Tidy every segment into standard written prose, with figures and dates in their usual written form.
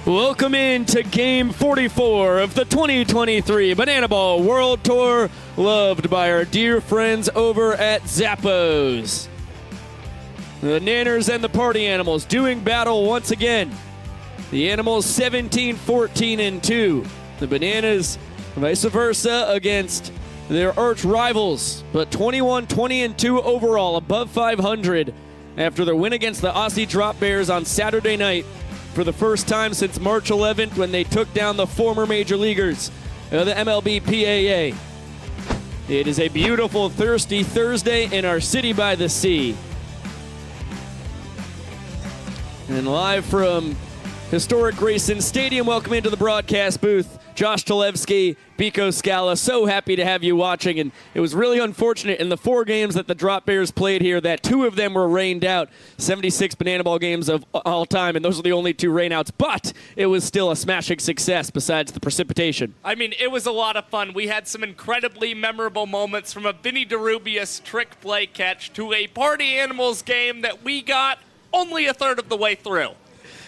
Welcome in to Game 44 of the 2023 Banana Ball World Tour, loved by our dear friends over at Zappos. The Nanners and the Party Animals doing battle once again. The Animals 17-14-2. The Bananas vice versa against their arch rivals, but 21-20-2 overall, above 500 after their win against the Aussie Drop Bears on Saturday night for the first time since March 11th when they took down the former major leaguers of the MLB PAA. It is a beautiful, thirsty Thursday in our city by the sea. And live from historic Grayson Stadium, welcome into the broadcast booth, Josh Talevsky, Biko Scala. So happy to have you watching, and it was really unfortunate in the 4 games that the Drop Bears played here that 2 of them were rained out. 76 Banana Ball games of all time, and those are the only 2 rainouts, but it was still a smashing success besides the precipitation. I mean, it was a lot of fun. We had some incredibly memorable moments, from a Vinny DeRubius trick play catch to a Party Animals game that we got only a third of the way through.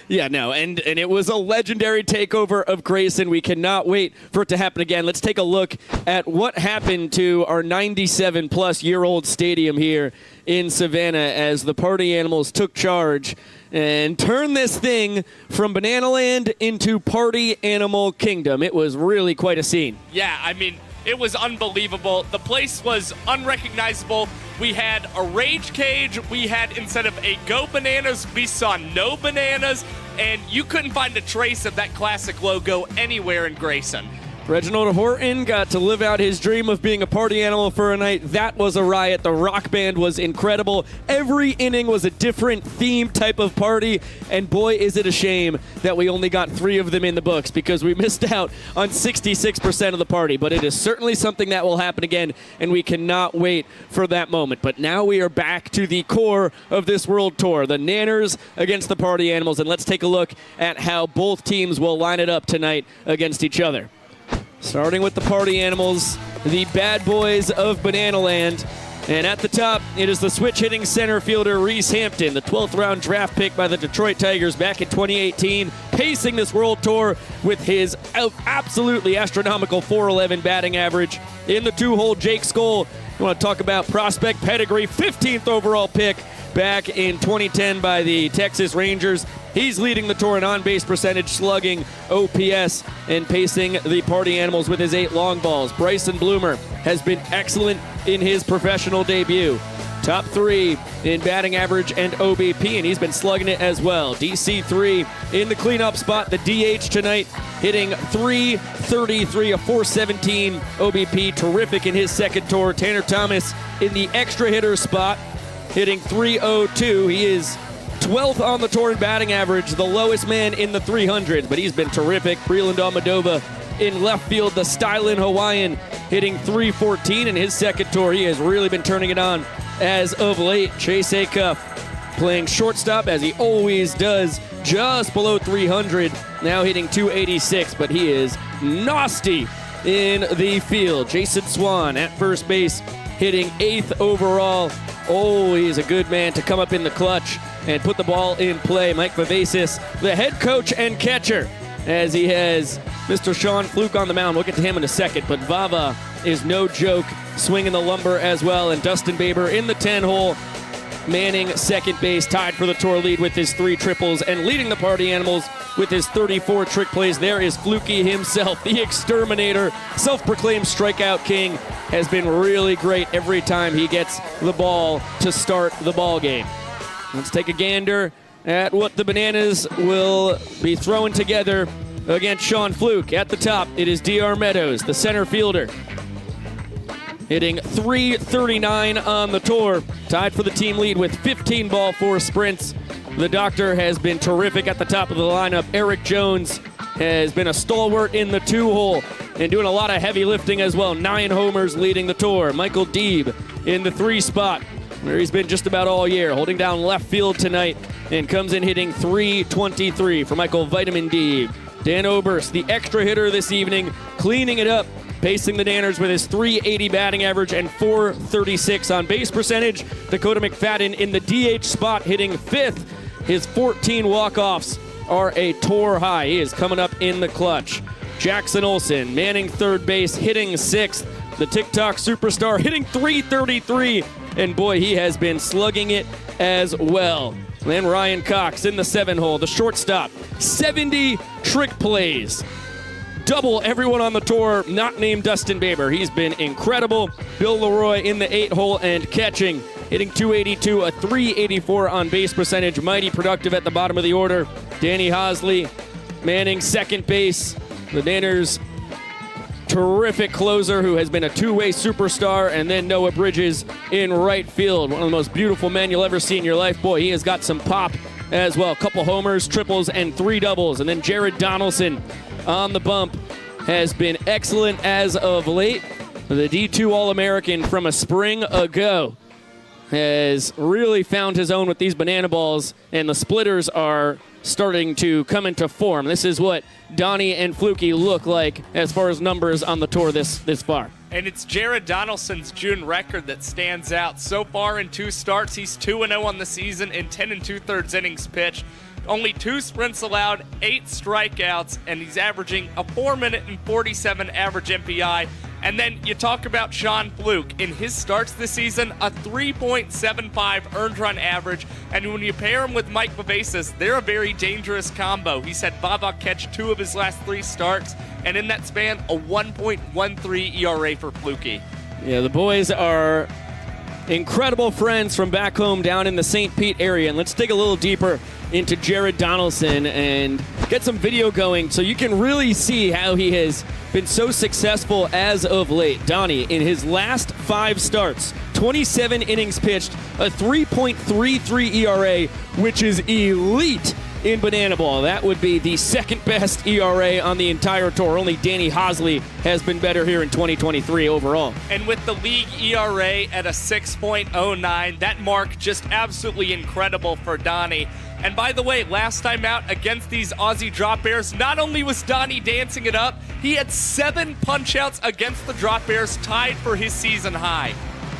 Yeah, no, and it was a legendary takeover of Grayson. We cannot wait for it to happen again. Let's take a look at what happened to our 97-plus-year-old stadium here in Savannah as the Party Animals took charge and turned this thing from Banana Land into Party Animal Kingdom. It was really quite a scene. Yeah, I mean, it was unbelievable. The place was unrecognizable. We had a rage cage. We had, instead of a Go Bananas, we saw no bananas, and you couldn't find a trace of that classic logo anywhere in Grayson. Reginald Horton got to live out his dream of being a party animal for a night. That was a riot. The rock band was incredible. Every inning was a different theme type of party, and boy, is it a shame that we only got 3 of them in the books because we missed out on 66% of the party. But it is certainly something that will happen again, and we cannot wait for that moment. But now we are back to the core of this World Tour, the Nanners against the Party Animals, and let's take a look at how both teams will line it up tonight against each other. Starting with the Party Animals, the bad boys of Banana Land. And at the top, it is the switch-hitting center fielder Reese Hampton, the 12th round draft pick by the Detroit Tigers back in 2018, pacing this World Tour with his absolutely astronomical .411 batting average. In the 2-hole, Jake Skoll. You want to talk about prospect pedigree, 15th overall pick back in 2010 by the Texas Rangers. He's leading the tour in on-base percentage, slugging, OPS, and pacing the Party Animals with his 8 long balls. Bryson Bloomer has been excellent in his professional debut. Top 3 in batting average and OBP, and he's been slugging it as well. DC3 in the cleanup spot, the DH tonight, hitting .333, a .417 OBP. Terrific in his second tour. Tanner Thomas in the extra hitter spot, hitting .302. He is 12th on the tour in batting average, the lowest man in the 300s, but he's been terrific. Breland Almadova in left field, the Stylin Hawaiian, hitting .314 in his second tour. He has really been turning it on as of late. Chase Acuff playing shortstop, as he always does, just below 300, now hitting .286, but he is nasty in the field. Jason Swan at first base, hitting 8th overall. Oh, he's a good man to come up in the clutch and put the ball in play. Mike Vivacis, the head coach and catcher, as he has Mr. Sean Fluke on the mound. We'll get to him in a second, but Vava is no joke, swinging the lumber as well. And Dustin Baber in the 10-hole, manning second base, tied for the tour lead with his 3 triples, and leading the Party Animals with his 34 trick plays. There is Fluky himself, the exterminator, self-proclaimed strikeout king, has been really great every time he gets the ball to start the ball game. Let's take a gander at what the Bananas will be throwing together against Sean Fluke. At the top, it is DR Meadows, the center fielder, hitting .339 on the tour, tied for the team lead with 15 ball 4 sprints. The doctor has been terrific at the top of the lineup. Eric Jones has been a stalwart in the 2-hole and doing a lot of heavy lifting as well. 9 homers leading the tour. Michael Deeb in the 3 spot, where he's been just about all year, holding down left field tonight, and comes in hitting .323 for Michael Vitamin Deeb. Dan Oberst, the extra hitter this evening, cleaning it up, pacing the Nanners with his .380 batting average and .436 on base percentage. Dakota McFadden in the DH spot, hitting 5th. His 14 walk-offs are a tour high. He is coming up in the clutch. Jackson Olsen manning third base, hitting sixth. The TikTok superstar hitting .333, and boy, he has been slugging it as well. Then Ryan Cox in the 7-hole, the shortstop, 70 trick plays. Double everyone on the tour, not named Dustin Baber. He's been incredible. Bill Leroy in the 8-hole and catching, hitting .282, a .384 on base percentage. Mighty productive at the bottom of the order. Danny Hosley manning second base. The Nanners' terrific closer who has been a two-way superstar, and then Noah Bridges in right field. One of the most beautiful men you'll ever see in your life. Boy, he has got some pop as well. A couple homers, triples, and 3 doubles. And then Jared Donaldson on the bump has been excellent as of late. The D2 All-American from a spring ago has really found his own with these banana balls, and the splitters are starting to come into form. This is what Donnie and Fluky look like as far as numbers on the tour this far. And it's Jared Donaldson's June record that stands out. So far in 2 starts, he's 2-0 on the season in 10 2/3 innings pitched. Only 2 sprints allowed, 8 strikeouts, and he's averaging a 4-minute and 47 average MPI. And then you talk about Sean Fluke. In his starts this season, a 3.75 earned run average. And when you pair him with Mike Vivasas, they're a very dangerous combo. He's had Bobak catch 2 of his last 3 starts, and in that span, a 1.13 ERA for Fluky. Yeah, the boys are incredible friends from back home down in the St. Pete area. And let's dig a little deeper into Jared Donaldson and get some video going so you can really see how he has been so successful as of late. Donnie, in his last 5 starts, 27 innings pitched, a 3.33 ERA, which is elite in banana ball. That would be the second best ERA on the entire tour. Only Danny Hosley has been better here in 2023 overall. And with the league ERA at a 6.09, that mark just absolutely incredible for Donnie. And by the way, last time out against these Aussie Drop Bears, not only was Donnie dancing it up, he had 7 punch-outs against the Drop Bears, tied for his season high.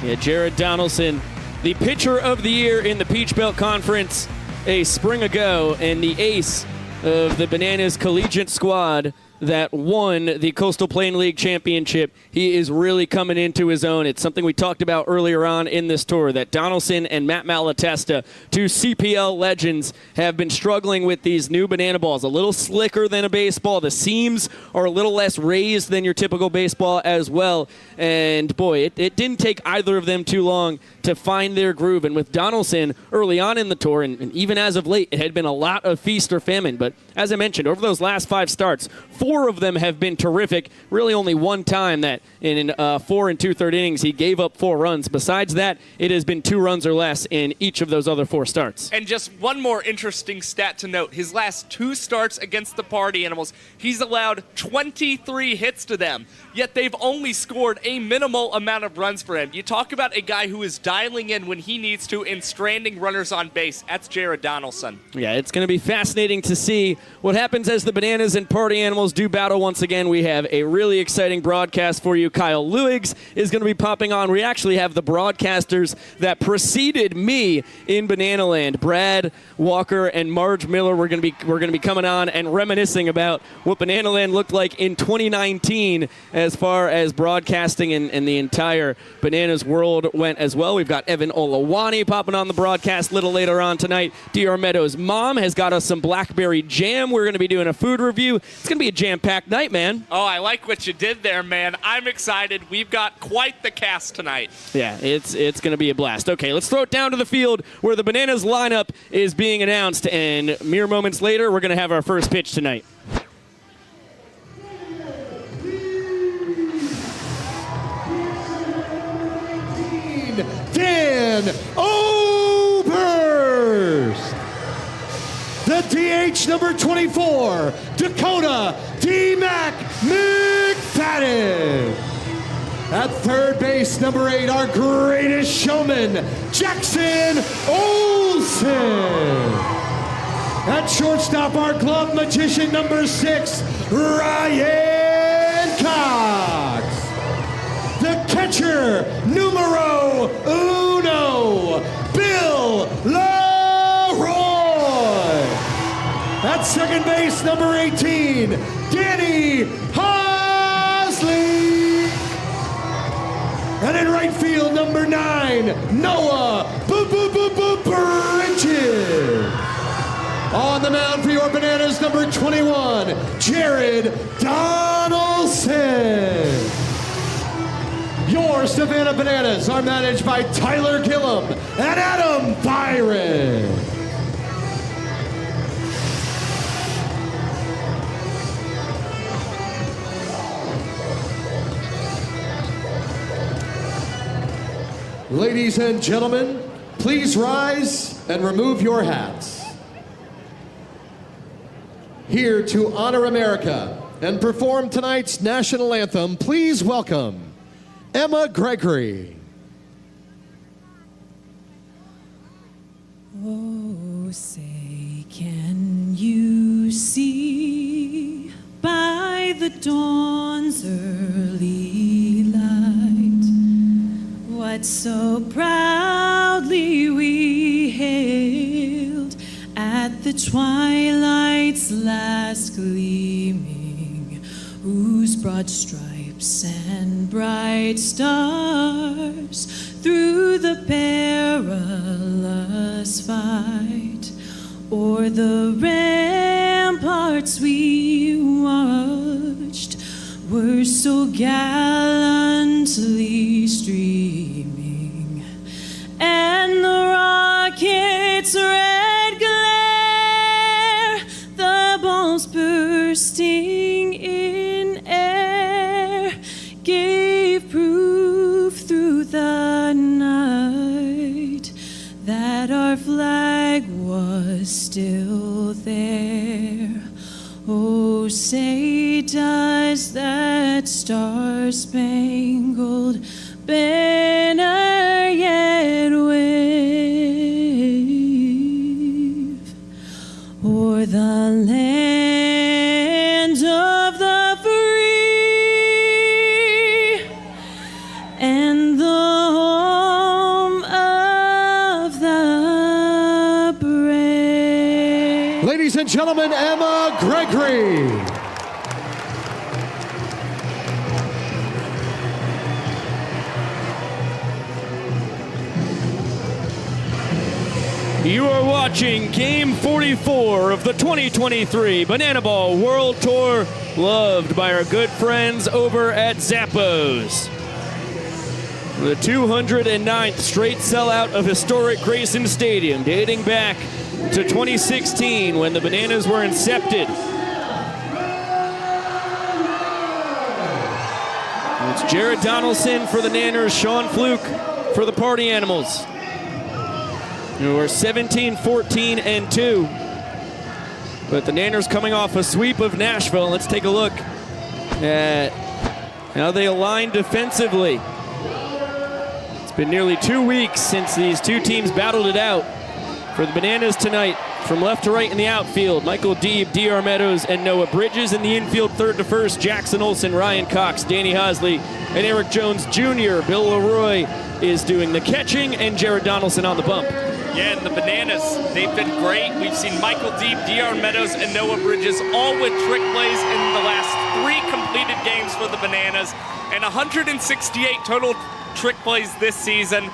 Yeah, Jared Donaldson, the pitcher of the year in the Peach Belt Conference a spring ago, and the ace of the Bananas collegiate squad that won the Coastal Plain League Championship. He is really coming into his own. It's something we talked about earlier on in this tour, that Donaldson and Matt Malatesta, 2 CPL legends, have been struggling with these new banana balls. A little slicker than a baseball. The seams are a little less raised than your typical baseball as well. And boy, it didn't take either of them too long to find their groove. And with Donaldson early on in the tour, and even as of late, it had been a lot of feast or famine. But as I mentioned, over those last 5 starts, 4 of them have been terrific. Really only one time that in 4 2/3 innings he gave up 4 runs. Besides that, it has been 2 runs or less in each of those other 4 starts. And just one more interesting stat to note. His last 2 starts against the Party Animals, he's allowed 23 hits to them, yet they've only scored a minimal amount of runs for him. You talk about a guy who is dialing in when he needs to and stranding runners on base. That's Jared Donaldson. Yeah, it's going to be fascinating to see what happens as the Bananas and Party Animals do battle once again. We have a really exciting broadcast for you. Kyle Lewigs is going to be popping on. We actually have the broadcasters that preceded me in Banana Land. Brad Walker and Marge Miller. We're going to be coming on and reminiscing about what Banana Land looked like in 2019 as far as broadcasting and the entire Bananas world went as well. We've got Evan Olawani popping on the broadcast a little later on tonight. DR Meadows' mom has got us some blackberry jam. We're going to be doing a food review. It's going to be a jam-packed night, man. Oh, I like what you did there, man. I'm excited. We've got quite the cast tonight. Yeah, it's going to be a blast. Okay, let's throw it down to the field where the Bananas lineup is being announced, and mere moments later, we're going to have our first pitch tonight. Dan Oberst. The DH number 24, Dakota D-Mac McFadden. At third base, number 8, our greatest showman, Jackson Olsen. At shortstop, our glove magician, number 6, Ryan Cox. The catcher, numero 1, Bill Leroy. At second base, number 18, Danny Hosley. And in right field, number 9, Noah Bridges. On the mound for your Bananas, number 21, Jared Donaldson. Your Savannah Bananas are managed by Tyler Gillum and Adam Byron. Ladies and gentlemen, please rise and remove your hats. Here to honor America and perform tonight's national anthem, please welcome Emma Gregory. Oh, say, can you see by the dawn's early light what so proudly we hailed at the twilight's last gleaming, whose broad stripes and bright stars through the perilous fight o'er the ramparts we watched were so gallantly streaming, and the rocket's red glare, the balls bursting in air, gave proof through the night that our flag was still there. Oh, say, does that star-spangled banner yet wave o'er the land of the free and the home of the brave? Ladies and gentlemen, Emma Gregory. You are watching Game 44 of the 2023 Banana Ball World Tour, loved by our good friends over at Zappos. The 209th straight sellout of historic Grayson Stadium, dating back to 2016 when the Bananas were incepted. It's Jared Donaldson for the Nanners, Sean Fluke for the Party Animals, who are 17-14-2. But the Nanners coming off a sweep of Nashville. Let's take a look at how they align defensively. It's been nearly 2 weeks since these two teams battled it out. For the Bananas tonight, from left to right in the outfield, Michael Deeb, D.R. Meadows, and Noah Bridges. In the infield, third to first, Jackson Olsen, Ryan Cox, Danny Hosley, and Eric Jones Jr. Bill Leroy is doing the catching, and Jared Donaldson on the bump. Yeah, and the Bananas, they've been great. We've seen Michael Deeb, D.R. Meadows, and Noah Bridges all with trick plays in the last 3 completed games for the Bananas, and 168 total trick plays this season,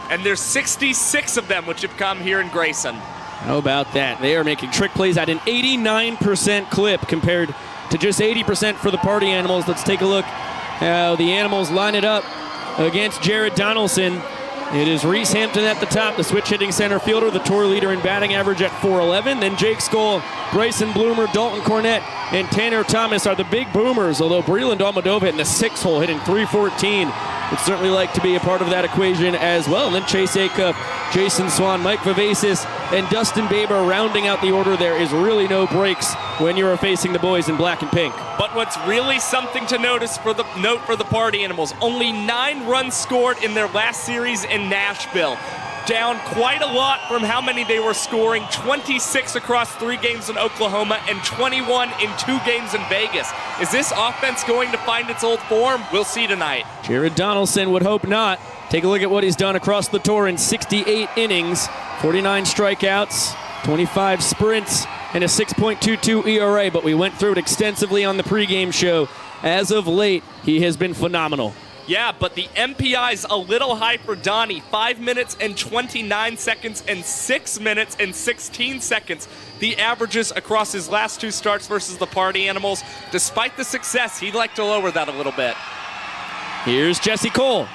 and there's 66 of them which have come here in Grayson. How about that? They are making trick plays at an 89% clip compared to just 80% for the Party Animals. Let's take a look how the Animals line it up against Jared Donaldson. It is Reese Hampton at the top, the switch-hitting center fielder, the tour leader in batting average at .411. Then Jake Skoll, Bryson Bloomer, Dalton Cornett, and Tanner Thomas are the big boomers, although Breland Almodovar hitting the 6-hole, hitting .314. Would certainly like to be a part of that equation as well. And then Chase Acuff, Jason Swan, Mike Vivacis, and Dustin Baber rounding out the order. There is really no breaks when you're facing the boys in black and pink. But what's really something to note for the Party Animals, only 9 runs scored in their last series in Nashville. Down quite a lot from how many they were scoring, 26 across 3 games in Oklahoma and 21 in 2 games in Vegas. Is this offense going to find its old form? We'll see tonight. Jared Donaldson would hope not. Take a look at what he's done across the tour in 68 innings, 49 strikeouts, 25 sprints, and a 6.22 ERA, but we went through it extensively on the pregame show. As of late, he has been phenomenal. Yeah, but the MPI's a little high for Donnie. 5 minutes and 29 seconds and 6 minutes and 16 seconds. The averages across his last 2 starts versus the Party Animals. Despite the success, he'd like to lower that a little bit. Here's Jesse Cole.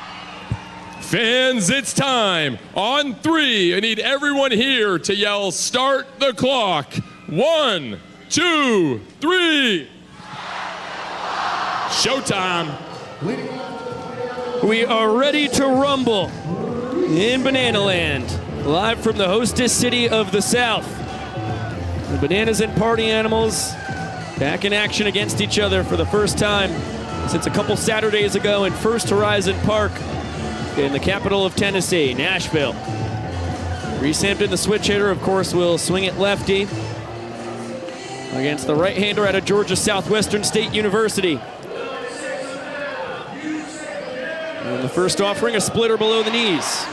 Fans, it's time. On 3, I need everyone here to yell, "Start the clock." 1, 2, 3. Showtime. We are ready to rumble in Banana Land, live from the hostess city of the South. The Bananas and Party Animals back in action against each other for the first time since a couple Saturdays ago in First Horizon Park in the capital of Tennessee, Nashville. Reese Hampton, the switch hitter, of course, will swing it lefty against the right-hander out of Georgia Southwestern State University. And the first offering, a splitter below the knees.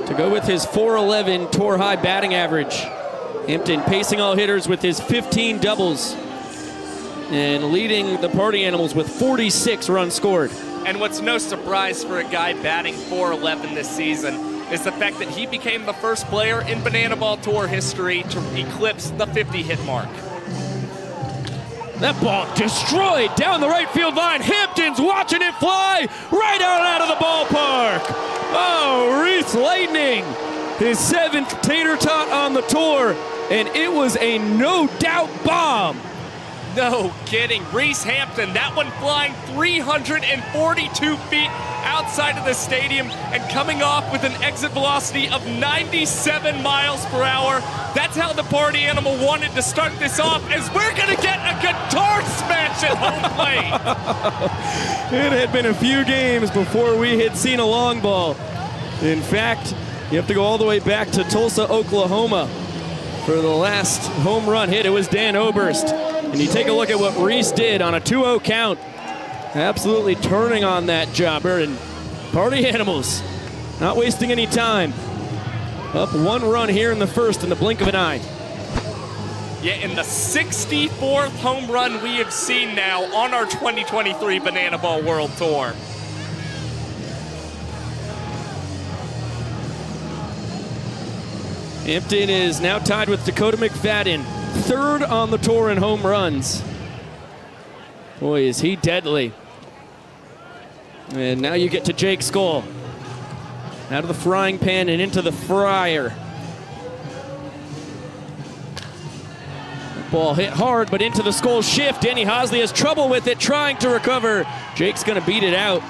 To go with his .411 tour-high batting average. Hampton pacing all hitters with his 15 doubles and leading the Party Animals with 46 runs scored. And what's no surprise for a guy batting .411 this season is the fact that he became the first player in Banana Ball Tour history to eclipse the 50-hit mark. That ball destroyed down the right field line. Hampton's watching it fly right out of the ballpark. Oh, Reese Lightning, his 7th tater tot on the tour, and it was a no-doubt bomb. No kidding. Reese Hampton, that one flying 342 feet outside of the stadium and coming off with an exit velocity of 97 miles per hour. That's how the Party Animal wanted to start this off, as we're going to get a guitar smash at home plate. It had been a few games before we had seen a long ball. In fact, you have to go all the way back to Tulsa, Oklahoma for the last home run hit. It was Dan Oberst. And you take a look at what Reese did on a 2-0 count. Absolutely turning on that jobber, and Party Animals not wasting any time. Up 1 run here in the first in the blink of an eye. Yeah, in the 64th home run we have seen now on our 2023 Banana Ball World Tour. Hampton is now tied with Dakota McFadden, 3rd on the tour in home runs. Boy, is he deadly. And now you get to Jake Skull. Out of the frying pan and into the fryer. Ball hit hard, but into the Skull shift. Danny Hosley has trouble with it, trying to recover. Jake's going to beat it out.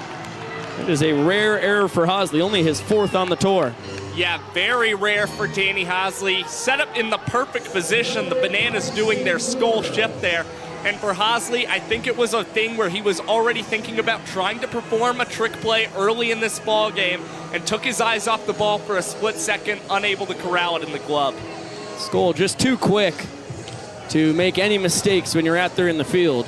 That is a rare error for Hosley, only his 4th on the tour. Yeah, very rare for Danny Hosley. Set up in the perfect position. The Bananas doing their Skull shift there. And for Hosley, I think it was a thing where he was already thinking about trying to perform a trick play early in this ball game and took his eyes off the ball for a split second, unable to corral it in the glove. Skull just too quick to make any mistakes when you're out there in the field.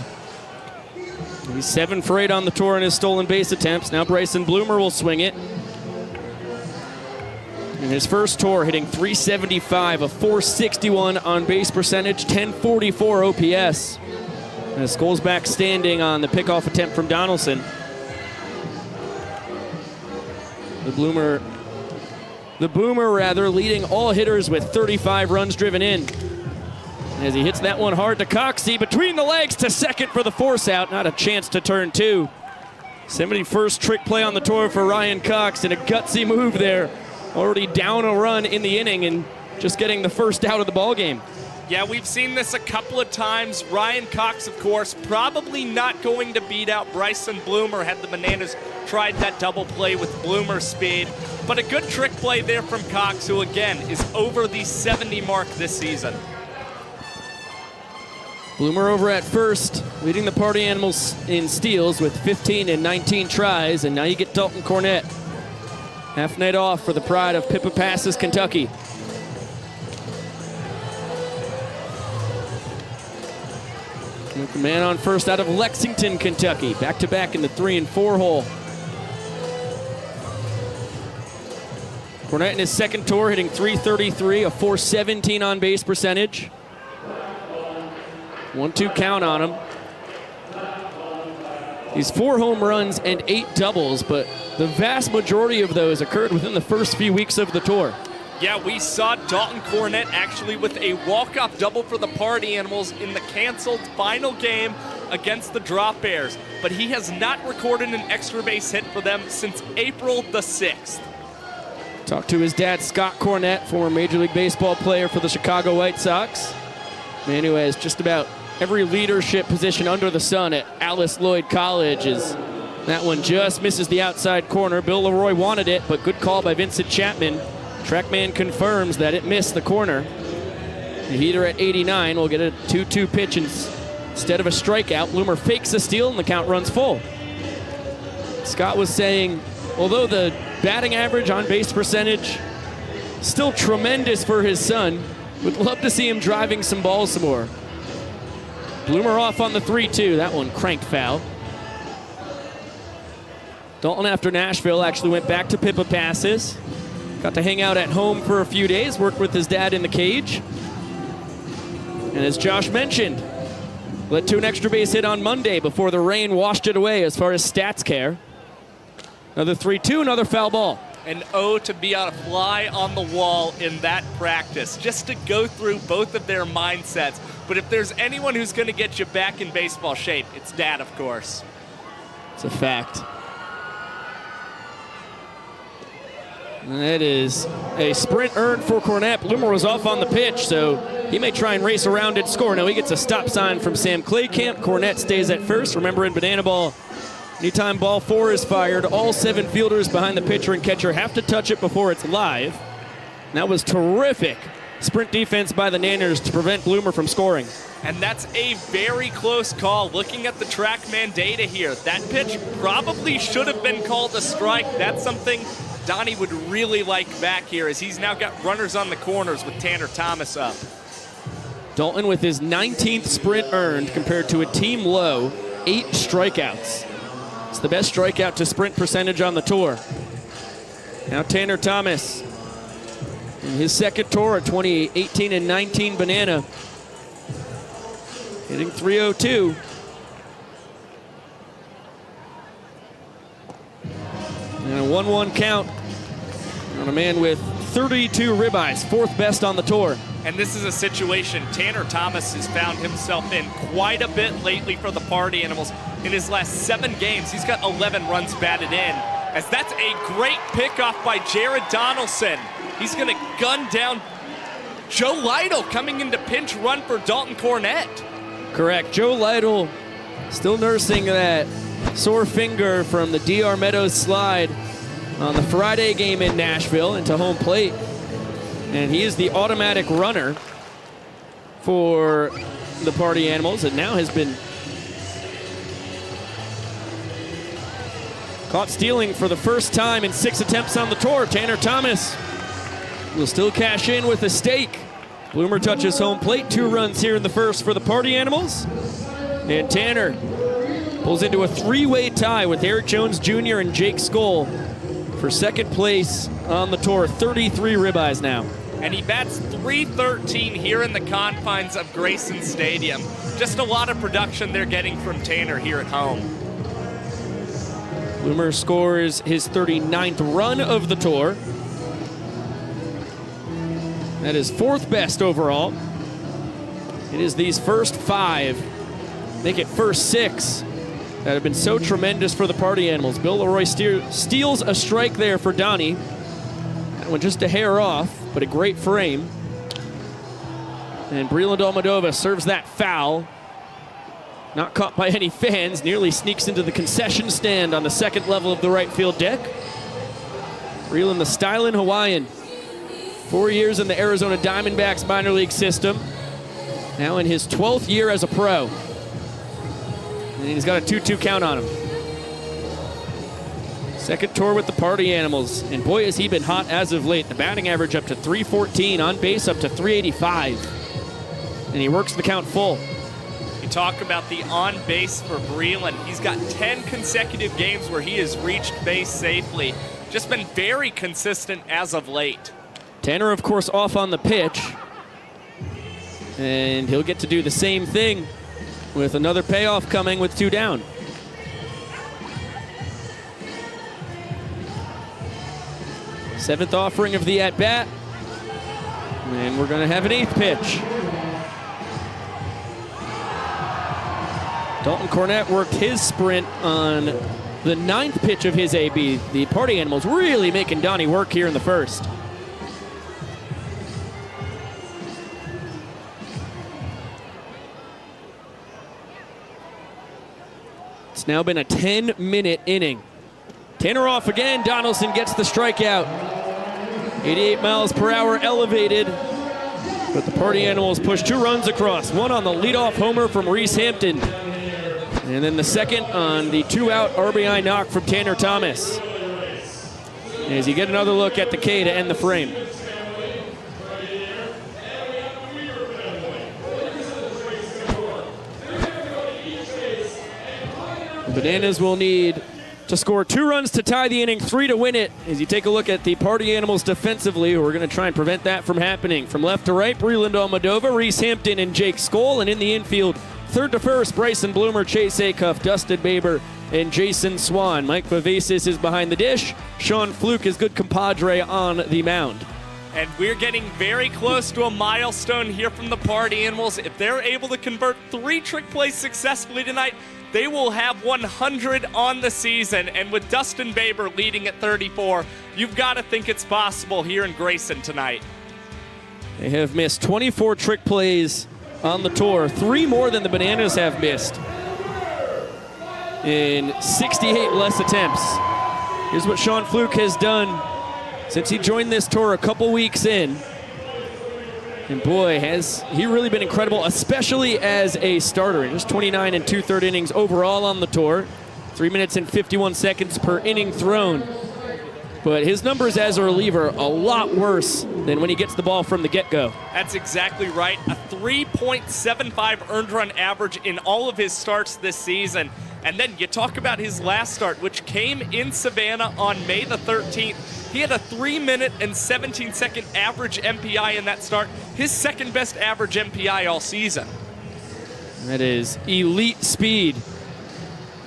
He's 7 for 8 on the tour in his stolen base attempts. Now Bryson Bloomer will swing it. In his first tour, hitting .375, a .461 on base percentage, 1044 OPS. And Skull's back standing on the pickoff attempt from Donaldson. The Boomer leading all hitters with 35 runs driven in. As he hits that one hard to Coxey, between the legs to second for the force out. Not a chance to turn 2. 71st trick play on the tour for Ryan Cox, and a gutsy move there. Already down a run in the inning and just getting the first out of the ball game. Yeah, we've seen this a couple of times. Ryan Cox, of course, probably not going to beat out Bryson Bloomer had the Bananas tried that double play with Bloomer's speed. But a good trick play there from Cox, who again is over the 70 mark this season. Bloomer over at first, leading the Party Animals in steals with 15 and 19 tries, and now you get Dalton Cornett. Half night off for the pride of POTASSIUM, Kentucky. With the man on first out of Lexington, Kentucky. Back-to-back in the 3 and 4 hole. Cornette in his second tour hitting .333, a .417 on base percentage. 1-2 count on him. He's 4 home runs and 8 doubles, but the vast majority of those occurred within the first few weeks of the tour. Yeah, we saw Dalton Cornette actually with a walk-off double for the Party Animals in the canceled final game against the Drop Bears, but he has not recorded an extra base hit for them since April the 6th. Talked to his dad, Scott Cornette, former Major League Baseball player for the Chicago White Sox. Man who has just about every leadership position under the sun at Alice Lloyd College. That one just misses the outside corner. Bill Leroy wanted it, but good call by Vincent Chapman. Trackman confirms that it missed the corner. The heater at 89 will get a 2-2 pitch instead of a strikeout. Bloomer fakes a steal and the count runs full. Scott was saying, although the batting average, on base percentage, still tremendous for his son, would love to see him driving some balls some more. Bloomer off on the 3-2. That one cranked foul. Dalton, after Nashville, actually went back to POTASSIUM. Got to hang out at home for a few days, worked with his dad in the cage. And as Josh mentioned, led to an extra base hit on Monday before the rain washed it away as far as stats care. Another 3-2, another foul ball. And to be on a fly on the wall in that practice, just to go through both of their mindsets. But if there's anyone who's going to get you back in baseball shape, it's Dad, of course. It's a fact. And that is a sprint earned for Cornette. Bloomer was off on the pitch, so he may try and race around and score. Now he gets a stop sign from Sam Claycamp. Cornette stays at first. Remember, in Banana Ball, anytime ball 4 is fired, all 7 fielders behind the pitcher and catcher have to touch it before it's live. And that was terrific sprint defense by the Nanners to prevent Bloomer from scoring. And that's a very close call. Looking at the TrackMan data here, that pitch probably should have been called a strike. That's something Donnie would really like back here, as he's now got runners on the corners with Tanner Thomas up. Dalton with his 19th sprint earned compared to a team low 8 strikeouts. It's the best strikeout to sprint percentage on the tour. Now Tanner Thomas in his second tour at 2018 and 19 Banana, hitting .302. And a 1-1 count on a man with 32 ribeyes, 4th best on the tour. And this is a situation Tanner Thomas has found himself in quite a bit lately for the Party Animals. In his last 7 games, he's got 11 runs batted in, as that's a great pickoff by Jared Donaldson. He's going to gun down Joe Lytle coming into pinch run for Dalton Cornette. Correct. Joe Lytle still nursing that sore finger from the DR Meadows slide on the Friday game in Nashville into home plate. And he is the automatic runner for the Party Animals, and now has been caught stealing for the first time in 6 attempts on the tour. Tanner Thomas will still cash in with a stake. Bloomer touches home plate, 2 runs here in the first for the Party Animals. And Tanner pulls into a 3-way tie with Eric Jones Jr. and Jake Skoll for second place on the tour. 33 ribeyes now. And he bats .313 here in the confines of Grayson Stadium. Just a lot of production they're getting from Tanner here at home. Bloomer scores his 39th run of the tour. That is 4th best overall. It is these first 5, make it first 6, that have been so tremendous for the Party Animals. Bill Leroy steals a strike there for Donnie. That one just a hair off, but a great frame. And Breland Almodovar serves that foul. Not caught by any fans, nearly sneaks into the concession stand on the second level of the right field deck. Breland, the styling Hawaiian. 4 years in the Arizona Diamondbacks minor league system. Now in his 12th year as a pro. And he's got a 2-2 count on him. Second tour with the Party Animals. And boy, has he been hot as of late. The batting average up to .314, on base up to .385. And he works the count full. You talk about the on base for Breland. He's got 10 consecutive games where he has reached base safely. just been very consistent as of late. Tanner, of course, off on the pitch. And he'll get to do the same thing with another payoff coming with 2 down. Seventh offering of the at-bat. And we're going to have an 8th pitch. Dalton Cornett worked his sprint on the 9th pitch of his AB. The Party Animals really making Donnie work here in the first. It's now been a 10-minute inning. Tanner off again. Donaldson gets the strikeout. 88 miles per hour elevated. But the Party Animals push 2 runs across. One on the leadoff homer from Reese Hampton. And then the second on the 2-out RBI knock from Tanner Thomas. As you get another look at the K to end the frame. The Bananas will need to score 2 runs to tie the inning, 3 to win it. As you take a look at the Party Animals defensively, we're going to try and prevent that from happening. From left to right, Breland Almadova, Reese Hampton, and Jake Skoll. And in the infield, third to first, Bryson Bloomer, Chase Acuff, Dustin Baber, and Jason Swan. Mike Vivacis is behind the dish. Sean Fluke is good compadre on the mound. And we're getting very close to a milestone here from the Party Animals. If they're able to convert 3 trick plays successfully tonight, they will have 100 on the season. And with Dustin Baber leading at 34, you've got to think it's possible here in Grayson tonight. They have missed 24 trick plays on the tour, 3 more than the Bananas have missed in 68 less attempts. Here's what Sean Fluke has done since he joined this tour a couple weeks in. And boy, has he really been incredible, especially as a starter. Just 29 and 2/3 innings overall on the tour. 3 minutes and 51 seconds per inning thrown. But his numbers as a reliever, a lot worse than when he gets the ball from the get-go. That's exactly right. A 3.75 earned run average in all of his starts this season. And then you talk about his last start, which came in Savannah on May the 13th. He had a 3-minute and 17-second average MPI in that start, his second best average MPI all season. That is elite speed.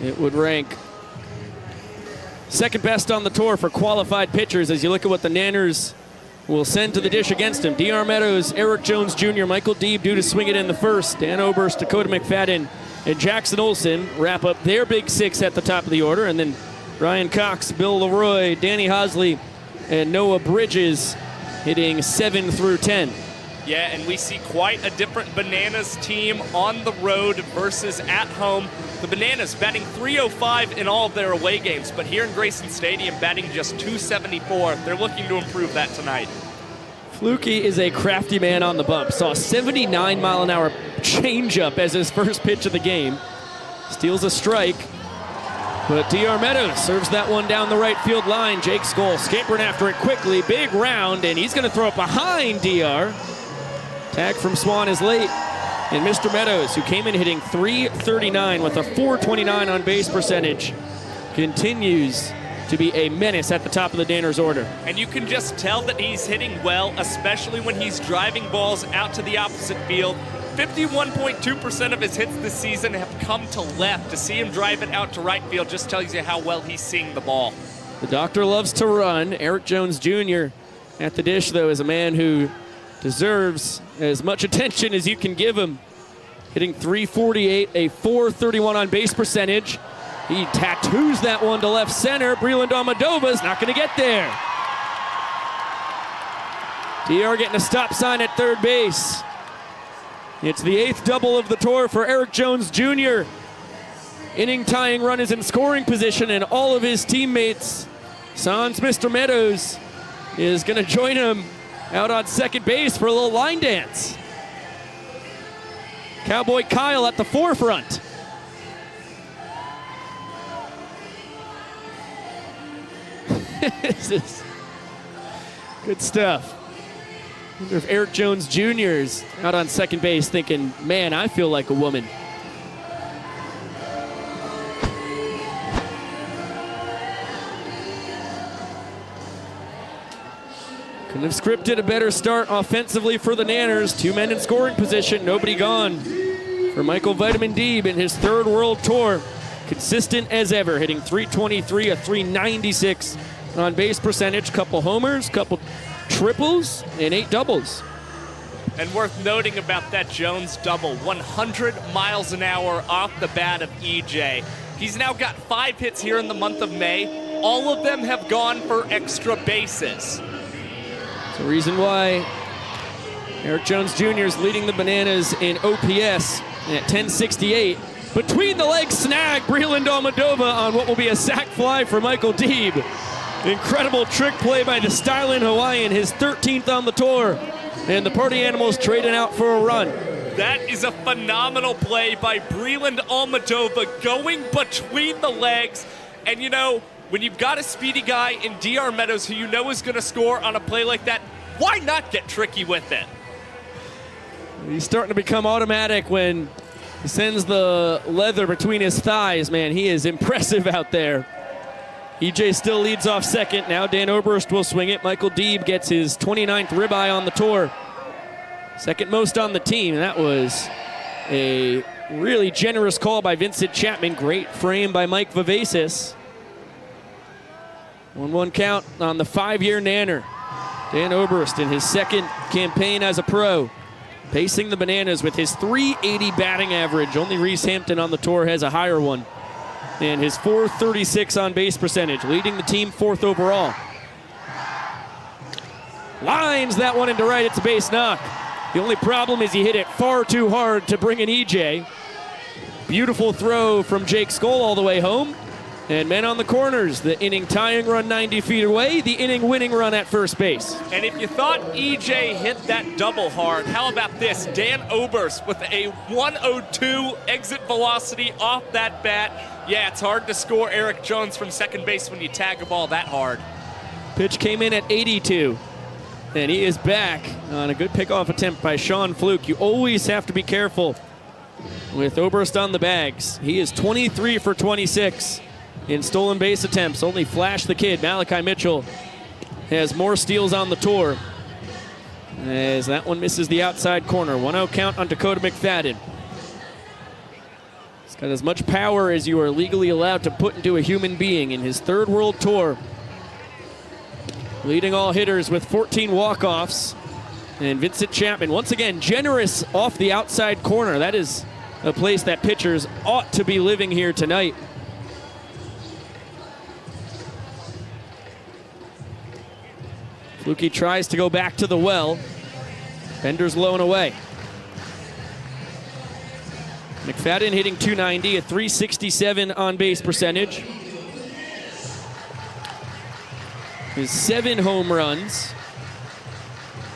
It would rank second best on the tour for qualified pitchers as you look at what the Nanners will send to the dish against him. D.R. Meadows, Eric Jones Jr., Michael Deeb due to swing it in the first. Dan Oberst, Dakota McFadden, and Jackson Olsen wrap up their big 6 at the top of the order. And then Ryan Cox, Bill Leroy, Danny Hosley, and Noah Bridges hitting 7 through 10. Yeah, and we see quite a different Bananas team on the road versus at home. The Bananas batting .305 in all of their away games, but here in Grayson Stadium batting just .274. They're looking to improve that tonight. Flukie is a crafty man on the bump. Saw a 79-mile-an-hour changeup as his first pitch of the game. Steals a strike, but D.R. Meadows serves that one down the right field line. Jake Skoll scampering after it quickly. Big round, and he's going to throw it behind D.R. Tag from Swan is late. And Mr. Meadows, who came in hitting .339 with a .429 on base percentage, continues to be a menace at the top of the Danners order. And you can just tell that he's hitting well, especially when he's driving balls out to the opposite field. 51.2% of his hits this season have come to left. To see him drive it out to right field just tells you how well he's seeing the ball. The doctor loves to run. Eric Jones Jr. at the dish, though, is a man who deserves as much attention as you can give him. Hitting .348, a .431 on base percentage. He tattoos that one to left center. Breland Almadova's not going to get there. DR getting a stop sign at third base. It's the 8th double of the tour for Eric Jones Jr. Inning tying run is in scoring position, and all of his teammates, sans Mr. Meadows, is going to join him out on second base for a little line dance. Cowboy Kyle at the forefront. This is good stuff. I wonder if Eric Jones Jr. is out on second base thinking, man, I feel like a woman. Couldn't have scripted a better start offensively for the Nanners. 2 men in scoring position, nobody gone. For Michael Vitamin Deeb in his 3rd World Tour, consistent as ever, hitting .323, a .396 on base percentage, couple homers, couple triples, and 8 doubles. And worth noting about that Jones double, 100 miles an hour off the bat of EJ. He's now got 5 hits here in the month of May. All of them have gone for extra bases. It's the reason why Eric Jones Jr. is leading the Bananas in OPS at 1068. Between the legs snag, Breland Almodovar on what will be a sac fly for Michael Deeb. Incredible trick play by the styling Hawaiian, his 13th on the tour. And the Party Animals trading out for a run. That is a phenomenal play by Breland Almodovar going between the legs. And you know, when you've got a speedy guy in DR Meadows who you know is going to score on a play like that, why not get tricky with it? He's starting to become automatic when he sends the leather between his thighs, man. He is impressive out there. EJ still leads off second. Now Dan Oberst will swing it. Michael Deeb gets his 29th ribeye on the tour. Second most on the team. That was a really generous call by Vincent Chapman. Great frame by Mike Vivacis. 1-1 count on the 5-year Nanner. Dan Oberst in his 2nd campaign as a pro. Pacing the Bananas with his .380 batting average. Only Reese Hampton on the tour has a higher one. And his .436 on base percentage, leading the team 4th overall. Lines that one into right, it's a base knock. The only problem is he hit it far too hard to bring in EJ. Beautiful throw from Jake Skoll all the way home. And men on the corners, the inning tying run 90 feet away, the inning winning run at first base. And if you thought EJ hit that double hard, how about this? Dan Oberst with a 102 exit velocity off that bat. Yeah, it's hard to score Eric Jones from second base when you tag a ball that hard. Pitch came in at 82. And he is back on a good pickoff attempt by Sean Fluke. You always have to be careful with Oberst on the bags. He is 23 for 26 in stolen base attempts. Only Flash the Kid, Malachi Mitchell, has more steals on the tour. As that one misses the outside corner. 1-0 count on Dakota McFadden. He's got as much power as you are legally allowed to put into a human being in his 3rd World Tour. Leading all hitters with 14 walk-offs. And Vincent Chapman, once again, generous off the outside corner. That is a place that pitchers ought to be living here tonight. Flukie tries to go back to the well. Bender's low and away. McFadden hitting .290, a .367 on base percentage. His 7 home runs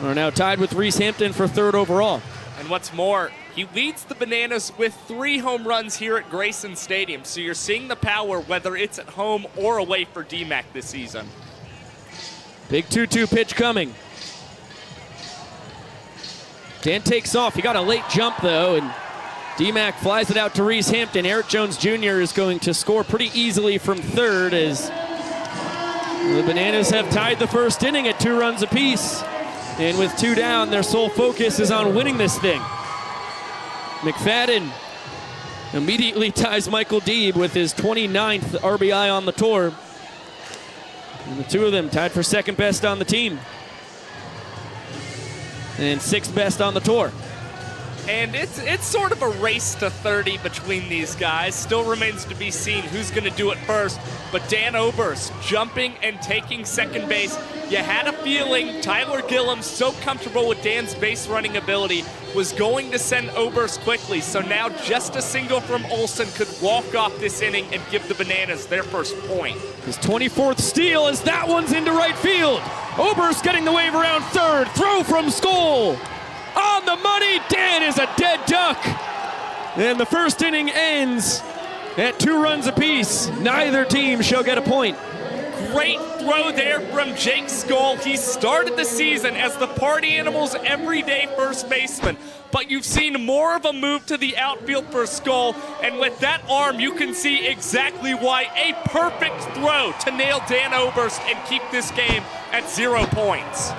are now tied with Reese Hampton for 3rd overall. And what's more, he leads the Bananas with 3 home runs here at Grayson Stadium. So you're seeing the power, whether it's at home or away for DMAC this season. Big 2-2 pitch coming. Dan takes off. He got a late jump, though, and DMAC flies it out to Reese Hampton. Eric Jones Jr. is going to score pretty easily from 3rd as the Bananas have tied the 1st inning at 2 runs apiece. And with 2 down, their sole focus is on winning this thing. McFadden immediately ties Michael Deeb with his 29th RBI on the tour. And the 2 of them tied for 2nd best on the team. And 6th best on the tour. And it's sort of a race to 30 between these guys. Still remains to be seen who's going to do it first. But Dan Oberst jumping and taking second base. You had a feeling Tyler Gillum, so comfortable with Dan's base running ability, was going to send Oberst quickly. So now just a single from Olsen could walk off this inning and give the Bananas their first point. His 24th steal as that one's into right field. Oberst getting the wave around 3rd. Throw from Skoll. On the money, Dan is a dead duck. And the 1st inning ends at 2 runs apiece. Neither team shall get a point. Great throw there from Jake Skoll. He started the season as the Party Animals' everyday first baseman, but you've seen more of a move to the outfield for Skoll, and with that arm, you can see exactly why. A perfect throw to nail Dan Oberst and keep this game at 0 points.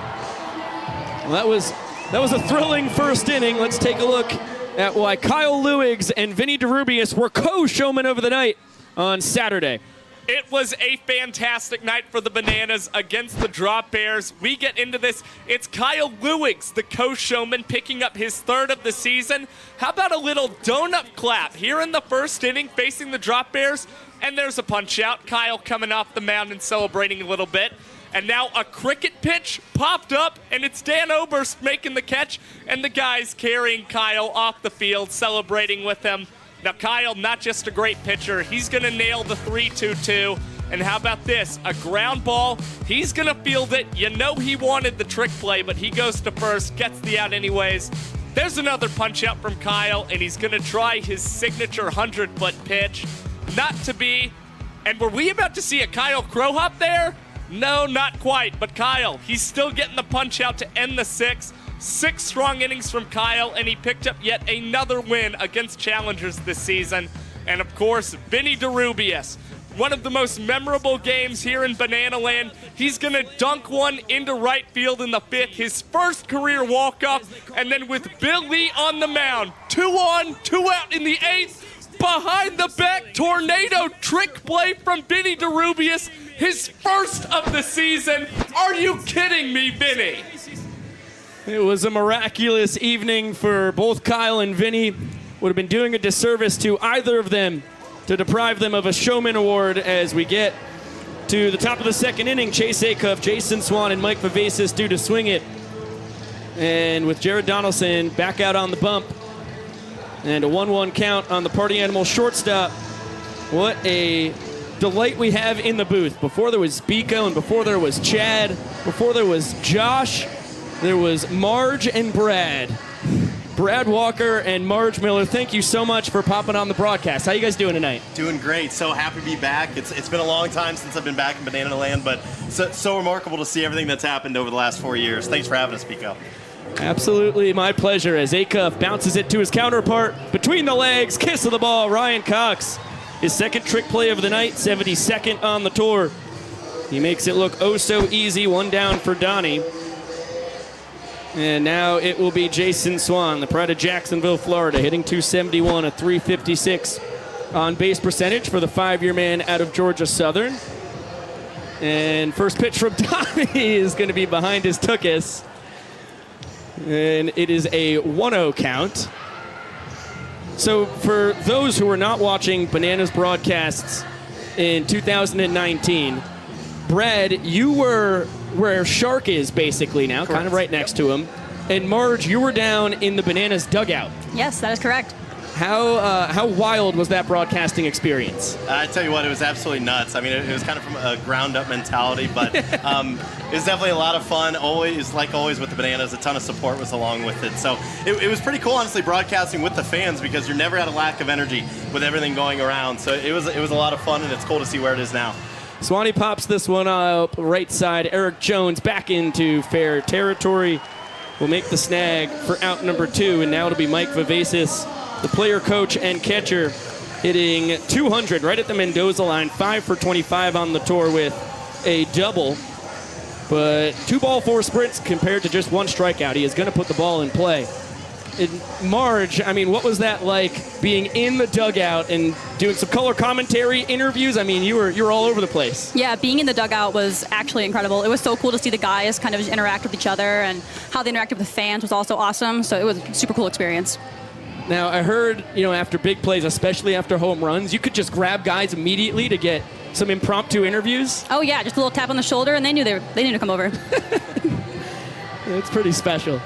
Well, that was a thrilling first inning. Let's take a look at why Kyle Lewigs and Vinny DeRubius were co-showmen over the night on Saturday. It was a fantastic night for the Bananas against the Drop Bears. We get into this. It's Kyle Lewigs, the co-showman, picking up his third of the season. How about a little donut clap here in the first inning facing the Drop Bears? And there's a punch out. Kyle coming off the mound and celebrating a little bit. And now a cricket pitch popped up, and it's Dan Oberst making the catch, and the guys carrying Kyle off the field, celebrating with him. Now, Kyle, not just a great pitcher, he's going to nail the 3-2-2. And how about this? A ground ball. He's going to field it. You know he wanted the trick play, but he goes to first, gets the out anyways. There's another punch out from Kyle, and he's going to try his signature 100-foot pitch. Not to be. And were we about to see a Kyle Crow hop there? No, not quite. But Kyle, he's still getting the punch out to end the sixth. 6 strong innings from Kyle, and he picked up yet another win against challengers this season. And of course, Vinny DeRubius, one of the most memorable games here in Banana Land. He's going to dunk one into right field in the 5th, his first career walk-off. And then with Bill Lee on the mound, 2 on, 2 out in the 8th. Behind the back tornado trick play from Vinny DeRubius, his first of the season. Are you kidding me, Vinny? It was a miraculous evening for both Kyle and Vinny. Would have been doing a disservice to either of them to deprive them of a Showman Award as we get to the top of the second inning. Chase Acuff, Jason Swan, and Mike Vivacis due to swing it. And with Jared Donaldson back out on the bump, and a 1-1 count on the Party Animal shortstop. What a delight we have in the booth. Before there was Biko, and before there was Chad, before there was Josh, there was Marge and Brad. Brad Walker and Marge Miller, thank you so much for popping on the broadcast. How you guys doing tonight? Doing great. So happy to be back. It's been a long time since I've been back in Banana Land, but so remarkable to see everything that's happened over the last 4 years. Thanks for having us, Biko. Absolutely my pleasure as Acuff bounces it to his counterpart. Between the legs, kiss of the ball, Ryan Cox. His second trick play of the night, 72nd on the tour. He makes it look oh so easy, 1 down for Donnie. And now it will be Jason Swan, the pride of Jacksonville, Florida, hitting .271, a .356 on base percentage for the 5-year man out of Georgia Southern. And first pitch from Donnie is going to be behind his tuchus. And it is a 1-0 count. So for those who are not watching Bananas broadcasts in 2019, Brad, you were where Shark is basically now, Correct. kind of right next to him. And Marge, you were down in the Bananas dugout. Yes, that is correct. How wild was that broadcasting experience? I tell you what, it was absolutely nuts. I mean, it was kind of from a ground-up mentality, but it was definitely a lot of fun. Always, like always with the Bananas, a ton of support was along with it. So it was pretty cool, honestly, broadcasting with the fans because you're never at a lack of energy with everything going around. So it was a lot of fun, and it's cool to see where it is now. Swanee pops this one up right side. Eric Jones back into fair territory. Will make the snag for out number 2, and now it'll be Mike Vivacis, the player, coach, and catcher, hitting 200 right at the Mendoza line, 5 for 25 on the tour with a double. But 2 ball 4 sprints compared to just 1 strikeout. He is going to put the ball in play. And Marge, I mean, what was that like being in the dugout and doing some color commentary interviews? I mean, you were all over the place. Yeah, being in the dugout was actually incredible. It was so cool to see the guys kind of just interact with each other, and how they interacted with the fans was also awesome. So it was a super cool experience. Now, I heard, after big plays, especially after home runs, you could just grab guys immediately to get some impromptu interviews. Oh yeah, just a little tap on the shoulder, and they knew to come over. It's pretty special.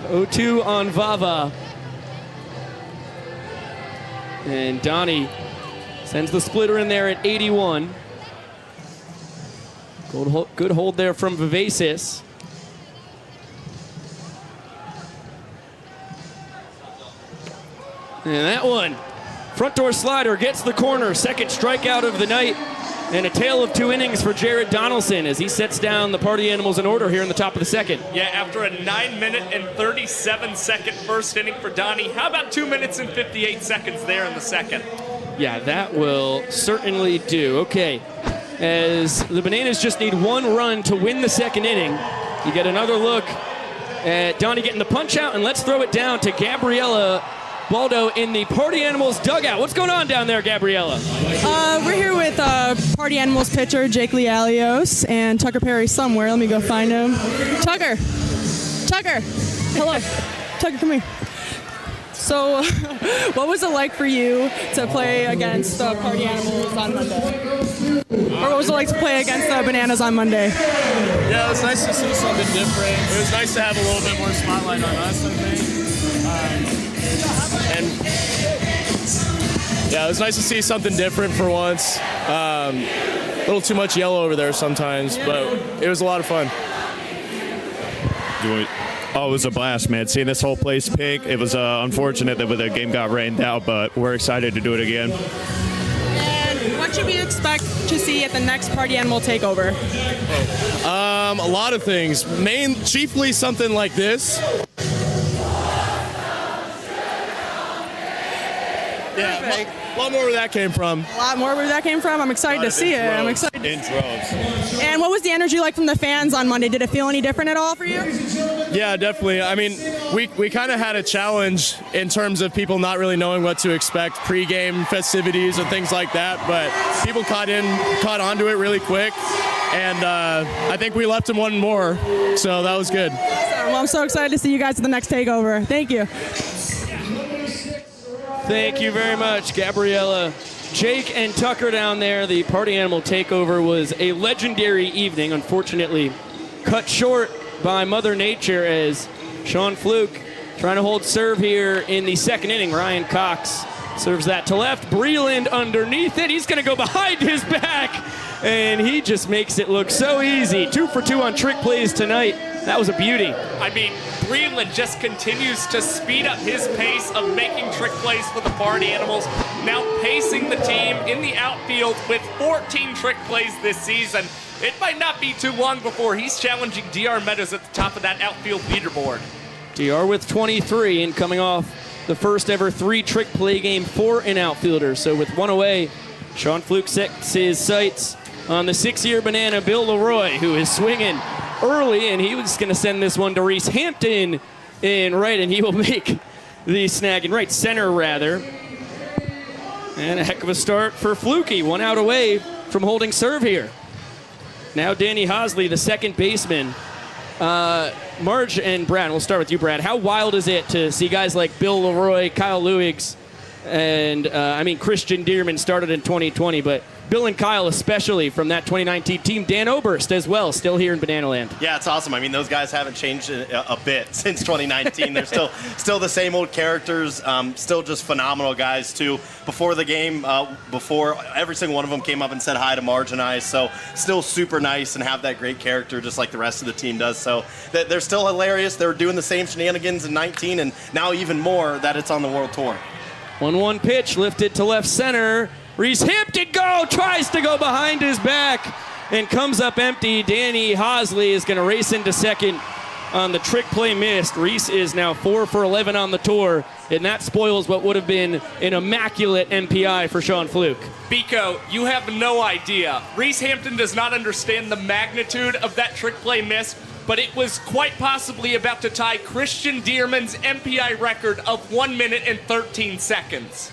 0-2 on Vava. And Donnie sends the splitter in there at 81. Good hold there from Vivacis. And that one, front door slider, gets the corner. Second strikeout of the night. And a tale of 2 innings for Jared Donaldson as he sets down the Party Animals in order here in the top of the second. Yeah, after a 9-minute and 37-second first inning for Donnie, how about 2 minutes and 58 seconds there in the second? Yeah, that will certainly do. Okay, as the Bananas just need 1 run to win the second inning. You get another look at Donnie getting the punch out, and let's throw it down to Gabriella Baldo in the Party Animals dugout. What's going on down there, Gabriella? We're here with Party Animals pitcher Jake Lialios and Tucker Perry somewhere. Let me go find him. Tucker! Hello. Tucker, come here. So, what was it like for you to play against the Party Animals on Monday? Or what was it like to play against the Bananas on Monday? Yeah, it was nice to see something different. It was nice to have a little bit more spotlight on us, I think. And yeah, it was nice to see something different for once. A little too much yellow over there sometimes, but it was a lot of fun. Oh, it was a blast, man. Seeing this whole place pink, it was unfortunate that the game got rained out, but we're excited to do it again. And what should we expect to see at the next Party Animal Takeover? A lot of things. Chiefly something like this. Yeah, a lot more where that came from. A lot more where that came from? I'm excited to see it. I'm excited. In droves. And what was the energy like from the fans on Monday? Did it feel any different at all for you? Yeah, definitely. I mean, we kind of had a challenge in terms of people not really knowing what to expect, pre-game festivities and things like that, but people caught onto it really quick, and I think we left them wanting more, so that was good. Well, I'm so excited to see you guys at the next takeover. Thank you. Thank you very much, Gabriella. Jake and Tucker down there. The Party Animal Takeover was a legendary evening, unfortunately cut short by Mother Nature as Sean Fluke trying to hold serve here in the second inning. Ryan Cox serves that to left. Breland underneath it. He's going to go behind his back, and he just makes it look so easy. 2 for 2 on trick plays tonight. That was a beauty. I mean, Breland just continues to speed up his pace of making trick plays for the Party Animals, now pacing the team in the outfield with 14 trick plays this season. It might not be too long before he's challenging DR Meadows at the top of that outfield leaderboard. DR with 23 and coming off the first ever 3 trick play game for an outfielder. So with 1 away, Sean Fluke sets his sights on the 6-year Banana, Bill Leroy, who is swinging early, and he was going to send this one to Reese Hampton in right, and he will make the snag in right center, rather. And a heck of a start for Flukie. 1 out away from holding serve here. Now Danny Hosley, the second baseman. Marge and Brad, we'll start with you, Brad. How wild is it to see guys like Bill Leroy, Kyle Lewigs, and Christian Dearman started in 2020, but Bill and Kyle especially from that 2019 team. Dan Oberst as well, still here in Banana Land. Yeah, it's awesome. I mean, those guys haven't changed a bit since 2019. They're still the same old characters, still just phenomenal guys, too. Before the game, before every single one of them came up and said hi to Marge and I, so still super nice and have that great character just like the rest of the team does. So they're still hilarious. They're doing the same shenanigans in 19, and now even more that it's on the World Tour. 1-1 pitch lifted to left center. Reese Hampton tries to go behind his back and comes up empty. Danny Hosley is going to race into second on the trick play missed. Reese is now 4 for 11 on the tour, and that spoils what would have been an immaculate MPI for Sean Fluke. Biko, you have no idea. Reese Hampton does not understand the magnitude of that trick play miss, but it was quite possibly about to tie Christian Dearman's MPI record of 1 minute and 13 seconds.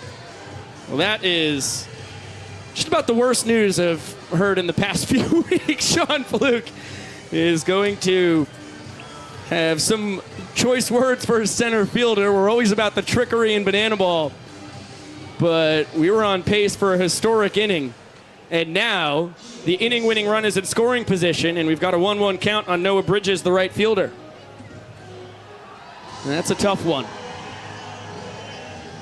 Well, that is just about the worst news I've heard in the past few weeks. Sean Fluke is going to have some choice words for his center fielder. We're always about the trickery in Banana Ball, but we were on pace for a historic inning. And now the inning-winning run is in scoring position, and we've got a 1-1 count on Noah Bridges, the right fielder. And that's a tough one.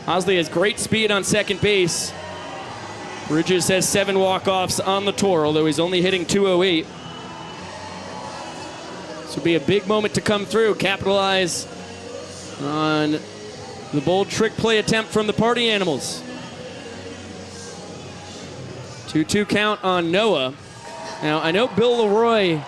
Hosley has great speed on second base. Bridges has 7 walk-offs on the tour, although he's only hitting .208. This would be a big moment to come through, capitalize on the bold trick play attempt from the Party Animals. 2-2 count on Noah. Now, I know Bill Leroy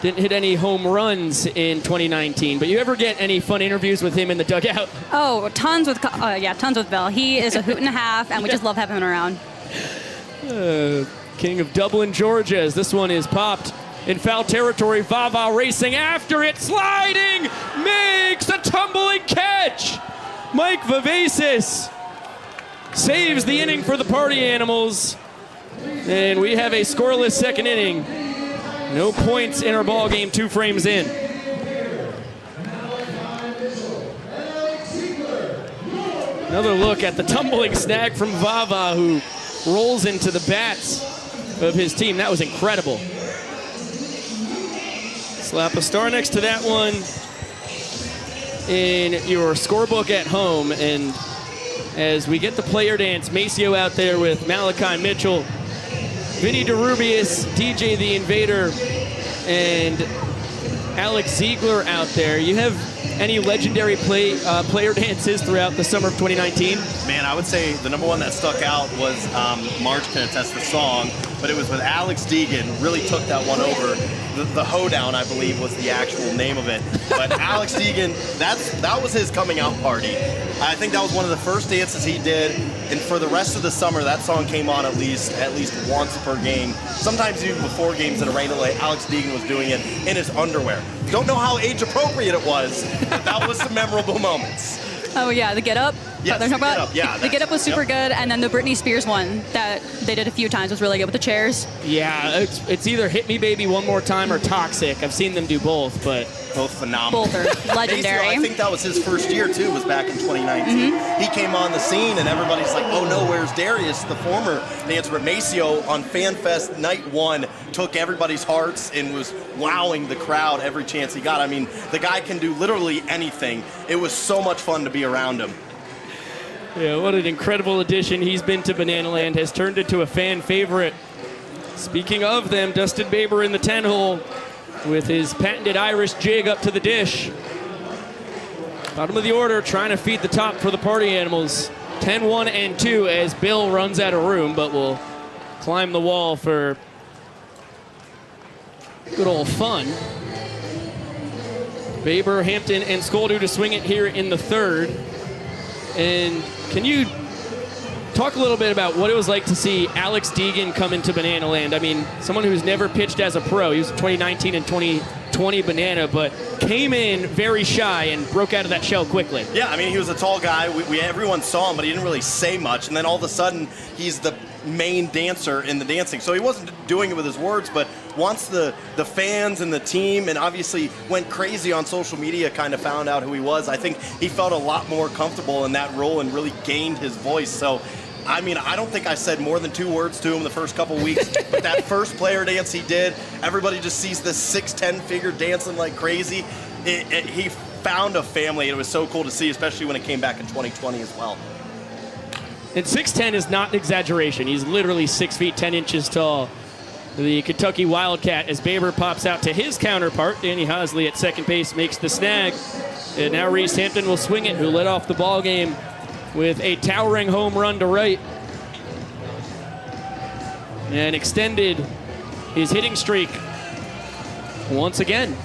didn't hit any home runs in 2019, but you ever get any fun interviews with him in the dugout? Oh, tons with Bill. He is a hoot and a half, and we just love having him around. King of Dublin, Georgia, as this one is popped in foul territory. Vava racing after it, sliding, makes a tumbling catch. Mike Vivacis saves the inning for the Party Animals. And we have a scoreless second inning. No points in our ball game, 2 frames in. Another look at the tumbling snag from Vava, who rolls into the bats of his team. That was incredible. Slap a star next to that one in your scorebook at home. And as we get the player dance, Maceo out there with Malachi Mitchell, Vinny DeRubius, DJ the Invader, and Alex Ziegler out there. You have any legendary player dances throughout the summer of 2019? Man, I would say the number one that stuck out was Marge can attest the song, but it was with Alex Deegan. Really took that one over. The Hoedown, I believe, was the actual name of it. But Alex Deegan, that was his coming out party. I think that was one of the first dances he did, and for the rest of the summer, that song came on at least once per game. Sometimes even before games in a rain delay, Alex Deegan was doing it in his underwear. Don't know how age appropriate it was, but that was some memorable moments. Oh yeah, the Get Up. Yes, They're talking the Get about? Up, yeah, The Get Up was super good, and then the Britney Spears one that they did a few times was really good with the chairs. Yeah, it's either Hit Me Baby One More Time or Toxic. I've seen them do both, but both phenomenal. Both are legendary. Maceo, I think that was his first year too, was back in 2019. He came on the scene and everybody's like, oh no, where's Darius, the former dancer? But Maceo on FanFest night 1 took everybody's hearts and was wowing the crowd every chance he got. I mean, the guy can do literally anything. It was so much fun to be around him. Yeah, what an incredible addition he's been to Bananaland, has turned into a fan favorite. Speaking of them, Dustin Baber in the 10-hole with his patented Irish jig up to the dish. Bottom of the order, trying to feed the top for the Party Animals. 10-1 and 2 as Bill runs out of room, but will climb the wall for good old fun. Baber, Hampton, and Skoldu to swing it here in the 3rd. And can you talk a little bit about what it was like to see Alex Deegan come into Bananaland? I mean, someone who's never pitched as a pro. He was 2019 and 2020 Banana, but came in very shy and broke out of that shell quickly. Yeah, I mean, he was a tall guy. Everyone saw him, but he didn't really say much. And then all of a sudden, he's the main dancer in the dancing. So he wasn't doing it with his words, but once the fans and the team and obviously went crazy on social media, kind of found out who he was, I think he felt a lot more comfortable in that role and really gained his voice. So, I mean, I don't think I said more than 2 words to him the first couple weeks, but that first player dance he did, everybody just sees this 6'10" figure dancing like crazy. He found a family. It was so cool to see, especially when it came back in 2020 as well. And 6'10" is not an exaggeration. He's literally 6 feet 10 inches tall. The Kentucky Wildcat, as Baber pops out to his counterpart. Danny Hosley at second base makes the snag. And now Reese Hampton will swing it, who led off the ball game with a towering home run to right. And extended his hitting streak once again.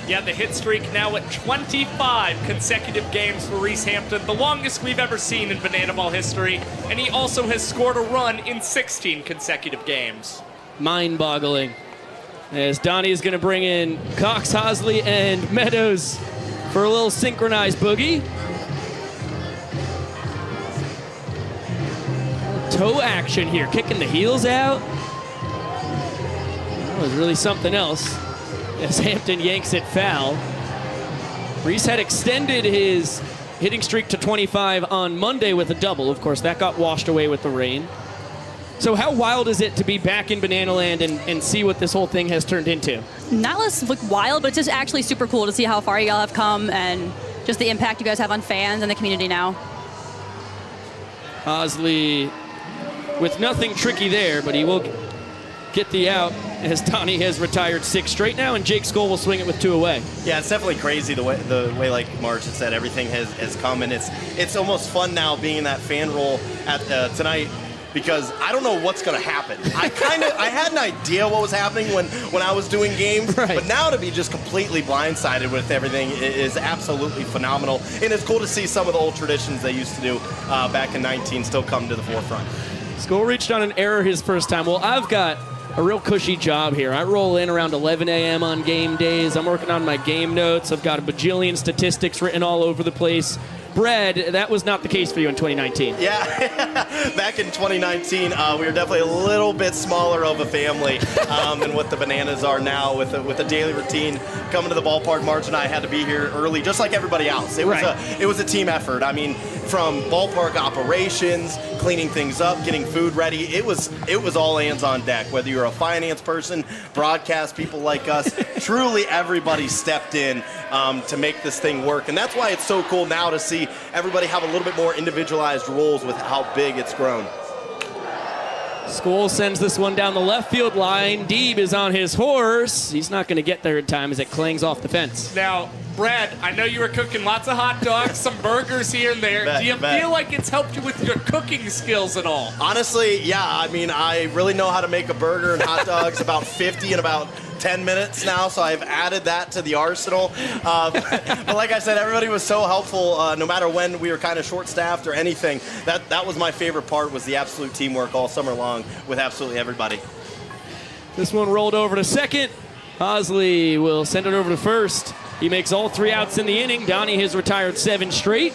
Yeah, the hit streak now at 25 consecutive games for Reese Hampton, the longest we've ever seen in Banana Ball history, and he also has scored a run in 16 consecutive games. Mind-boggling. As Donnie is going to bring in Cox, Hosley, and Meadows for a little synchronized boogie. Toe action here, kicking the heels out. That was really something else, as Hampton yanks it foul. Reese had extended his hitting streak to 25 on Monday with a double. Of course, that got washed away with the rain. So how wild is it to be back in Bananaland and see what this whole thing has turned into? Not less like wild, but it's just actually super cool to see how far y'all have come and just the impact you guys have on fans and the community now. Hosley with nothing tricky there, but he will get the out as Donnie has retired 6 straight now, and Jake Skoll will swing it with 2 away. Yeah, it's definitely crazy the way like Marge had said, everything has come, and it's almost fun now being in that fan role at tonight, because I don't know what's going to happen. I had an idea what was happening when I was doing games, right. But now to be just completely blindsided with everything is absolutely phenomenal, and it's cool to see some of the old traditions they used to do back in 19 still come to the forefront. Skoll reached on an error his first time. Well, I've got a real cushy job here. I roll in around 11 a.m. on game days. I'm working on my game notes. I've got a bajillion statistics written all over the place. Brad, that was not the case for you in 2019. Yeah, back in 2019, we were definitely a little bit smaller of a family than what the Bananas are now with a daily routine. Coming to the ballpark, Marge and I had to be here early, just like everybody else. It was a team effort. I mean, from ballpark operations, cleaning things up, getting food ready, it was all hands on deck. Whether you're a finance person, broadcast people like us, truly everybody stepped in to make this thing work. And that's why it's so cool now to see everybody have a little bit more individualized roles with how big it's grown. School sends this one down the left field line. Deeb is on his horse. He's not going to get there in time as it clangs off the fence. Now, Brad, I know you were cooking lots of hot dogs, some burgers here and there. Do you feel like it's helped you with your cooking skills at all? Honestly, yeah. I mean, I really know how to make a burger and hot dogs about 50 in about 10 minutes now, so I've added that to the arsenal. But like I said, everybody was so helpful, no matter when we were kind of short-staffed or anything. That was my favorite part, was the absolute teamwork all summer long with absolutely everybody. This one rolled over to second. Hosley will send it over to first. He makes all 3 outs in the inning. Donnie has retired 7 straight.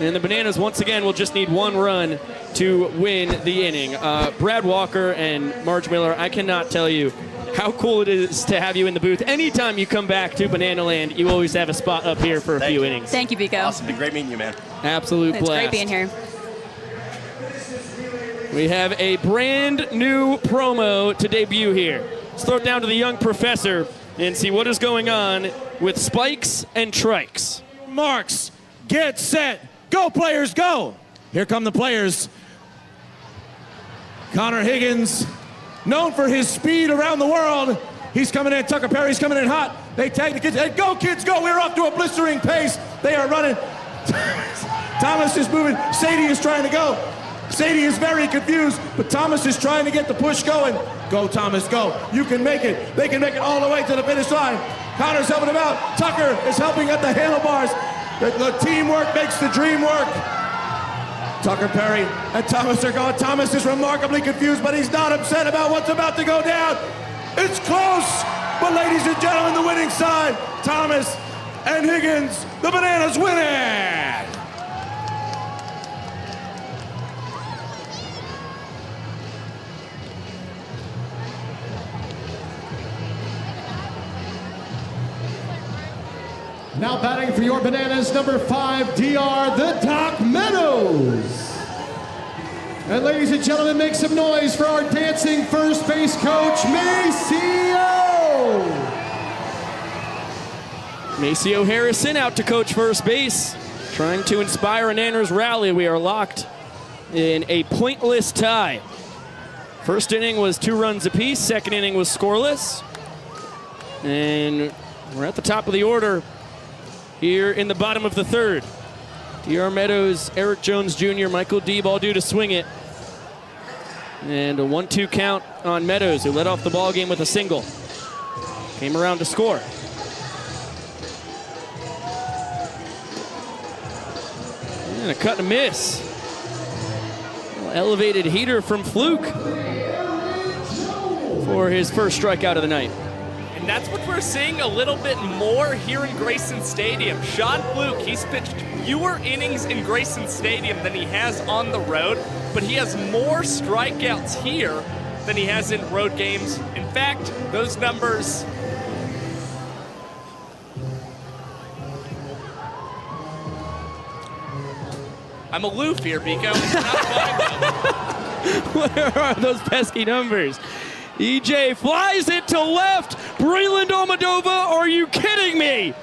And the Bananas, once again, will just need 1 run to win the inning. Brad Walker and Marge Miller, I cannot tell you how cool it is to have you in the booth. Anytime you come back to Banana Land, you always have a spot up here for a few innings. Thank you, Vico. Awesome. Been great meeting you, man. Absolute It's blast. great being here. We have a brand new promo to debut here. Let's throw it down to the young professor and see what is going on with spikes and trikes. Marks, get set, go players, go! Here come the players. Connor Higgins, known for his speed around the world. He's coming in, Tucker Perry's coming in hot. They tag the kids, and go kids, go! We're off to a blistering pace. They are running. Thomas is moving, Sadie is trying to go. Sadie is very confused, but Thomas is trying to get the push going. Go, Thomas, go. You can make it. They can make it all the way to the finish line. Connor's helping him out. Tucker is helping at the handlebars. The teamwork makes the dream work. Tucker Perry and Thomas are going. Thomas is remarkably confused, but he's not upset about what's about to go down. It's close, but ladies and gentlemen, the winning side, Thomas and Higgins, the Bananas win it. Now batting for your Bananas, number 5, DR, the Doc Meadows. And ladies and gentlemen, make some noise for our dancing first base coach, Maceo. Maceo Harrison out to coach first base, trying to inspire a Nanners rally. We are locked in a pointless tie. First inning was 2 runs apiece. Second inning was scoreless. And we're at the top of the order here in the bottom of the third. DR Meadows, Eric Jones Jr., Michael Deeb all due to swing it. And a 1-2 count on Meadows, who led off the ball game with a single. Came around to score. And a cut and miss. Elevated heater from Fluke for his first strikeout of the night. And that's what we're seeing a little bit more here in Grayson Stadium. Sean Fluke, he's pitched fewer innings in Grayson Stadium than he has on the road, but he has more strikeouts here than he has in road games. In fact, those numbers... I'm aloof here, Biko. Where are those pesky numbers? EJ flies it to left. Breland Almadova, are you kidding me?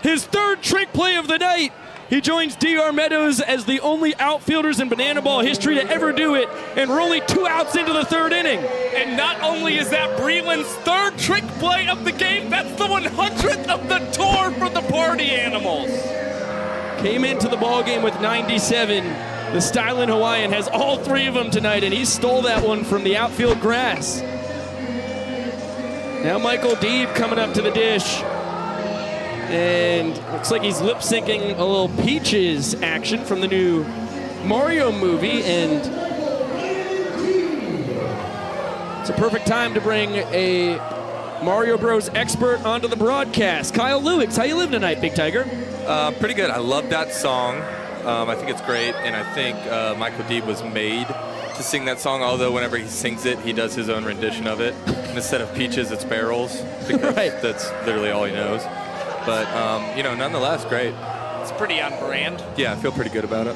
His third trick play of the night. He joins DR Meadows as the only outfielders in Banana Ball history to ever do it, and we're only 2 outs into the third inning. And not only is that Breland's third trick play of the game, that's the 100th of the tour for the Party Animals. Came into the ball game with 97. The Stylin' Hawaiian has all 3 of them tonight, and he stole that one from the outfield grass. Now Michael Deeb coming up to the dish. And looks like he's lip syncing a little Peaches action from the new Mario movie. And It's a perfect time to bring a Mario Bros expert onto the broadcast. Kyle Lewis, how you living tonight, Big Tiger? Pretty good. I love that song. I think it's great, and I think Michael D was made to sing that song, although whenever he sings it, he does his own rendition of it. And instead of peaches, it's barrels, because that's literally all he knows. But, nonetheless, great. It's pretty on brand. Yeah, I feel pretty good about it.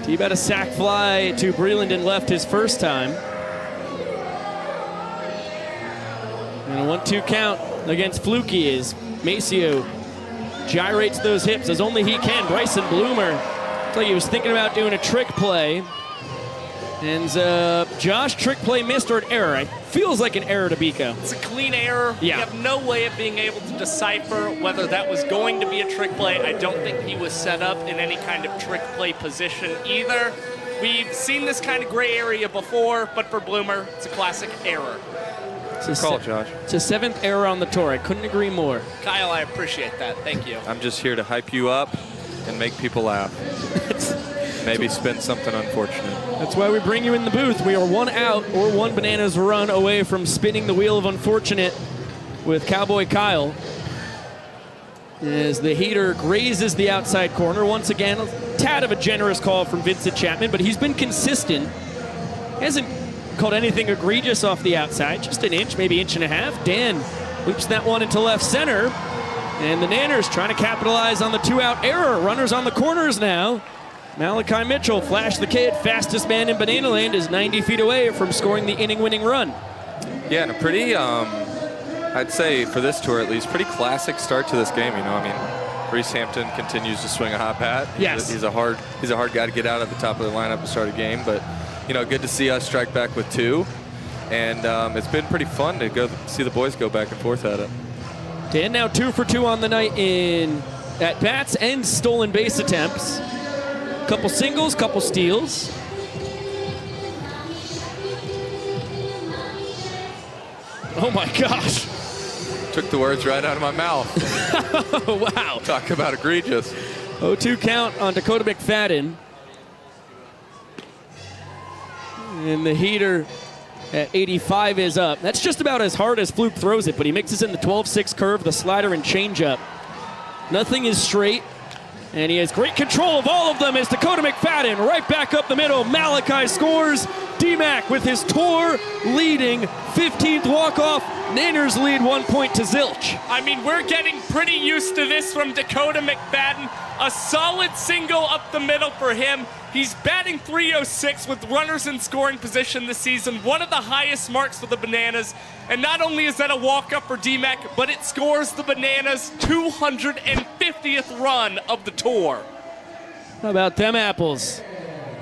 T-bet a sack fly to Breland and left his first time. And a 1-2 count against Fluky as Maceo gyrates those hips as only he can. Bryson Bloomer looks like he was thinking about doing a trick play. And Josh, trick play missed or an error? It feels like an error to Biko. It's a clean error. Yeah. We have no way of being able to decipher whether that was going to be a trick play. I don't think he was set up in any kind of trick play position either. We've seen this kind of gray area before, but for Bloomer, it's a classic error. Call it, Josh. It's a 7th error on the tour. I couldn't agree more. Kyle, I appreciate that. Thank you. I'm just here to hype you up and make people laugh. Maybe spin something unfortunate. That's why we bring you in the booth. We are 1 out or 1 bananas run away from spinning the wheel of unfortunate with Cowboy Kyle. As the heater grazes the outside corner. Once again, a tad of a generous call from Vincent Chapman, but he's been consistent. Hasn't called anything egregious off the outside, just an inch, maybe inch and a half. Dan loops that one into left center. And the Nanners trying to capitalize on the 2-out error. Runners on the corners now. Malachi Mitchell, Flash the Kid, fastest man in Banana Land, is 90 feet away from scoring the inning-winning run. Yeah, and a pretty, I'd say for this tour at least, pretty classic start to this game. Reese Hampton continues to swing a hot bat. Yes. He's a hard guy to get out at the top of the lineup to start a game, but good to see us strike back with 2. And it's been pretty fun to go see the boys go back and forth at it. Dan now 2 for 2 on the night in at-bats and stolen base attempts. Couple singles, couple steals. Oh my gosh. Took the words right out of my mouth. Oh, wow. Talk about egregious. 0-2 count on Dakota McFadden. And the heater at 85 is up. That's just about as hard as Fluke throws it, but he mixes in the 12-6 curve, the slider, and changeup. Nothing is straight. And he has great control of all of them as Dakota McFadden right back up the middle. Malachi scores. D-Mac with his tour leading 15th walk-off. Nanners lead 1 point to zilch. I mean, we're getting pretty used to this from Dakota McFadden. A solid single up the middle for him. He's batting .306 with runners in scoring position this season, one of the highest marks for the Bananas. And not only is that a walk-up for D-Mac, but it scores the Bananas' 250th run of the tour. How about them apples?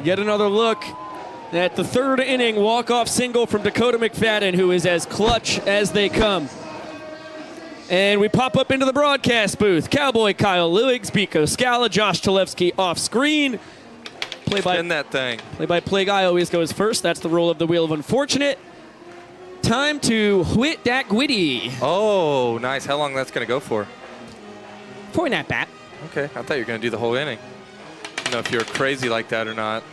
Get another look at the 3rd inning walk-off single from Dakota McFadden, who is as clutch as they come. And we pop up into the broadcast booth. Cowboy Kyle Lewis, Biko Scala, Josh Talevsky off screen. Spin that thing. Play-by-play guy always goes first. That's the roll of the Wheel of Unfortunate. Time to whit that gwitty. Oh, nice. How long that's going to go for? Point at bat. Okay, I thought you were going to do the whole inning. I don't know if you're crazy like that or not.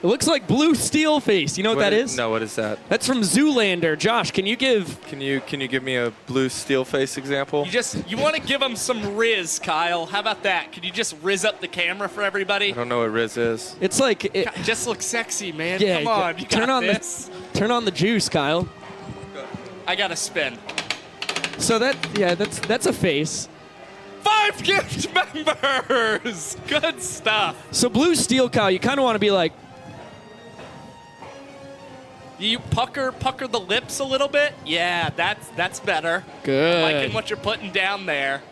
It looks like blue steel face. You know what that is? No, what is that? That's from Zoolander. Josh, can you give... Can you give me a blue steel face example? You want to give him some Riz, Kyle. How about that? Could you just Riz up the camera for everybody? I don't know what Riz is. It's like... Just look sexy, man. Yeah, come on. You turn got on this. Turn on the juice, Kyle. I got to spin. So that's a face. 5 gift members. Good stuff. So blue steel, Kyle, you kind of want to be like... You pucker the lips a little bit? Yeah, that's better. Good. I'm liking what you're putting down there.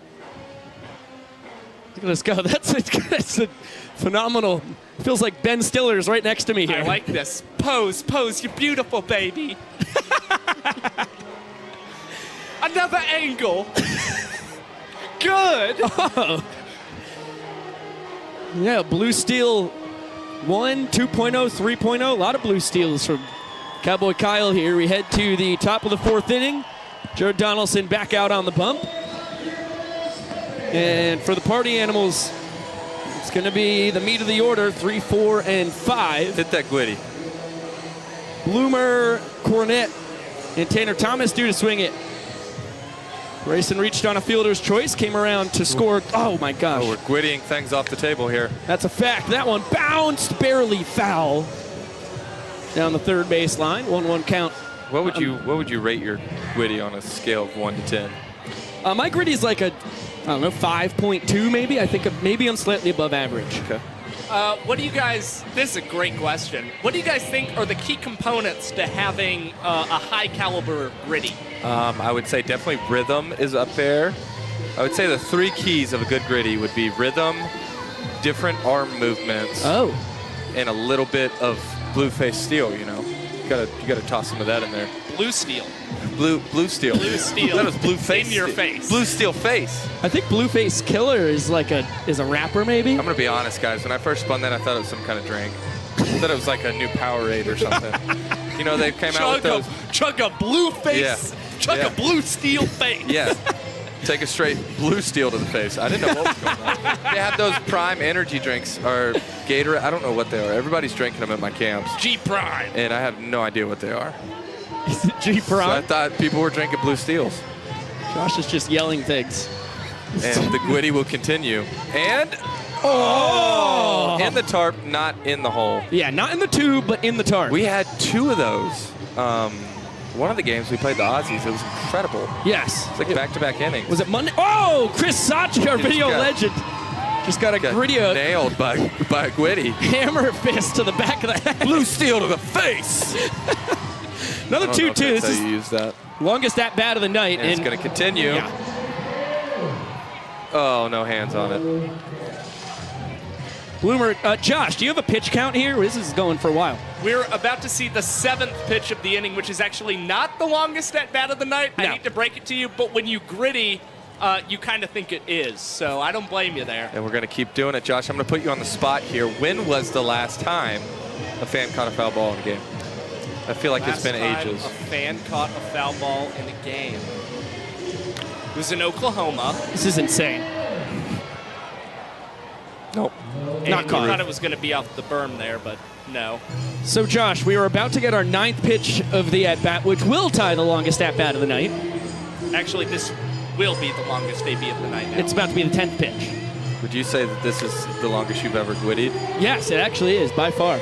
Look at this go. That's a phenomenal. Feels like Ben Stiller's right next to me here. I like this. Pose, you're beautiful, baby. Another angle. Good. Oh. Yeah, blue steel 1, 2.0, 3.0. A lot of blue steels from Cowboy Kyle here. We head to the top of the 4th inning. Jared Donaldson back out on the bump. And for the party animals, it's going to be the meat of the order, 3, 4, and 5. Hit that gwitty. Bloomer, Cornett, and Tanner Thomas due to swing it. Grayson reached on a fielder's choice, came around to score. Oh my gosh. Oh, we're gwittying things off the table here. That's a fact. That one bounced barely foul down the third baseline. 1-1 count. What would you rate your gwitty on a scale of 1 to 10? My gritty's like a, I don't know, 5.2 maybe. I think maybe I'm slightly above average. Okay. What do you guys, this is a great question. What do you guys think are the key components to having a high caliber gritty? I would say definitely rhythm is up there. I would say the 3 keys of a good gritty would be rhythm, different arm movements, and a little bit of blue face steel, you know. You gotta toss some of that in there. Blue steel. Blue steel. Blue steel. That was blue face. In your face. Blue steel face. I think Blueface Killer is like a rapper maybe. I'm gonna be honest, guys. When I first spun that, I thought it was some kind of drink. I thought it was like a new Powerade or something. You know, they came out with those. Chug a blue face. Yeah. Chug a blue steel face. Yeah. Take a straight blue steel to the face. I didn't know what was going on. They had those Prime energy drinks or Gatorade. I don't know what they are. Everybody's drinking them at my camps. G Prime. And I have no idea what they are. G Prime. So I thought people were drinking blue steels. Josh is just yelling things. And the gwitty will continue. And in the tarp, not in the hole. Yeah, not in the tube, but in the tarp. We had 2 of those. One of the games we played the Aussies, it was incredible. Yes. It's like back-to-back innings. Was it Monday? Oh, Chris Sachi, our video legend. Just got a gritty nailed by a gwitty. Hammer fist to the back of the head. Blue steel to the face. Another 2-2. This is you use that. Longest at bat of the night. And it's going to continue. Yeah. Oh, no hands on it. Bloomer, Josh, do you have a pitch count here? This is going for a while. We're about to see the 7th pitch of the inning, which is actually not the longest at bat of the night. No. I hate to break it to you, but when you gritty, you kind of think it is. So I don't blame you there. And we're going to keep doing it, Josh. I'm going to put you on the spot here. When was the last time a fan caught a foul ball in a game? I feel like it's been ages. A fan caught a foul ball in a game. It was in Oklahoma. This is insane. Nope. Not caught. I thought it was going to be off the berm there, but no. So, Josh, we are about to get our 9th pitch of the at-bat, which will tie the longest at-bat of the night. Actually, this will be the longest AB of the night now. It's about to be the 10th pitch. Would you say that this is the longest you've ever gwittied? Yes, it actually is, by far.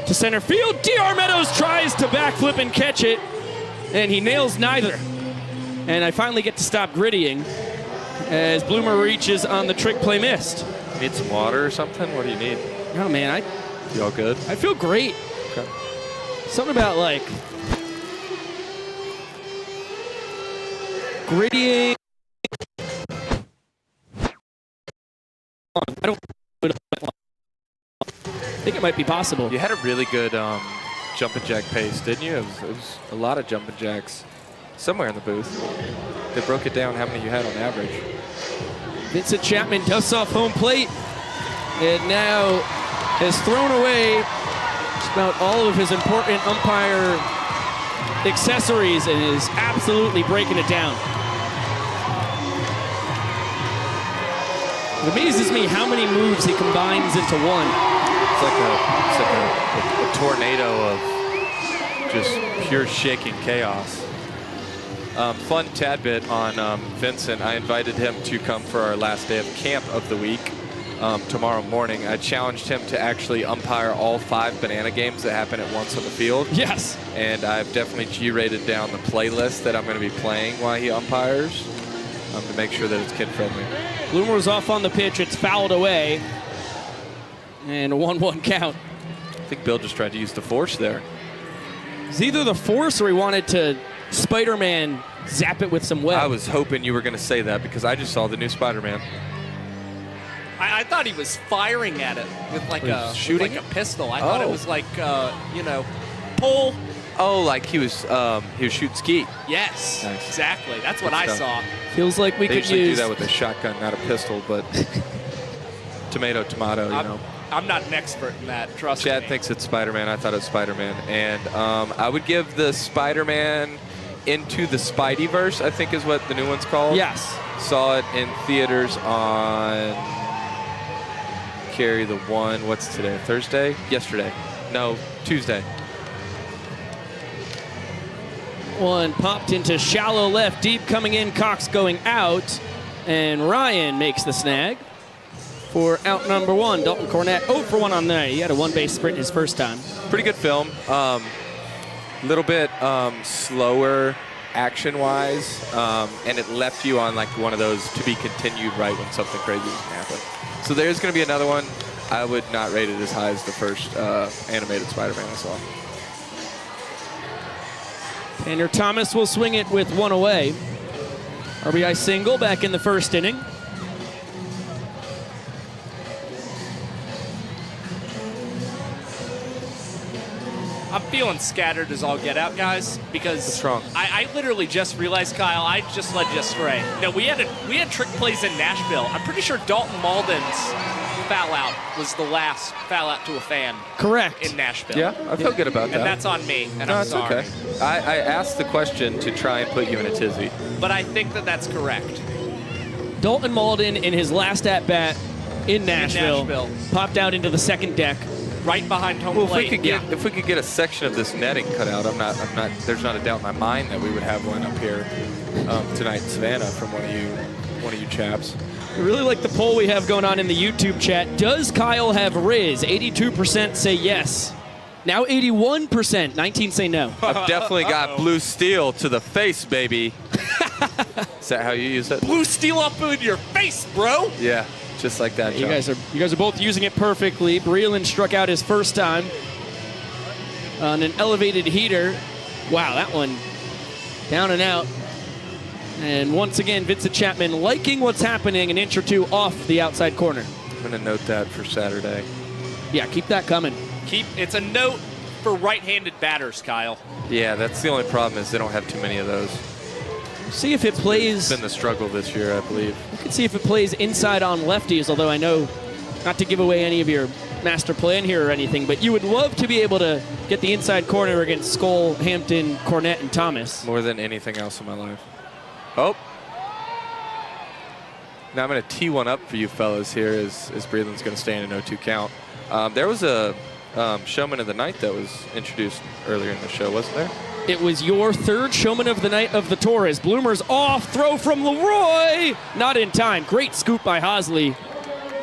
To center field, D.R. Meadows tries to backflip and catch it, and he nails neither. And I finally get to stop grittying as Bloomer reaches on the trick play missed. Need some water or something? What do you need? Oh, man, You all good? I feel great. Okay. Something about, like, grittying. I think it might be possible. You had a really good jumping jack pace, didn't you? It was a lot of jumping jacks somewhere in the booth. They broke it down how many you had on average. Vincent Chapman dusts off home plate and now has thrown away just about all of his important umpire accessories and is absolutely breaking it down. It amazes me how many moves he combines into one. It's like a tornado of just pure shaking chaos. Fun tad bit on Vincent. I invited him to come for our last day of camp of the week tomorrow morning. I challenged him to actually umpire all 5 banana games that happen at once on the field. Yes. And I've definitely G-rated down the playlist that I'm going to be playing while he umpires to make sure that it's kid-friendly. Bloomer was off on the pitch. It's fouled away. And a 1-1 count. I think Bill just tried to use the force there. It's either the force or he wanted to Spider-Man zap it with some web. I was hoping you were going to say that because I just saw the new Spider-Man. I thought he was firing at it with like a pistol. I thought it was like pull. Oh, like he was shooting skeet. Yes, nice. Exactly. That's what I saw. Feels like we they could usually use do that with a shotgun, not a pistol, but tomato, you know. I'm not an expert in that. Trust me. Chad thinks it's Spider-Man. I thought it was Spider-Man, and I would give the Spider-Man Into the Spideyverse, I think is what the new one's called. Yes. Saw it in theaters on Carry the One. What's today? Thursday? Yesterday. No, Tuesday. That one popped into shallow left, deep coming in, Cox going out, and Ryan makes the snag for out number 1. Dalton Cornett 0 for 1 on the night. He had a one-base sprint his first time. Pretty good film. Little bit slower action-wise, and it left you on like one of those to be continued right when something crazy was going to happen. So there's going to be another one. I would not rate it as high as the first animated Spider-Man I saw. Tanner Thomas will swing it with 1 away. RBI single back in the first inning. I'm feeling scattered as all get out, guys, because I literally just realized, Kyle, I just led you astray. No, we had trick plays in Nashville. I'm pretty sure Dalton Malden's foul out was the last foul out to a fan. Correct. In Nashville. Yeah, I feel good about that. And that's on me, and no, I'm it's sorry. okay. I asked the question to try and put you in a tizzy. But I think that that's correct. Dalton Malden in his last at-bat in Nashville popped out into the second deck. Right behind home well, plate. If we could get a section of this netting cut out, I'm not. There's not a doubt in my mind that we would have one up here tonight in Savannah from one of you chaps. I really like the poll we have going on in the YouTube chat. Does Kyle have Riz? 82% say yes. Now 81%. 19 say no. I've definitely got blue steel to the face, baby. Is that how you use it? Blue steel up in your face, bro. Yeah. Just like that, you guys are both using it perfectly. Breland struck out his first time on an elevated heater. Wow, that one down and out. And once again, Vincent Chapman liking what's happening, an inch or two off the outside corner. I'm going to note that for Saturday. Yeah, keep that coming. It's a note for right-handed batters, Kyle. Yeah, that's the only problem is they don't have too many of those. See if it plays. It's been the struggle this year, I believe. You can see if it plays inside on lefties, although I know not to give away any of your master plan here or anything, but you would love to be able to get the inside corner against Skoll, Hampton, Cornett, and Thomas. More than anything else in my life. Oh. Now I'm going to tee one up for you fellas here as Breland's going to stay in a 0-2 count. There was a showman of the night that was introduced earlier in the show, wasn't there? It was your third showman of the night of the tour as Bloomer's off, throw from Leroy, not in time. Great scoop by Hosley,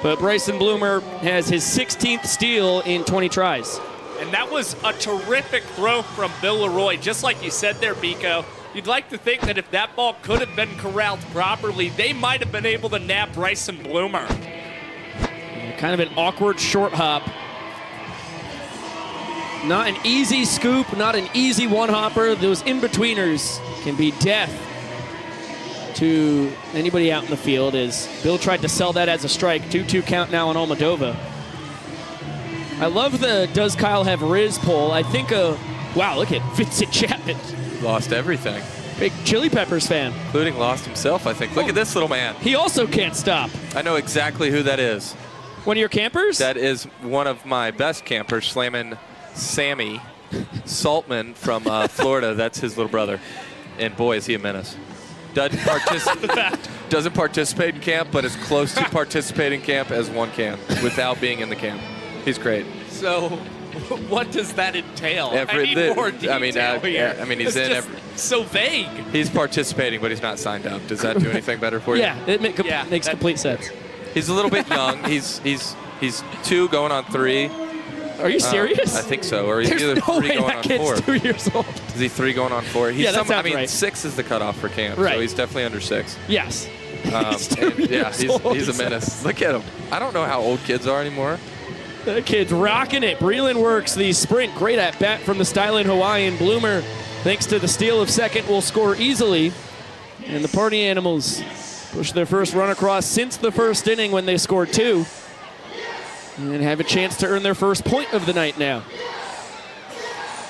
but Bryson Bloomer has his 16th steal in 20 tries. And that was a terrific throw from Bill Leroy, just like you said there, Biko. You'd like to think that if that ball could have been corralled properly, they might have been able to nab Bryson Bloomer. Kind of an awkward short hop. Not an easy scoop, not an easy one-hopper. Those in-betweeners can be death to anybody out in the field as Bill tried to sell that as a strike. 2-2 count now on Almodovar. I love the does Kyle have Riz poll. I think, wow, look at Vincent Chapman. Lost everything. Big Chili Peppers fan. Including lost himself, I think. Look at this little man. He also can't stop. I know exactly who that is. One of your campers? That is one of my best campers, slamming Sammy Saltman from Florida. That's his little brother. And boy, is he a menace. Doesn't participate in camp, but is close to participating in camp as one can without being in the camp. He's great. So, what does that entail? I need more detail here. I mean, he's it's in just so vague. He's participating, but he's not signed up. Does that do anything better for you? Yeah, it makes complete sense. He's a little bit young. He's 2 going on 3. Are you serious? I think so. Or he's There's either no 3 way going that on kid's 4. 2 years old. Is he 3 going on 4? He's Yeah, that sounds right. 6 is the cutoff for camp, Right. so he's definitely under 6. Yes. He's a menace. Look at him. I don't know how old kids are anymore. The kid's rocking it. Breland works the sprint. Great at bat from the styling Hawaiian. Bloomer, thanks to the steal of second, will score easily. And the Party Animals push their first run across since the first inning when they scored 2. And have a chance to earn their first point of the night now.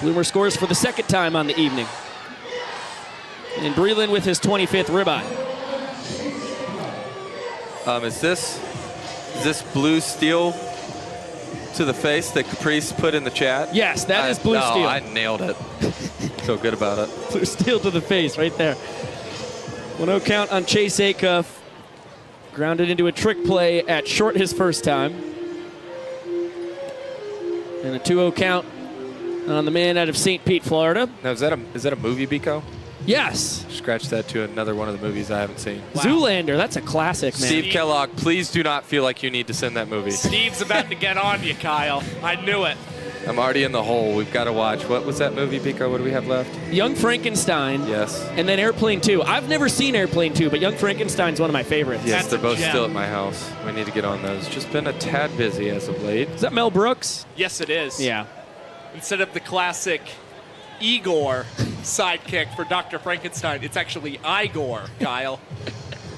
Bloomer scores for the second time on the evening. And Breland with his 25th ribeye. Is this blue steel to the face that Caprice put in the chat? Yes, that is blue steel. I nailed it. Feel good about it. Blue steel to the face right there. 1-0 count on Chase Acuff. Grounded into a trick play at short his first time. And a 2-0 count on the man out of St. Pete, Florida. Now, is that a movie, Biko? Yes. Scratch that to another one of the movies I haven't seen. Wow. Zoolander, that's a classic, man. Steve Kellogg, please do not feel like you need to send that movie. Steve's about to get on you, Kyle. I knew it. I'm already in the hole. We've got to watch. What was that movie, Biko? What do we have left? Young Frankenstein. Yes. And then Airplane 2. I've never seen Airplane 2, but Young Frankenstein's one of my favorites. Yes, they're both still at my house. We need to get on those. Just been a tad busy as of late. Is that Mel Brooks? Yes, it is. Yeah. Instead of the classic Igor sidekick for Dr. Frankenstein, it's actually Igor, Kyle.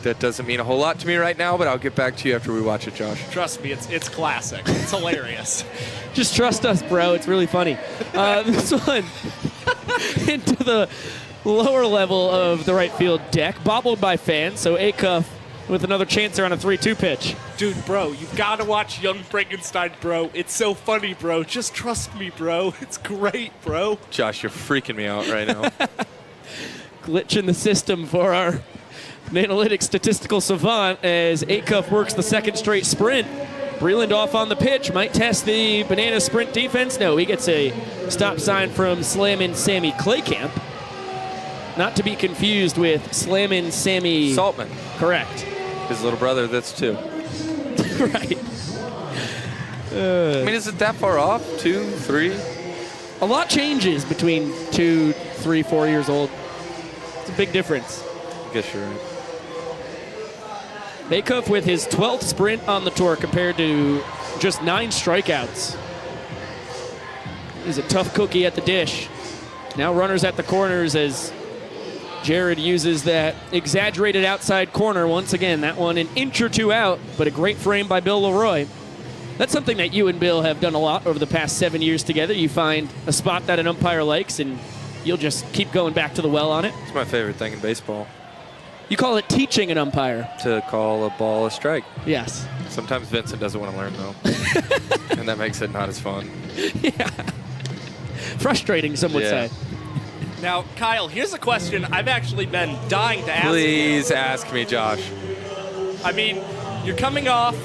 That doesn't mean a whole lot to me right now, but I'll get back to you after we watch it, Josh. Trust me, it's classic. It's hilarious. Just trust us, bro. It's really funny. This one into the lower level of the right field deck, bobbled by fans. So Acuff with another chancer on a 3-2 pitch. Dude, bro, you've got to watch Young Frankenstein, bro. It's so funny, bro. Just trust me, bro. It's great, bro. Josh, you're freaking me out right now. Glitch in the system for our analytics statistical savant as Acuff works the second straight sprint. Breland off on the pitch, might test the Banana sprint defense. No, he gets a stop sign from Slammin' Sammy Claycamp. Not to be confused with Slammin' Sammy Saltman. Correct. His little brother, that's 2. Right. I mean, is it that far off? 2, 3? A lot changes between 2, 3, 4 years old. It's a big difference. I guess you're right. Acuff with his 12th sprint on the tour compared to just 9 strikeouts. He's a tough cookie at the dish. Now runners at the corners as Jared uses that exaggerated outside corner once again. That one an inch or 2 out, but a great frame by Bill Leroy. That's something that you and Bill have done a lot over the past 7 years together. You find a spot that an umpire likes and you'll just keep going back to the well on it. It's my favorite thing in baseball. You call it teaching an umpire. To call a ball a strike. Yes. Sometimes Vincent doesn't want to learn, though. And that makes it not as fun. Yeah. Frustrating, some would say. Now, Kyle, here's a question I've actually been dying to ask Please ask me, Josh. I mean, you're coming off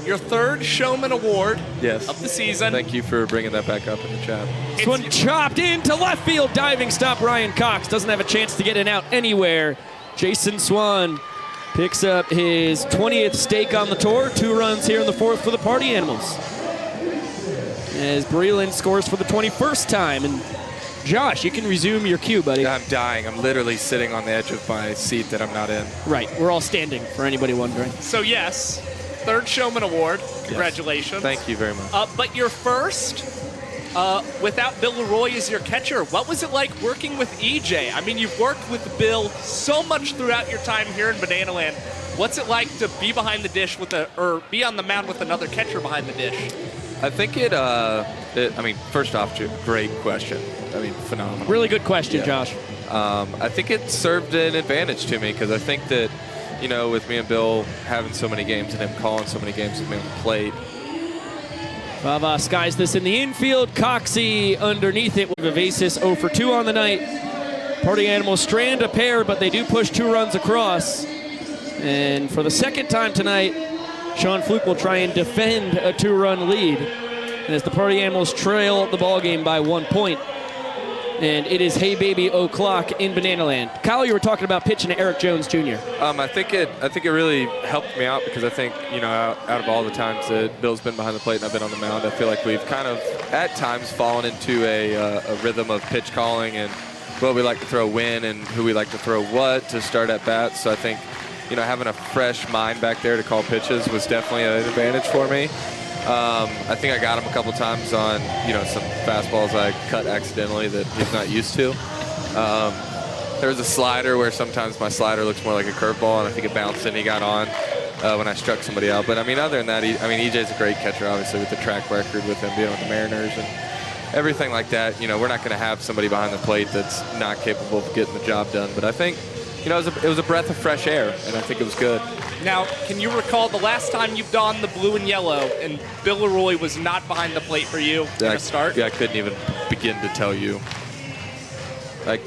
your 3rd Showman Award of the season. Thank you for bringing that back up in the chat. This one chopped into left field. Diving stop. Ryan Cox doesn't have a chance to get it out anywhere. Jason Swan picks up his 20th stake on the tour. 2 runs here in the 4th for the Party Animals. As Breland scores for the 21st time. And Josh, you can resume your cue, buddy. I'm dying. I'm literally sitting on the edge of my seat that I'm not in. Right. We're all standing, for anybody wondering. So, yes, 3rd Showman Award. Congratulations. Thank you very much. But your first, without Bill Leroy as your catcher, what was it like working with EJ? I mean, you've worked with Bill so much throughout your time here in Bananaland. What's it like to be behind the dish or be on the mound with another catcher behind the dish? I think I mean, first off, great question. I mean, phenomenal. Really good question, Josh. I think it served an advantage to me because I think that, you know, with me and Bill having so many games and him calling so many games with me on the plate. Bava skies this in the infield. Coxey underneath it. Vivacis 0 for 2 on the night. Party Animals strand a pair, but they do push 2 runs across. And for the second time tonight, Sean Fluke will try and defend a 2-run lead as the Party Animals trail the ballgame by 1 point. And it is Hey Baby O'Clock in Bananaland. Kyle, you were talking about pitching to Eric Jones Jr. I think it really helped me out because I think, you know, out of all the times that Bill's been behind the plate and I've been on the mound, I feel like we've kind of at times fallen into a rhythm of pitch calling and what we like to throw when and who we like to throw what to start at bats. So I think, you know, having a fresh mind back there to call pitches was definitely an advantage for me. I think I got him a couple times on, you know, some fastballs I cut accidentally that he's not used to. There was a slider where sometimes my slider looks more like a curveball, and I think it bounced and he got on when I struck somebody out. But, I mean, other than that, EJ's a great catcher, obviously, with the track record with him being on the Mariners and everything like that. You know, we're not going to have somebody behind the plate that's not capable of getting the job done. But I think, you know, it was a breath of fresh air, and I think it was good. Now, can you recall the last time you donned the blue and yellow and Bill Leroy was not behind the plate for you to start? Yeah, I couldn't even begin to tell you. I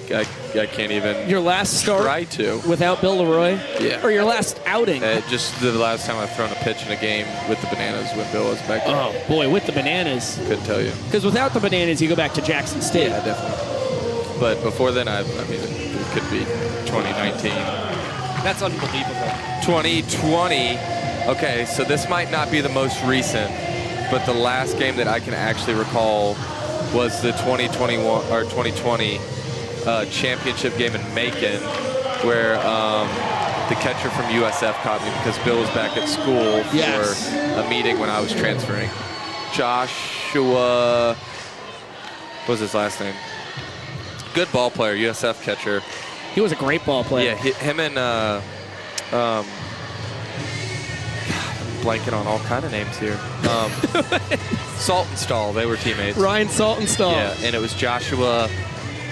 can't even Your last start try to. without Bill Leroy? Yeah. Or your last outing? Just the last time I've thrown a pitch in a game with the Bananas when Bill was back there. Oh, boy, with the Bananas. Couldn't tell you. Because without the Bananas, you go back to Jackson State. Yeah, definitely. But before then, I mean, it could be 2019. That's unbelievable. 2020. Okay, so this might not be the most recent, but the last game that I can actually recall was the 2021 or 2020 championship game in Macon, where the catcher from USF caught me because Bill was back at school for a meeting when I was transferring. Joshua, what was his last name? Good ball player, USF catcher. He was a great ball player. Yeah, him and blanking on all kind of names here. Saltonstall, they were teammates. Ryan Saltonstall. Yeah, and it was Joshua,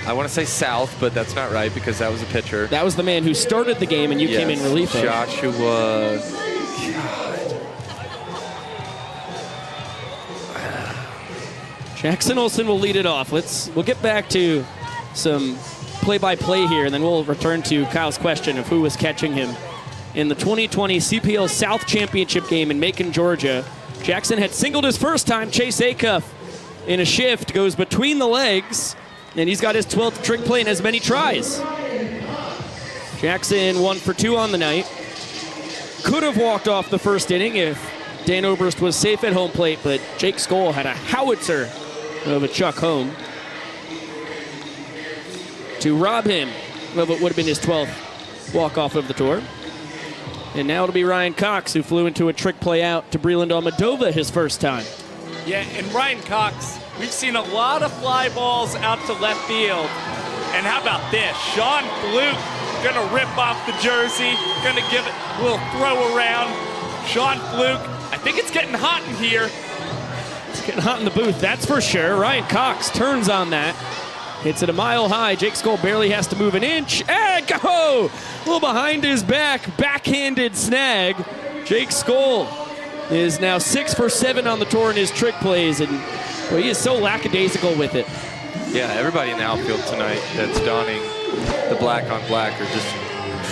I want to say South, but that's not right because that was a pitcher. That was the man who started the game and you came in relief of. Joshua, Jackson Olsen will lead it off. We'll get back to some play-by-play here, and then we'll return to Kyle's question of who was catching him. In the 2020 CPL South Championship game in Macon, Georgia, Jackson had singled his first time. Chase Acuff in a shift goes between the legs, and he's got his 12th trick play in as many tries. Jackson 1 for 2 on the night. Could have walked off the first inning if Dan Oberst was safe at home plate, but Jake Skoll had a howitzer of a chuck home to rob him of what would have been his 12th walk-off of the tour. And now it'll be Ryan Cox, who flew into a trick play out to Breland Almadova his first time. Yeah, and Ryan Cox, we've seen a lot of fly balls out to left field. And how about this? Sean Fluke gonna rip off the jersey, gonna give it a little throw around. Sean Fluke, I think it's getting hot in here. It's getting hot in the booth, that's for sure. Ryan Cox turns on that. Hits it a mile high. Jake Skoll barely has to move an inch. And go! A little behind his back, backhanded snag. Jake Skoll is now 6 for 7 on the tour in his trick plays, and well, he is so lackadaisical with it. yeah, everybody in the outfield tonight that's donning the black on black are just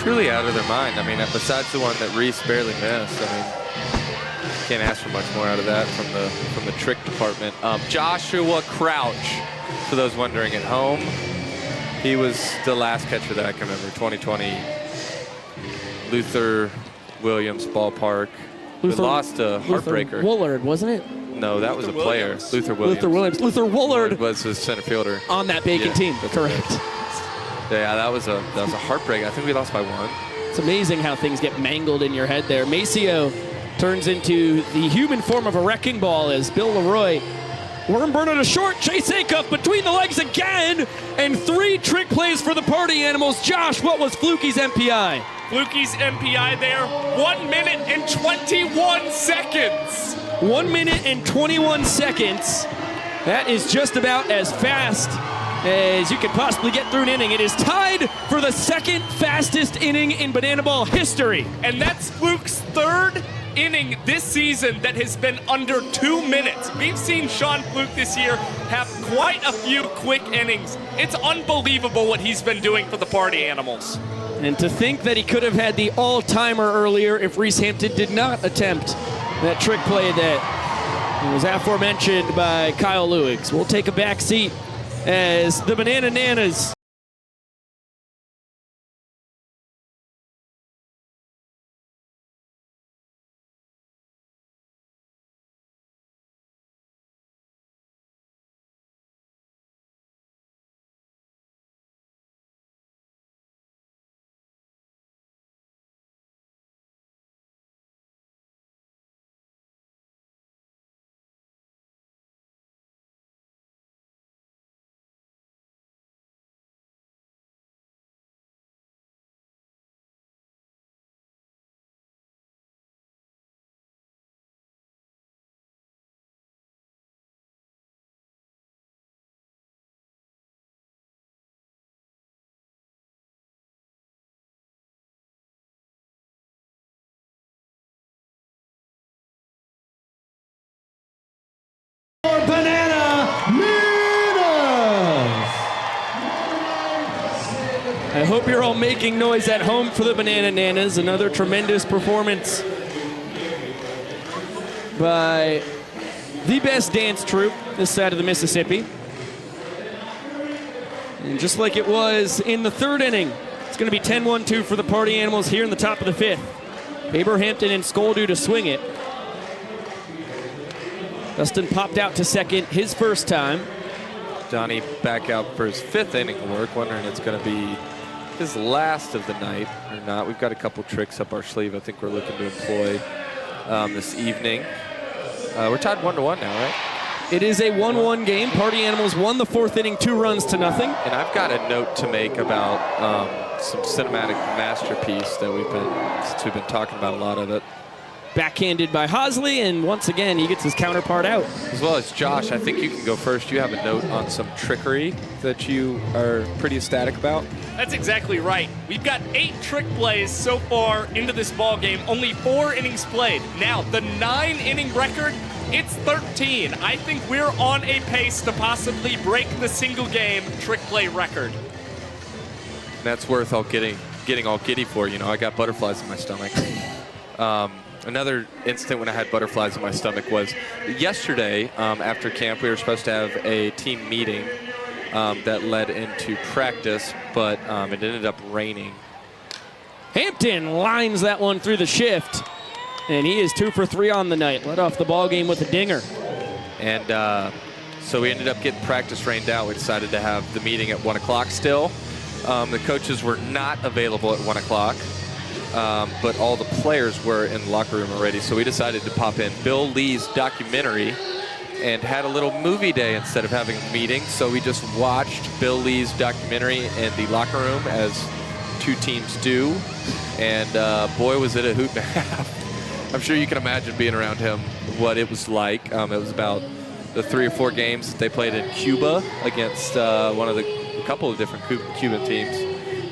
truly out of their mind. I mean, besides the one that Reese barely missed, I mean, can't ask for much more out of that from the trick department. Joshua Crouch, for those wondering at home, he was the last catcher that I can remember. 2020, Luther Williams Ballpark. We lost a heartbreaker. Woolard, wasn't it? No, that was a player. Luther Williams. Luther Williams. Luther Woolard was his center fielder on that Bacon team. Correct. Yeah, that was a heartbreak. I think we lost by 1. It's amazing how things get mangled in your head there. Maceo turns into the human form of a wrecking ball as Bill Leroy worm burner to short. Chase Acuff between the legs again, and 3 trick plays for the party animals. Josh, what was Flukey's MPI? Flukey's MPI there, 1 minute and 21 seconds. 1 minute and 21 seconds. That is just about as fast as you could possibly get through an inning. It is tied for the 2nd fastest inning in Banana Ball history. And that's Fluke's 3rd inning this season that has been under 2 minutes. We've seen Sean Fluke this year have quite a few quick innings. It's unbelievable what he's been doing for the party animals. And to think that he could have had the all-timer earlier if Reese Hampton did not attempt that trick play that was aforementioned by Kyle Lewis. We'll take a back seat as the Banana Nanas hope you're all making noise at home for the Banana Nanas. Another tremendous performance by the best dance troupe this side of the Mississippi. And just like it was in the third inning, it's going to be 10-1-2 for the Party Animals here in the top of the fifth. Abrahampton and Skoll to swing it. Dustin popped out to second his first time. Donnie back out for his fifth inning of work, wondering it's going to be his last of the night or not. We've got a couple tricks up our sleeve I think we're looking to employ this evening. We're tied 1-1 now, right? It is a 1-1 game. Party Animals won the fourth inning 2-0. And I've got a note to make about some cinematic masterpiece that since we've been talking about a lot of it. Backhanded by Hosley, and once again, he gets his counterpart out. As well as Josh, I think you can go first. You have a note on some trickery that you are pretty ecstatic about. That's exactly right. We've got 8 trick plays so far into this ball game, only 4 innings played. Now, the 9-inning record, it's 13. I think we're on a pace to possibly break the single game trick play record. And that's worth getting all giddy for. You know, I got butterflies in my stomach. Another instant when I had butterflies in my stomach was yesterday after camp. We were supposed to have a team meeting that led into practice, but it ended up raining. Hampton lines that one through the shift, and he is 2 for 3 on the night. Led off the ball game with a dinger. And so we ended up getting practice rained out. We decided to have the meeting at 1 o'clock still. The coaches were not available at 1 o'clock. But all the players were in the locker room already, so we decided to pop in Bill Lee's documentary and had a little movie day instead of having a meeting. So we just watched Bill Lee's documentary in the locker room, as 2 teams do, and boy, was it a hoot and a half. I'm sure you can imagine being around him, what it was like. It was about the 3 or 4 games that they played in Cuba against a couple of different Cuban teams,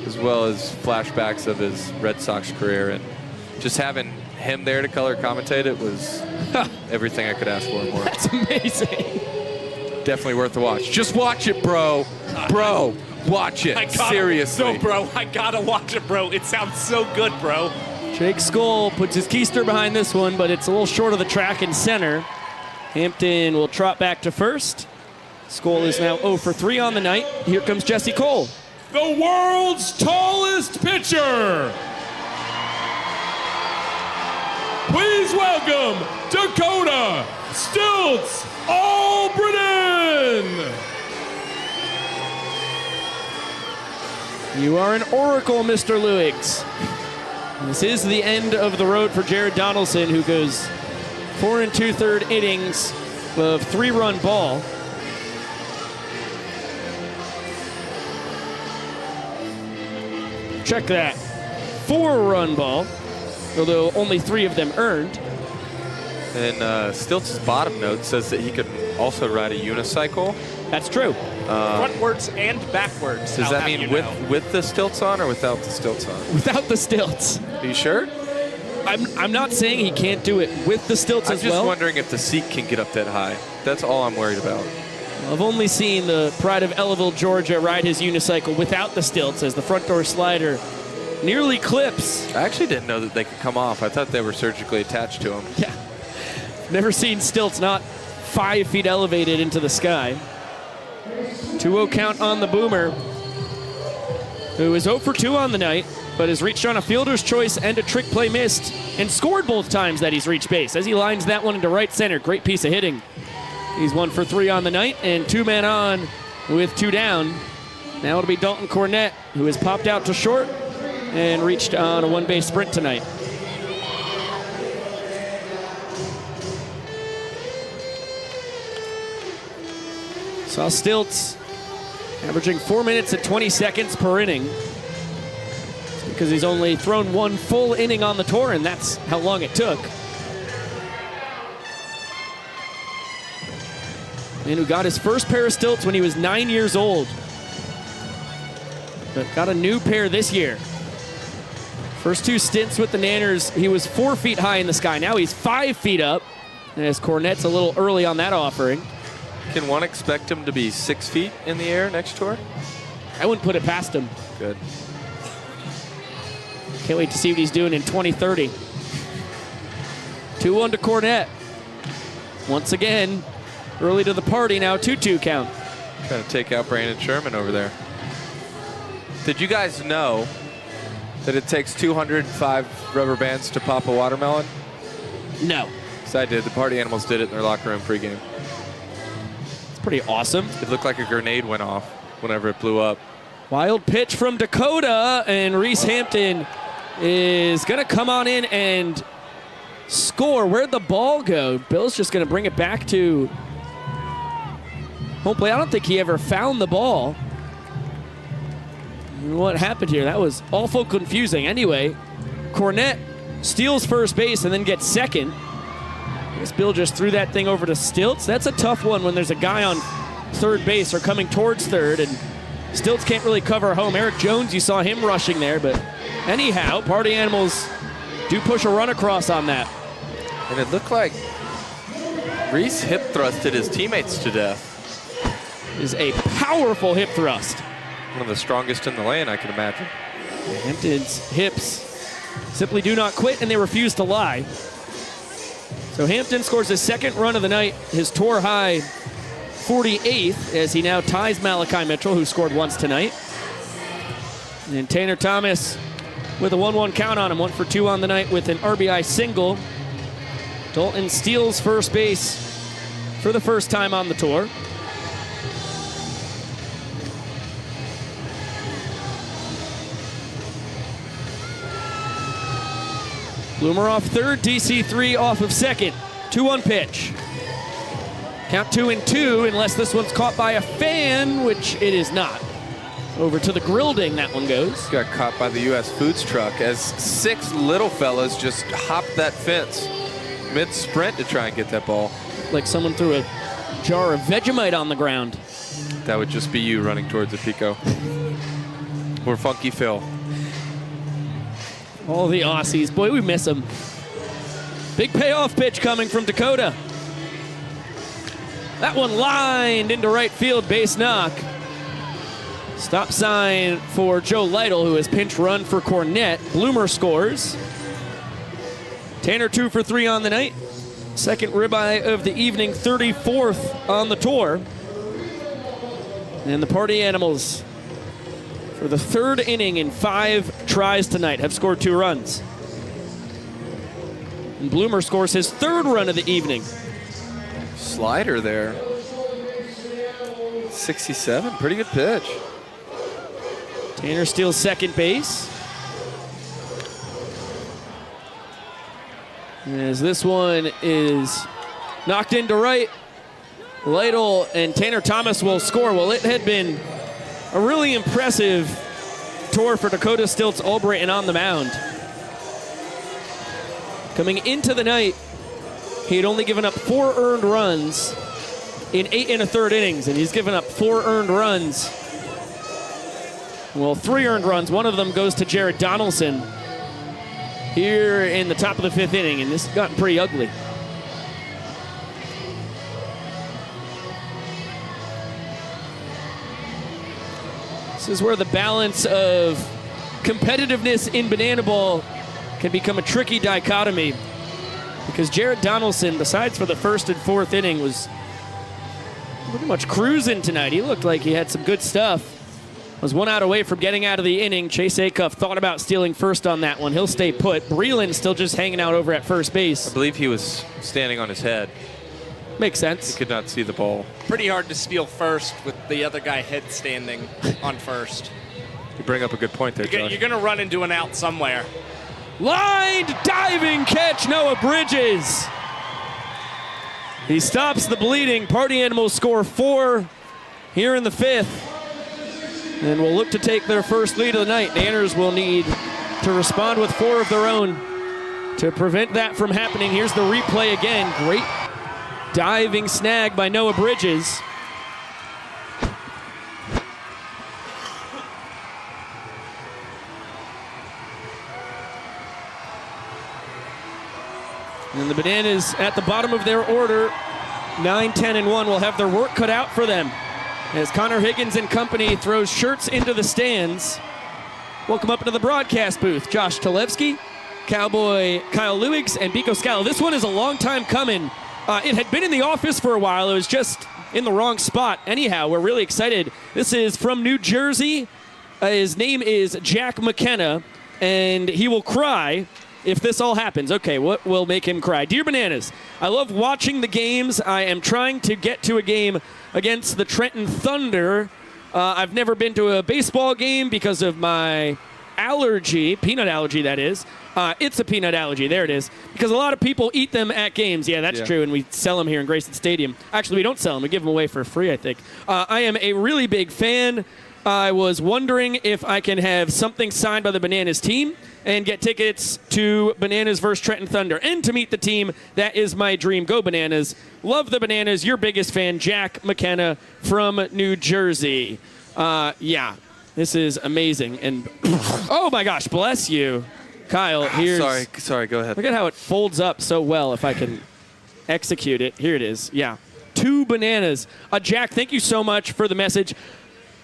as well as flashbacks of his Red Sox career. And just having him there to color commentate it was everything I could ask for and more. That's amazing. Definitely worth the watch. Just watch it, bro. Bro, watch it. Seriously. No, bro, I gotta watch it, bro. It sounds so good, bro. Jake Skoll puts his keister behind this one, but it's a little short of the track and center. Hampton will trot back to first. Skoll is now 0 for 3 on the night. Here comes Jesse Cole. The world's tallest pitcher. Please welcome Dakota Stilts Albritton. You are an oracle, Mr. Luigs. This is the end of the road for Jared Donaldson, who goes 4 2/3 innings of 3-run ball. Check that. 4-run ball, although only 3 of them earned. And Stilts' bottom note says that he could also ride a unicycle. That's true. Frontwards and backwards. Does that mean with the stilts on or without the stilts on? Without the stilts. Are you sure? I'm not saying he can't do it with the stilts as well. I'm just wondering if the seat can get up that high. That's all I'm worried about. I've only seen the pride of Ellaville, Georgia, ride his unicycle without the stilts as the front door slider nearly clips. I actually didn't know that they could come off. I thought they were surgically attached to him. Yeah. Never seen stilts not 5 feet elevated into the sky. 2-0 count on the Boomer, who is 0 for 2 on the night, but has reached on a fielder's choice and a trick play missed, and scored both times that he's reached base as he lines that one into right center. Great piece of hitting. He's 1 for 3 on the night, and 2 men on with 2 down. Now it'll be Dalton Cornett, who has popped out to short and reached on a 1-base sprint tonight. Saw Stilts averaging 4 minutes and 20 seconds per inning. It's because he's only thrown 1 full inning on the tour, and that's how long it took. Man who got his first pair of stilts when he was 9 years old, but got a new pair this year. First 2 stints with the Nanners, he was 4 feet high in the sky. Now he's 5 feet up, and as Cornett's a little early on that offering. Can one expect him to be 6 feet in the air next tour? I wouldn't put it past him. Good. Can't wait to see what he's doing in 2030. 2-1 to Cornette. Once again, early to the party now, 2-2 count. Trying to take out Brandon Sherman over there. Did you guys know that it takes 205 rubber bands to pop a watermelon? No. So I did. The party animals did it in their locker room pregame. It's pretty awesome. It looked like a grenade went off whenever it blew up. Wild pitch from Dakota, and Reese Hampton is going to come on in and score. Where'd the ball go? Bill's just going to bring it back to home plate. I don't think he ever found the ball. What happened here? That was awful confusing. Anyway, Cornette steals first base and then gets second. I guess Bill just threw that thing over to Stilts. That's a tough one when there's a guy on third base or coming towards third, and Stilts can't really cover home. Eric Jones, you saw him rushing there, but anyhow, Party Animals do push a run across on that. And it looked like Reese hip thrusted his teammates to death. It is a powerful hip thrust. One of the strongest in the land, I can imagine. Hampton's hips simply do not quit, and they refuse to lie. So Hampton scores his second run of the night, his tour high 48th, as he now ties Malachi Mitchell, who scored once tonight. And Tanner Thomas with a 1-1 count on him, 1 for 2 on the night with an RBI single. Dalton steals first base for the first time on the tour. Bloomer off third, DC3 off of second. 2-1 pitch. Count 2-2 unless this one's caught by a fan, which it is not. Over to the Grilding, that one goes. Got caught by the U.S. Foods truck as 6 little fellas just hopped that fence mid-sprint to try and get that ball. Like someone threw a jar of Vegemite on the ground. That would just be you running towards the Pico. Or Funky Phil. All the Aussies. Boy, we miss them. Big payoff pitch coming from Dakota. That one lined into right field, base knock. Stop sign for Joe Lytle, who has pinch run for Cornette. Bloomer scores. Tanner 2 for 3 on the night. Second ribeye of the evening, 34th on the tour. And the Party Animals, for the third inning in 5 tries tonight, have scored 2 runs. And Bloomer scores his 3rd run of the evening. Slider there. 67, pretty good pitch. Tanner steals second base. As this one is knocked into right, Lytle and Tanner Thomas will score. Well, it had been a really impressive tour for Dakota Stilts Albright and on the mound. Coming into the night, he had only given up 4 earned runs in 8 1/3 innings, and he's given up 4 earned runs. Well, 3 earned runs. One of them goes to Jared Donaldson here in the top of the 5th inning, and this has gotten pretty ugly. This is where the balance of competitiveness in banana ball can become a tricky dichotomy, because Jared Donaldson, besides for the 1st and 4th inning, was pretty much cruising tonight. He looked like he had some good stuff. Was 1 out away from getting out of the inning. Chase Acuff thought about stealing first on that one. He'll stay put. Breland still just hanging out over at first base. I believe he was standing on his head. Makes sense. He could not see the ball. Pretty hard to steal first with the other guy head standing on first. You bring up a good point there, Josh. You're going to run into an out somewhere. Lined diving catch, Noah Bridges. He stops the bleeding. Party Animals score 4 here in the 5th. And will look to take their first lead of the night. Nanners will need to respond with 4 of their own to prevent that from happening. Here's the replay again. Great diving snag by Noah Bridges. And the Bananas at the bottom of their order, 9, 10, and 1, will have their work cut out for them as Connor Higgins and company throws shirts into the stands. Welcome up into the broadcast booth, Josh Talevsky, Cowboy Kyle Lewigs, and Biko Scala. This one is a long time coming. It had been in the office for a while. It was just in the wrong spot. Anyhow, we're really excited. This is from New Jersey. His name is Jack McKenna, and he will cry if this all happens. Okay, what will make him cry? Dear Bananas, I love watching the games. I am trying to get to a game against the Trenton Thunder. I've never been to a baseball game because of my allergy, peanut allergy that is. It's a peanut allergy, there it is. Because a lot of people eat them at games. Yeah, that's true, and we sell them here in Grayson Stadium. Actually, we don't sell them. We give them away for free, I think. I am a really big fan. I was wondering if I can have something signed by the Bananas team and get tickets to Bananas versus Trenton Thunder and to meet the team. That is my dream. Go Bananas. Love the Bananas. Your biggest fan, Jack McKenna from New Jersey. Yeah, this is amazing. And oh my gosh, bless you. Kyle, here's... Sorry, go ahead. Look at how it folds up so well if I can execute it. Here it is. Yeah. 2 bananas. Jack, thank you so much for the message.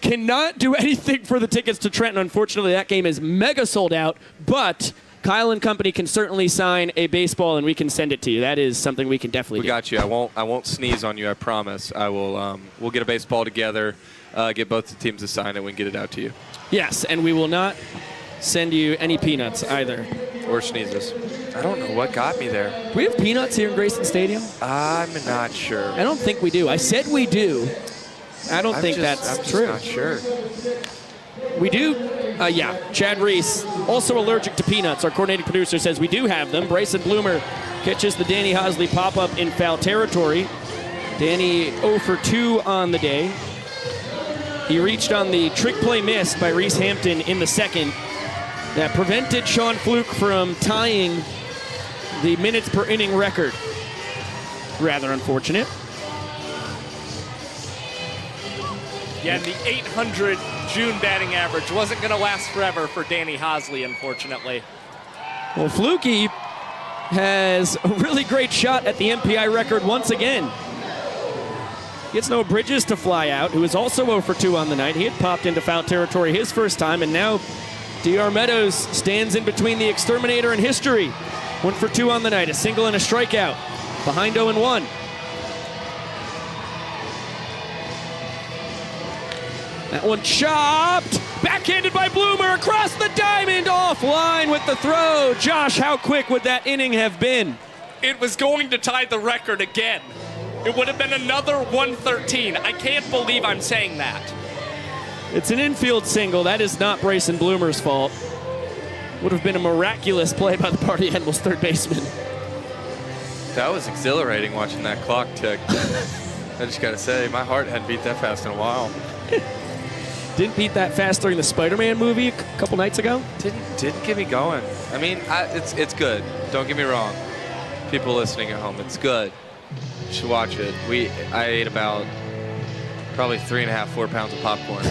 Cannot do anything for the tickets to Trenton. Unfortunately, that game is mega sold out, but Kyle and company can certainly sign a baseball and we can send it to you. That is something we can definitely do. We got you. I won't sneeze on you, I promise. I will we'll get a baseball together, get both the teams to sign it, we can get it out to you. Yes, and we will not send you any peanuts either. Or sneezes. I don't know what got me there. Do we have peanuts here in Grayson Stadium? I'm not sure. I don't think we do. I said we do. I don't think that's true. I'm not sure. We do? Yeah. Chad Reese, also allergic to peanuts. Our coordinating producer says we do have them. Bryson Bloomer catches the Danny Hosley pop-up in foul territory. Danny 0 for 2 on the day. He reached on the trick play missed by Reese Hampton in the second. That prevented Sean Fluke from tying the minutes per inning record. Rather unfortunate. Yeah, and the 800 June batting average wasn't going to last forever for Danny Hosley, unfortunately. Well, Flukie has a really great shot at the MPI record once again. Gets Noah Bridges to fly out, who is also 0 for 2 on the night. He had popped into foul territory his first time, and now DR Meadows stands in between the exterminator and history. 1 for 2 on the night, a single and a strikeout. Behind 0-1. That one chopped. Backhanded by Bloomer across the diamond. Offline with the throw. Josh, how quick would that inning have been? It was going to tie the record again. It would have been another 113. I can't believe I'm saying that. It's an infield single. That is not Bryson Bloomer's fault. Would have been a miraculous play by the Party Animals third baseman. That was exhilarating watching that clock tick. I just got to say, my heart hadn't beat that fast in a while. Didn't beat that fast during the Spider-Man movie a couple nights ago? Didn't get me going. I mean, it's good. Don't get me wrong. People listening at home, it's good. You should watch it. I ate about probably 3.5, 4 pounds of popcorn.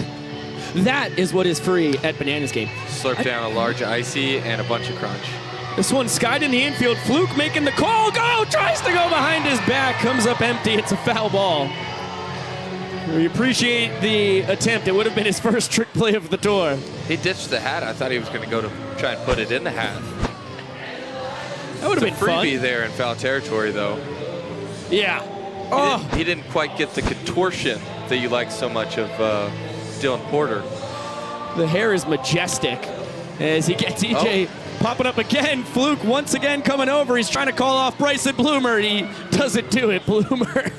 That is what is free at Bananas Game. Slurped down a large icy and a bunch of crunch. This one skied in the infield. Fluke making the call. Go! Tries to go behind his back. Comes up empty. It's a foul ball. We appreciate the attempt. It would have been his first trick play of the tour. He ditched the hat. I thought he was going to go to try and put it in the hat. That would have been fun. Freebie there in foul territory, though. Yeah. He didn't quite get the contortion that you like so much of Dylan Porter. The hair is majestic as he gets EJ popping up again. Fluke once again coming over. He's trying to call off Bryson Bloomer. He doesn't do it. Bloomer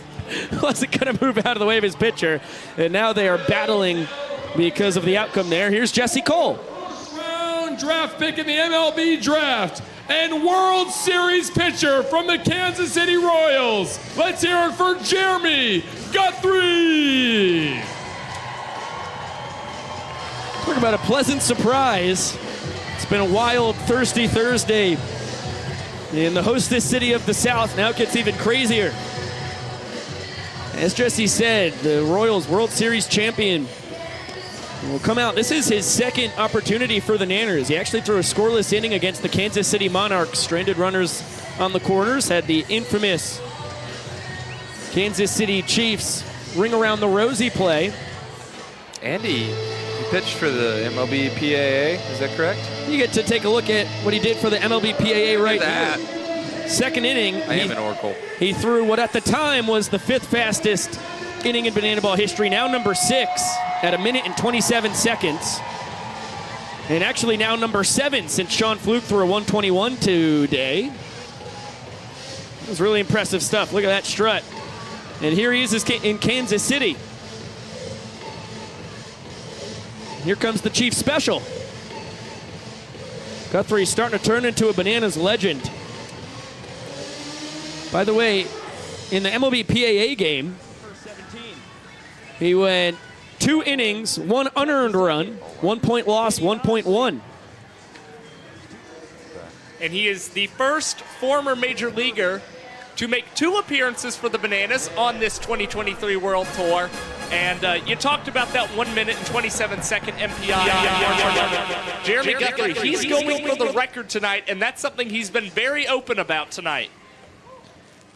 wasn't going to move out of the way of his pitcher. And now they are battling because of the outcome there. Here's Jesse Cole. Round draft pick in the MLB draft and World Series pitcher from the Kansas City Royals. Let's hear it for Jeremy Guthrie. Talk about a pleasant surprise. It's been a wild, thirsty Thursday in the hostess city of the South. Now it gets even crazier. As Jesse said, the Royals World Series champion will come out. This is his second opportunity for the Nanners. He actually threw a scoreless inning against the Kansas City Monarchs. Stranded runners on the corners. Had the infamous Kansas City Chiefs ring around the rosy play. And he pitched for the MLB PAA. Is that correct? You get to take a look at what he did for the MLB PAA right that. here. Second inning. I am an oracle. He threw what at the time was the 5th fastest inning in banana ball history, now number 6 at 1 minute and 27 seconds. And actually now number 7 since Sean Fluke threw a 121 today. It was really impressive stuff. Look at that strut. And here he is in Kansas City. Here comes the Chief Special. Guthrie's starting to turn into a Bananas legend. By the way, in the MLB PAA game, he went 2 innings, 1 unearned run, 1 point loss, 1.1. And he is the first former major leaguer to make 2 appearances for the Bananas on this 2023 World Tour. And you talked about that 1 minute and 27 second MPI. Jeremy Guthrie, he's going for the record tonight, and that's something he's been very open about tonight.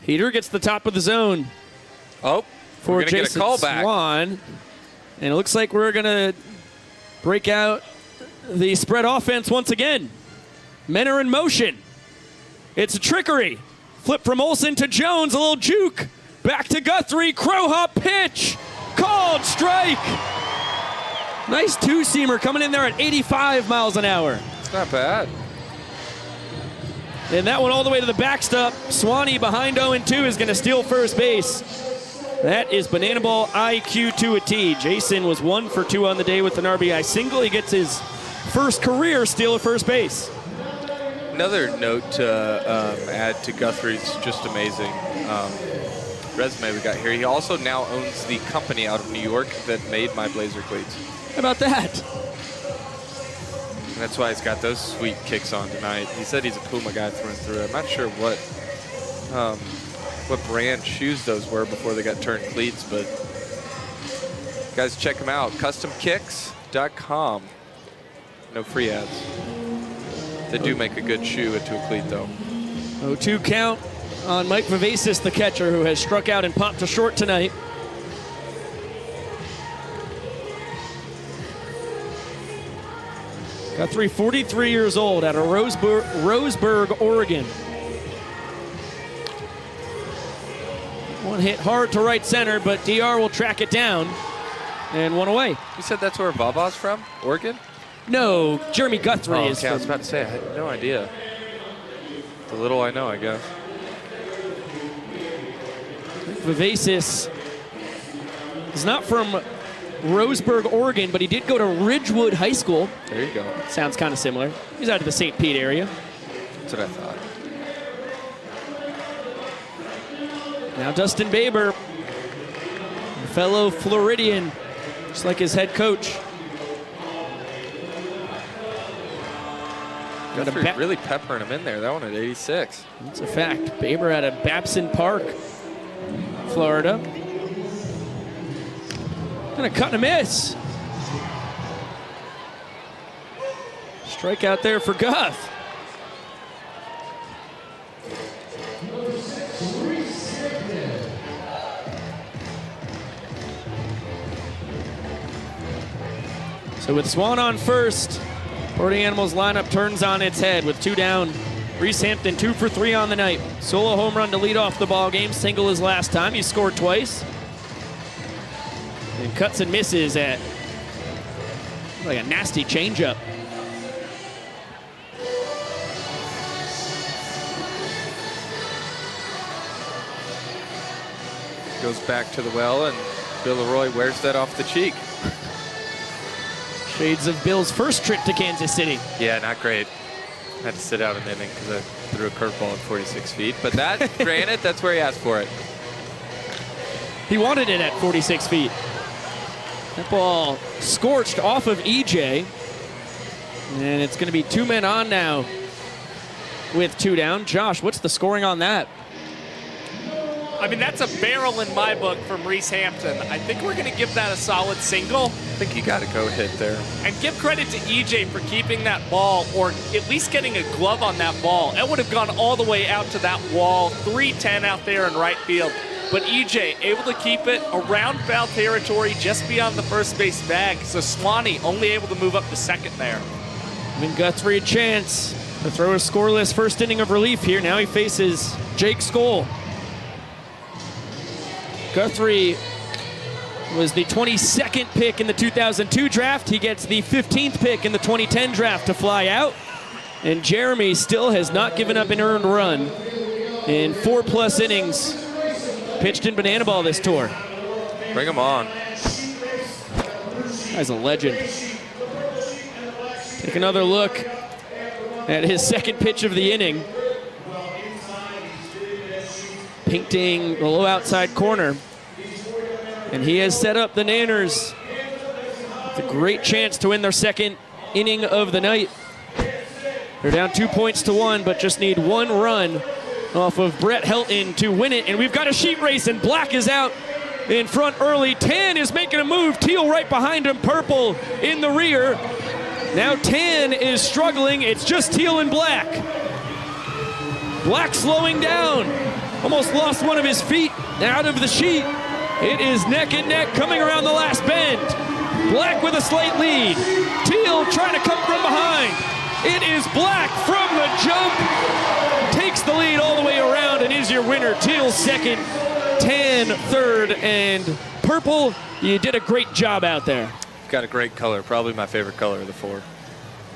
Heater gets the top of the zone. Oh, for we're gonna Jason get a call back. Swan. And it looks like we're going to break out the spread offense once again. Men are in motion. It's a trickery. Flip from Olsen to Jones, a little juke. Back to Guthrie, crow hop pitch. Called strike. Nice 2-seamer coming in there at 85 miles an hour. It's not bad. And that one all the way to the backstop. Swanee behind 0-2 is going to steal first base. That is Banana Ball IQ to a T. Jason was 1 for 2 on the day with an RBI single. He gets his first career steal of first base. Another note to add to Guthrie's just amazing resume we got here. He also now owns the company out of New York that made my Blazer cleats. How about that? And that's why he's got those sweet kicks on tonight. He said he's a Puma guy through and through. I'm not sure what brand shoes those were before they got turned cleats, but guys, check them out. CustomKicks.com. No free ads. They do make a good shoe into a cleat, though. 0-2 count on Mike Vivacis, the catcher, who has struck out and popped to short tonight. Guthrie, 43 years old, out of Roseburg, Oregon. One hit hard to right center, but DR will track it down and one away. You said that's where Vava's from? Oregon? No, Jeremy Guthrie is okay, I was from. about to say, I had no idea. The little I know, I guess. Vivacis is not from Roseburg, Oregon, but he did go to Ridgewood High School. There you go. Sounds kind of similar. He's out of the St. Pete area. That's what I thought. Now Dustin Baber, a fellow Floridian, just like his head coach. Guthrie really peppering him in there. That one at 86. That's a fact. Baber out of Babson Park, Florida. And a cut and a miss. Strikeout there for Guth. So with Swan on first, Party Animals lineup turns on its head with 2 down. Reese Hampton 2 for 3 on the night. Solo home run to lead off the ball game. Single his last time. He scored twice. And cuts and misses at like a nasty changeup. Goes back to the well, and Bill Leroy wears that off the cheek. Shades of Bill's first trip to Kansas City. Yeah, not great. Had to sit out an inning because I threw a curveball at 46 feet. But that, granted, that's where he asked for it. He wanted it at 46 feet. That ball scorched off of EJ. And it's going to be 2 men on now with 2 down. Josh, what's the scoring on that? I mean, that's a barrel in my book from Reese Hampton. I think we're going to give that a solid single. I think you got to go hit there. And give credit to EJ for keeping that ball, or at least getting a glove on that ball. It would have gone all the way out to that wall. 310 out there in right field. but EJ able to keep it around foul territory just beyond the first base bag. So Swanee only able to move up to second there. Giving Guthrie a chance to throw a scoreless first inning of relief here. Now he faces Jake Skoll. Guthrie was the 22nd pick in the 2002 draft. He gets the 15th pick in the 2010 draft to fly out. And Jeremy still has not given up an earned run in 4+ innings pitched in banana ball this tour. Bring him on. Guy's a legend. Take another look at his second pitch of the inning. Painting the low outside corner. And he has set up the Nanners with a great chance to win their second inning of the night. They're down 2-1, but just need one run off of Brett Helton to win it. And we've got a sheet race, and Black is out in front early. Tan is making a move. Teal right behind him. Purple in the rear. Now Tan is struggling. It's just Teal and Black. Black slowing down. Almost lost one of his feet out of the sheet. It is neck and neck coming around the last bend. Black with a slight lead. Teal trying to come from behind. It is Black from the jump. Takes the lead all the way around and is your winner. Teal second, Tan third, and Purple, you did a great job out there. Got a great color, probably my favorite color of the four.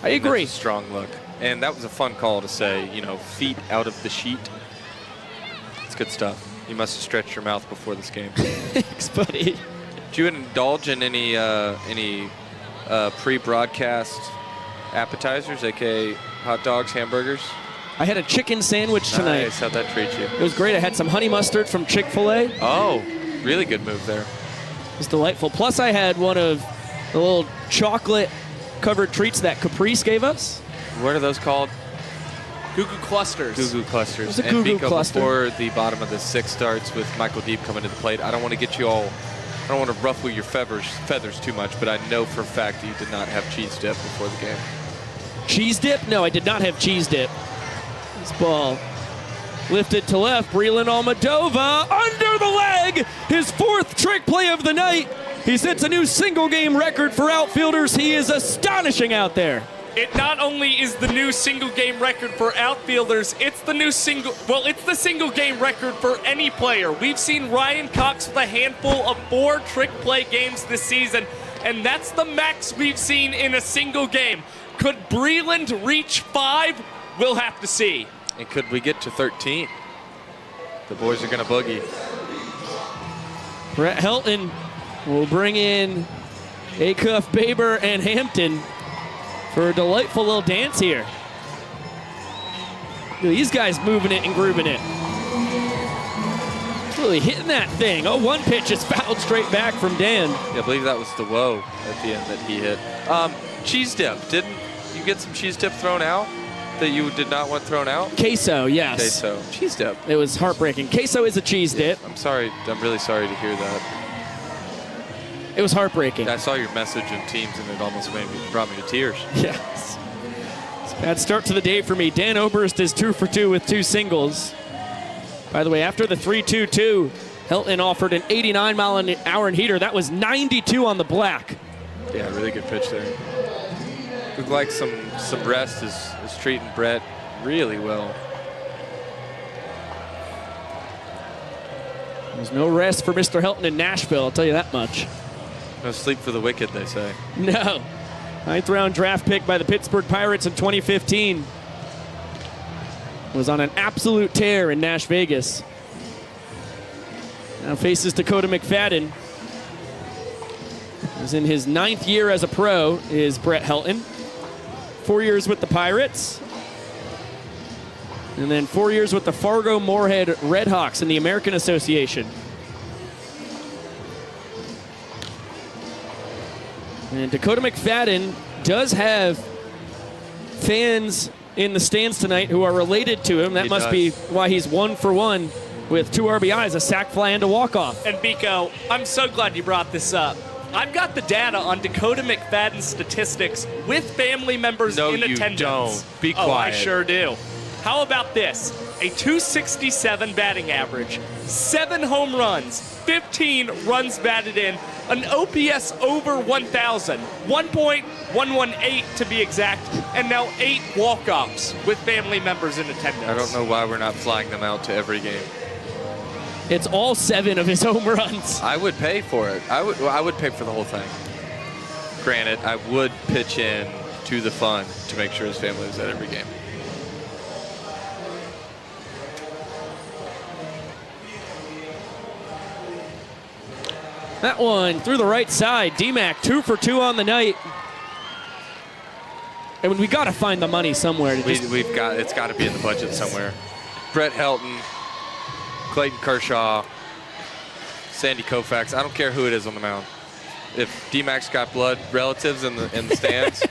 I agree. That's a strong look. And that was a fun call to say, you know, feet out of the sheet. It's good stuff. You must have stretched your mouth before this game. Thanks, buddy. Do you indulge in any pre-broadcast appetizers, aka hot dogs, hamburgers? I had a chicken sandwich tonight. Nice. How'd that treat you? It was great. I had some honey mustard from Chick-fil-A. Oh, really good move there. It was delightful. Plus, I had one of the little chocolate-covered treats that Caprice gave us. What are those called? Goo Goo Clusters. Goo Goo Clusters. It was a and Goo Goo Biko, Cluster. before the bottom of the sixth starts with Michael Deep coming to the plate, I don't want to get you all, I don't want to ruffle your feathers too much, but I know for a fact that you did not have cheese dip before the game. Cheese dip? No, I did not have cheese dip. This ball lifted to left. Breland Almadova under the leg. His fourth trick play of the night. He sets a new single game record for outfielders. He is astonishing out there. It not only is the new single game record for outfielders, it's the single game record for any player. We've seen Ryan Cox with a handful of 4 trick play games this season, and that's the max we've seen in a single game. Could Breland reach 5? We'll have to see. And could we get to 13? The boys are going to boogie. Brett Helton will bring in Acuff, Baber, and Hampton for a delightful little dance here. These guys moving it and grooving it. Really hitting that thing. Oh, one pitch is fouled straight back from Dan. Yeah, I believe that was the woe at the end that he hit. Cheese dip. Didn't you get some cheese dip thrown out that you did not want thrown out? Queso, yes. Queso. Cheese dip. It was heartbreaking. Queso is a cheese dip. I'm sorry. I'm really sorry to hear that. It was heartbreaking. I saw your message in Teams, and it almost brought me to tears. Yes. It's a bad start to the day for me. Dan Oberst is 2 for 2 with 2 singles. By the way, after the 3-2-2, Helton offered an 89-mile-an-hour heater. That was 92 on the Black. Yeah, really good pitch there. Looked like some rest is treating Brett really well. There's no rest for Mr. Helton in Nashville, I'll tell you that much. No sleep for the wicked, they say. No. 9th round draft pick by the Pittsburgh Pirates in 2015. Was on an absolute tear in Nash Vegas. Now faces Dakota McFadden. He's in his 9th year as a pro, is Brett Helton. 4 years with the Pirates. And then 4 years with the Fargo Moorhead Redhawks in the American Association. And Dakota McFadden does have fans in the stands tonight who are related to him. That must be why he's 1 for 1 with 2 RBIs, a sac fly and a walk-off. And Biko, I'm so glad you brought this up. I've got the data on Dakota McFadden's statistics with family members in attendance. No, you don't. Be quiet. Oh, I sure do. How about this? a 267 batting average, 7 home runs, 15 runs batted in, an OPS over 1,000, 1.118 to be exact, and now 8 walk-offs with family members in attendance. I don't know why we're not flying them out to every game. It's all 7 of his home runs. I would pay for it. I would pay for the whole thing. Granted, I would pitch in to the fund to make sure his family was at every game. That one through the right side. D-Mac 2 for 2 on the night. And we got to find the money somewhere. It's got to be in the budget somewhere. Brett Helton, Clayton Kershaw, Sandy Koufax. I don't care who it is on the mound. If D-Mac's got blood relatives in the stands,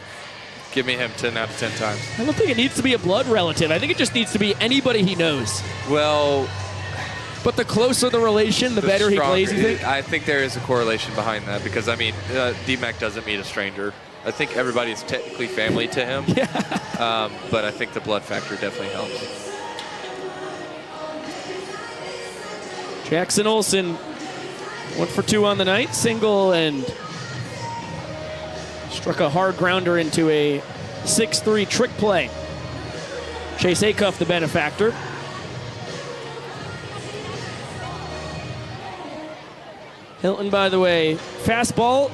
give me him 10 out of 10 times. I don't think it needs to be a blood relative. I think it just needs to be anybody he knows. Well, but the closer the relation, the better he plays, you think? I think there is a correlation behind that because, I mean, D-Mac doesn't meet a stranger. I think everybody is technically family to him. Yeah. But I think the blood factor definitely helps. Jackson Olsen, 1 for 2 on the night, single, and struck a hard grounder into a 6-3 trick play. Chase Acuff, the benefactor. Hilton, by the way, fastball,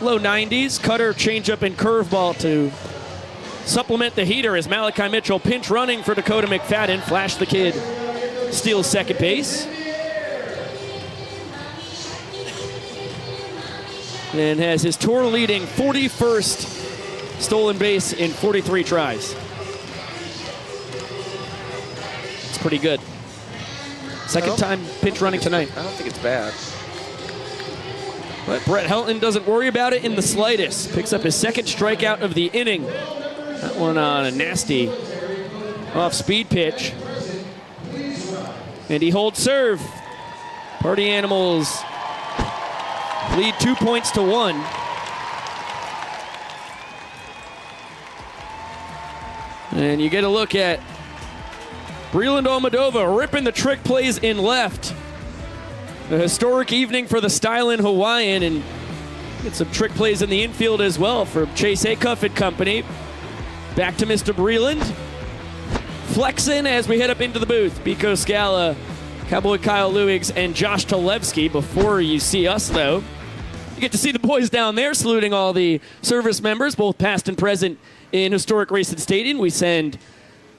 low 90s, cutter, changeup, and curveball to supplement the heater as Malachi Mitchell pinch running for Dakota McFadden. Flash the kid steals second base. And has his tour-leading 41st stolen base in 43 tries. It's pretty good. Second time pinch running tonight. I don't think it's bad. But Brett Helton doesn't worry about it in the slightest. Picks up his second strikeout of the inning. That one on a nasty off-speed pitch. And he holds serve. Party Animals lead 2-1. And you get a look at Breland Almodovar ripping the trick plays in left. A historic evening for the Stylin Hawaiian, and get some trick plays in the infield as well for Chase Acuff and company. Back to Mr. Breland. Flexing as we head up into the booth. Biko Scala, Cowboy Kyle Lewigs, and Josh Talevsky. Before you see us, though, you get to see the boys down there saluting all the service members, both past and present, in historic Racing Stadium. We send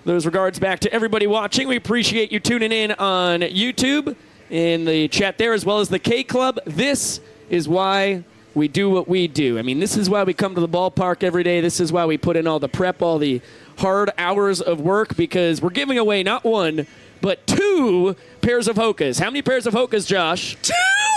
those regards back to everybody watching. We appreciate you tuning in on YouTube, in the chat there, as well as the K Club. This is why we do what we do. I mean, this is why we come to the ballpark every day. This is why we put in all the prep, all the hard hours of work, because we're giving away not 1, but 2 pairs of Hokas. How many pairs of Hokas, Josh? 2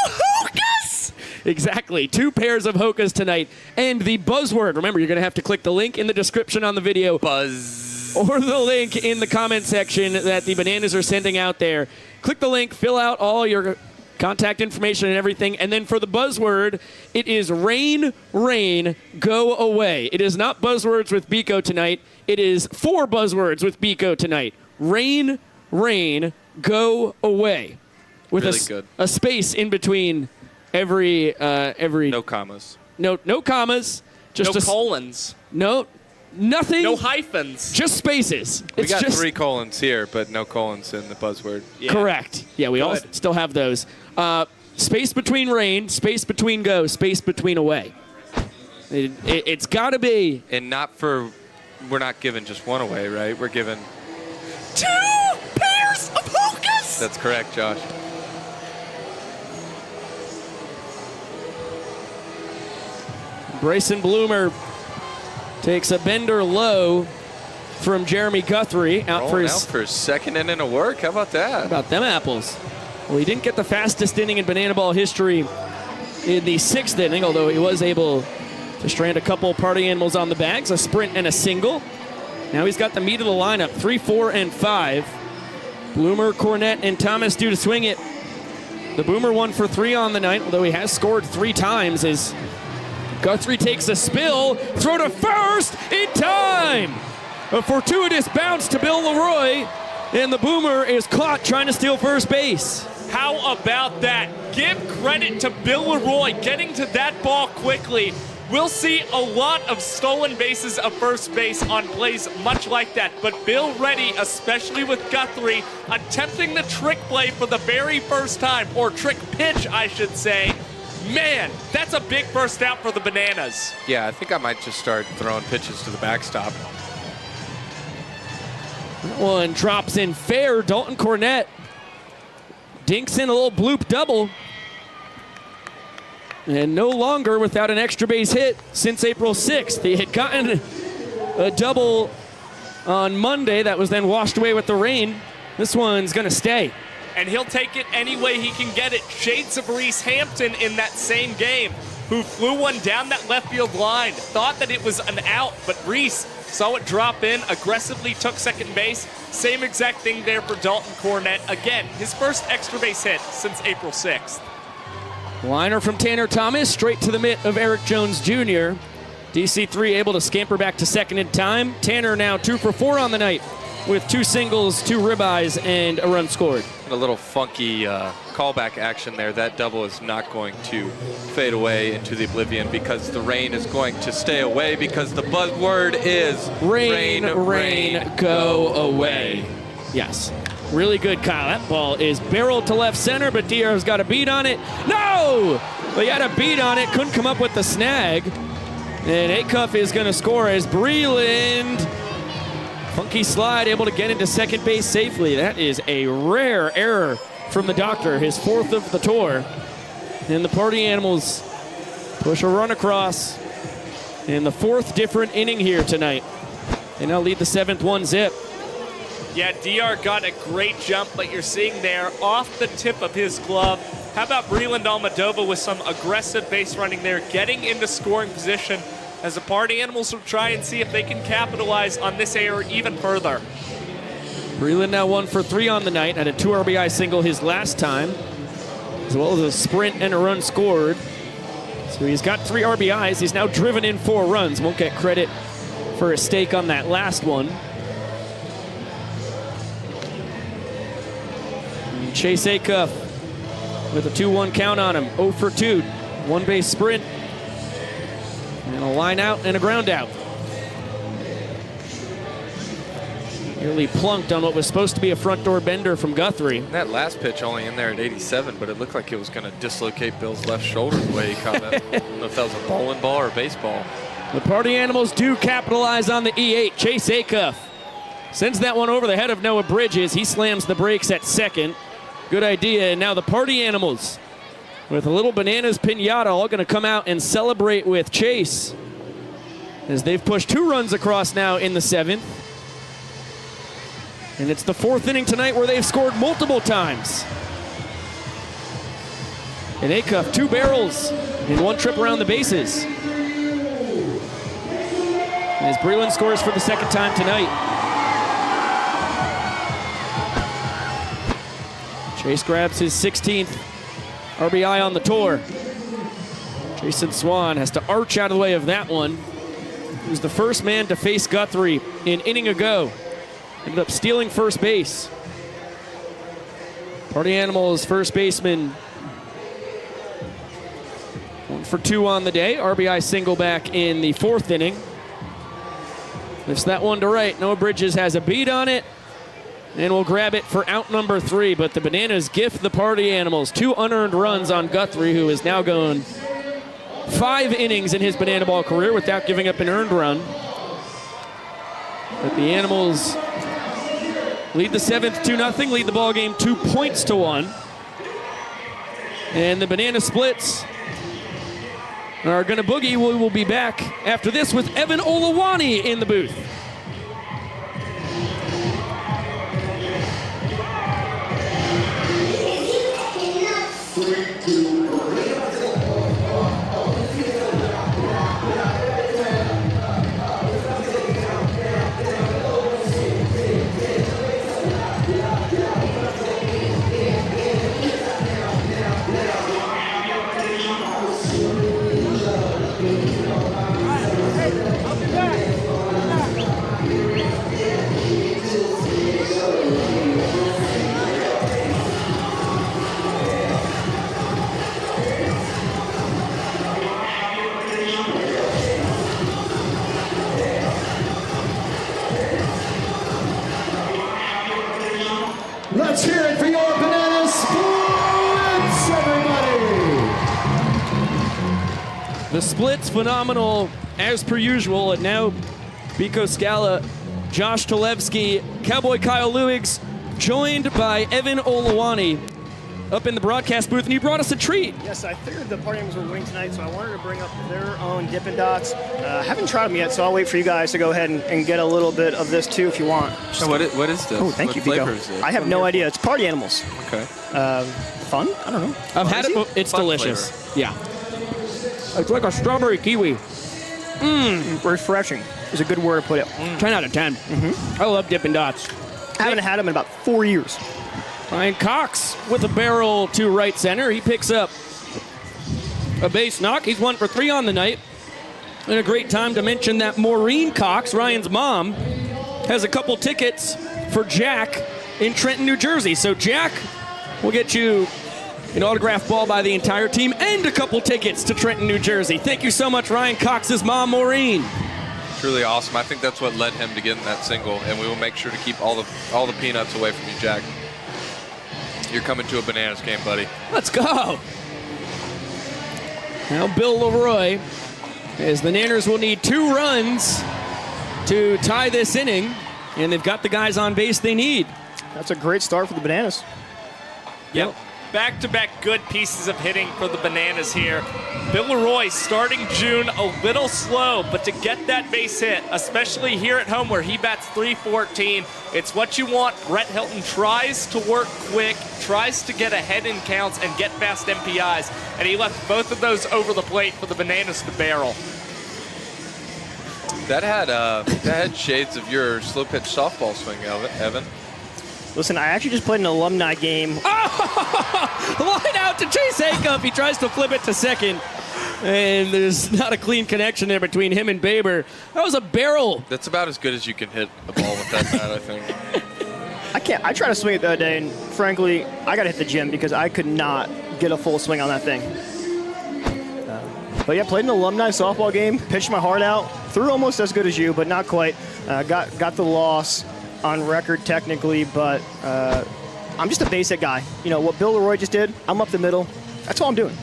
Hokas! Exactly, 2 pairs of Hokas tonight. And the buzzword, remember, you're going to have to click the link in the description on the video. Buzz. Or the link in the comment section that the Bananas are sending out there. Click the link, fill out all your contact information and everything, and then for the buzzword, it is rain, rain, go away. It is not buzzwords with Biko tonight. It is 4 buzzwords with Biko tonight. Rain, rain, go away. With really a space in between every no commas. No commas. Just no colons. No. Nothing. No hyphens. Just spaces. We got 3 colons here, but no colons in the buzzword. Yeah. Correct. Yeah, we all still have those. Space between rain, space between go, space between away. It's got to be. And we're not giving just 1 away, right? We're giving 2 pairs of Hokas! That's correct, Josh. Bryson Bloomer takes a bender low from Jeremy Guthrie out for his second inning of work. How about that? How about them apples? Well, he didn't get the fastest inning in Banana Ball history in the 6th inning, although he was able to strand a couple Party Animals on the bags, a sprint and a single. Now he's got the meat of the lineup, 3, 4, and 5. Bloomer, Cornett, and Thomas due to swing it. The Boomer 1 for 3 on the night, although he has scored 3 times as Guthrie takes a spill, throw to first in time. A fortuitous bounce to Bill Leroy And the boomer is caught trying to steal first base. How about that? Give credit to Bill Leroy getting to that ball quickly. We'll see a lot of stolen bases of first base on plays much like that. But Bill Reddy, especially with Guthrie, attempting the trick play for the very first time, or trick pitch, I should say. Man, that's a big first out for the Bananas. Yeah, I think I might just start throwing pitches to the backstop. That one drops in fair. Dalton Cornett dinks in a little bloop double. And no longer without an extra base hit since April 6th. He had gotten a double on Monday that was then washed away with the rain. This one's going to stay. And he'll take it any way he can get it. Shades of Reese Hampton in that same game, who flew one down that left field line. Thought that it was an out, but Reese saw it drop in, aggressively took second base. Same exact thing there for Dalton Cornett. Again, his first extra base hit since April 6th. Liner from Tanner Thomas, straight to the mitt of Eric Jones Jr. DC3 able to scamper back to second in time. Tanner now 2 for 4 on the night with 2 singles, 2 ribeyes, and a run scored. And a little funky callback action there. That double is not going to fade away into the oblivion because the rain is going to stay away because the buzzword is rain, go away. Yes. Really good, Kyle. That ball is barreled to left center, but Diero's got a beat on it. No! He had a beat on it, couldn't come up with the snag. And Acuff is going to score as Breland, funky slide, able to get into second base safely. That is a rare error from the doctor, his 4th of the tour. And the Party Animals push a run across in the 4th different inning here tonight. They now lead the 7th 1-zip. Yeah, DR got a great jump, but you're seeing there off the tip of his glove. How about Breland Almodovar with some aggressive base running there, getting into scoring position as the Party Animals will try and see if they can capitalize on this error even further. Breland now 1 for 3 on the night, had a 2 RBI single his last time, as well as a sprint and a run scored. So he's got 3 RBIs. He's now driven in 4 runs. Won't get credit for a stake on that last one. And Chase Acuff with a 2-1 count on him. 0 for 2. 1 base sprint. And a line out and a ground out. Nearly plunked on what was supposed to be a front door bender from Guthrie. That last pitch only in there at 87, but it looked like it was going to dislocate Bill's left shoulder the way he caught it. I don't know if that was a bowling ball or a baseball. The Party Animals do capitalize on the E8. Chase Acuff sends that one over the head of Noah Bridges. He slams the brakes at second. Good idea. And now the Party Animals with a little Bananas pinata all going to come out and celebrate with Chase as they've pushed 2 runs across now in the 7th. And it's the 4th inning tonight where they've scored multiple times. And Acuff 2 barrels in 1 trip around the bases. As Breland scores for the 2nd time tonight. Chase grabs his 16th RBI on the tour. Jason Swan has to arch out of the way of that one. He was the first man to face Guthrie an inning ago. Ended up stealing first base. Party Animals first baseman 1 for 2 on the day. RBI single back in the 4th inning. Lifts that one to right. Noah Bridges has a beat on it. And we'll grab it for out number 3. But the Bananas gift the Party Animals 2 unearned runs on Guthrie, who is now going 5 innings in his banana ball career without giving up an earned run. But the Animals lead the 7th 2-0, lead the ball game 2-1. And the Banana Splits are going to boogie. We will be back after this with Evan Olawani in the booth. The split's phenomenal as per usual, and now Biko Scala, Josh Talevsky, Cowboy Kyle Lewigs, joined by Evan Olawani up in the broadcast booth, and you brought us a treat. Yes, I figured the party animals were winning tonight, so I wanted to bring up their own Dippin' Dots. I haven't tried them yet, so I'll wait for you guys to go ahead and get a little bit of this too if you want. What is this? Oh, thank you, What Biko. flavor is it? I have no idea. It's party animals. Okay. Fun? I don't know. I've had it. It's Fun delicious. Yeah. It's like a strawberry kiwi. Refreshing is a good word to put it. 10 out of 10. I love Dippin' Dots. I haven't had them in about 4 years. Ryan Cox with a barrel to right center. He picks up a base knock. He's 1 for 3 on the night. And a great time to mention that Maureen Cox, Ryan's mom, has a couple tickets for Jack in Trenton, New Jersey. So Jack will get you an autographed ball by the entire team and a couple tickets to Trenton, New Jersey. Thank you so much, Ryan Cox's mom, Maureen. Truly awesome. I think that's what led him to getting that single, and we will make sure to keep all the peanuts away from you, Jack. You're coming to a Bananas game, buddy. Let's go. Now Bill Leroy, as the Nanners will need 2 runs to tie this inning, and they've got the guys on base they need. That's a great start for the Bananas. Yep. Back-to-back good pieces of hitting for the Bananas here. Bill Leroy starting June a little slow, but to get that base hit, especially here at home where he bats .314, it's what you want. Brett Hilton tries to work quick, tries to get ahead in counts and get fast MPIs, and he left both of those over the plate for the Bananas to barrel. That had shades of your slow pitch softball swing, Evan. Listen, I actually just played an alumni game. Line out to Chase Acuff. He tries to flip it to second, and there's not a clean connection there between him and Baber. That was a barrel. That's about as good as you can hit a ball with that bat, I think. I tried to swing it the other day, and frankly, I got to hit the gym because I could not get a full swing on that thing. But yeah, played an alumni softball game, pitched my heart out, threw almost as good as you, but not quite. Got the loss on record technically, but I'm just a basic guy. You know, what Bill Leroy just did, I'm up the middle. That's all I'm doing.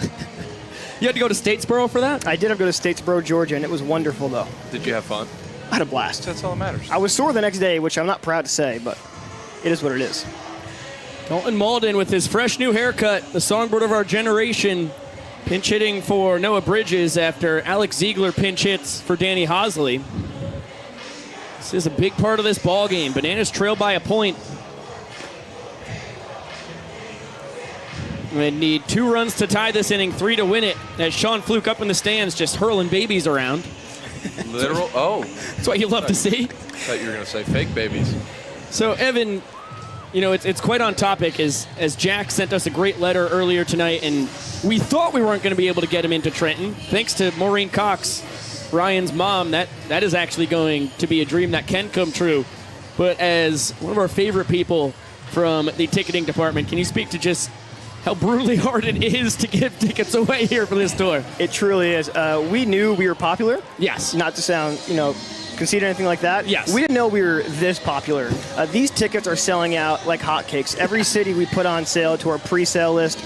You had to go to Statesboro for that? I did have to go to Statesboro, Georgia, and it was wonderful, though. Did you have fun? I had a blast. That's all that matters. I was sore the next day, which I'm not proud to say, but it is what it is. Dalton Malden with his fresh new haircut, the songbird of our generation, pinch hitting for Noah Bridges after Alex Ziegler pinch hits for Danny Hosley. This is a big part of this ball game. Bananas trail by a point. We need 2 runs to tie this inning, 3 to win it. As Sean Fluke up in the stands just hurling babies around. Literal? Oh. That's what you love to see. I thought you were going to say fake babies. So, Evan, you know, it's quite on topic as Jack sent us a great letter earlier tonight, and we thought we weren't going to be able to get him into Trenton. Thanks to Maureen Cox, Ryan's mom, that is actually going to be a dream that can come true. But as one of our favorite people from the ticketing department, can you speak to just how brutally hard it is to give tickets away here for this tour? It truly is. We knew we were popular. Yes. Not to sound, conceited or anything like that. Yes. We didn't know we were this popular. These tickets are selling out like hotcakes. Every city we put on sale to our pre-sale list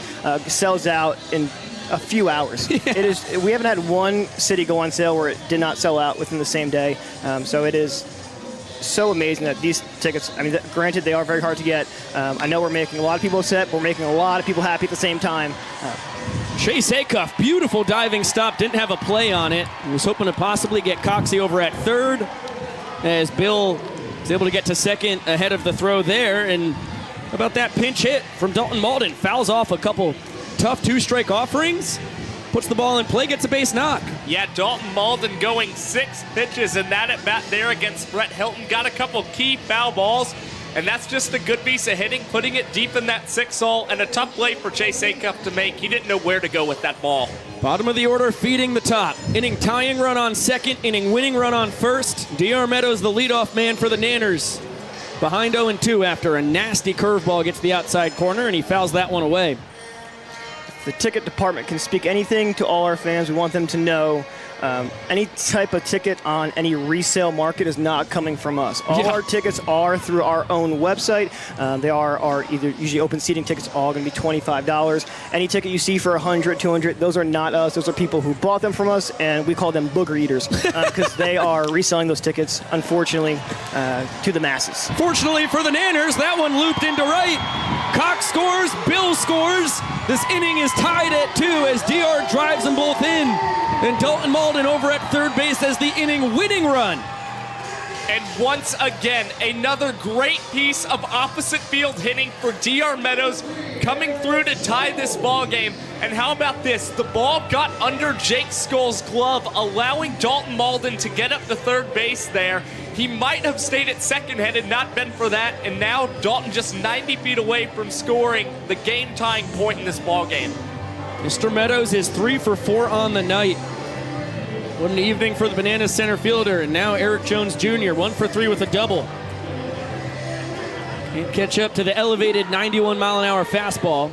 sells out in a few hours. Yeah. It is. We haven't had one city go on sale where it did not sell out within the same day. So it is so amazing that these tickets, granted, they are very hard to get. I know we're making a lot of people upset, but we're making a lot of people happy at the same time. Chase Acuff, beautiful diving stop, didn't have a play on it. He was hoping to possibly get Coxie over at third as Bill is able to get to second ahead of the throw there. And about that pinch hit from Dalton Malden, fouls off a couple tough 2-strike offerings, puts the ball in play, gets a base knock. Yeah, Dalton Malden going 6 pitches in that at bat there against Brett Hilton. Got a couple key foul balls, and that's just a good piece of hitting, putting it deep in that 6-hole, and a tough play for Chase Acuff to make. He didn't know where to go with that ball. Bottom of the order, feeding the top. Inning tying run on second, inning winning run on first. DR Meadows, the leadoff man for the Nanners. Behind 0-2 after a nasty curveball gets the outside corner, and he fouls that one away. The ticket department can speak anything to all our fans. We want them to know Any type of ticket on any resale market is not coming from us. All our tickets are through our own website. They are either usually open seating tickets, all going to be $25. Any ticket you see for $100, $200, those are not us. Those are people who bought them from us, and we call them booger eaters because they are reselling those tickets, unfortunately, to the masses. Fortunately for the Nanners, that one looped into right. Cox scores, Bill scores. This inning is tied at 2 as DR drives them both in. And Dalton Malden over at third base as the inning winning run. And once again, another great piece of opposite field hitting for DR Meadows coming through to tie this ball game. And how about this? The ball got under Jake Skull's glove, allowing Dalton Malden to get up to third base there. He might have stayed at second had it not been for that. And now Dalton just 90 feet away from scoring the game-tying point in this ball game. Mr. Meadows is 3 for 4 on the night. What an evening for the Bananas center fielder. And now Eric Jones Jr., 1 for 3 with a double. Can't catch up to the elevated 91-mile-an-hour fastball.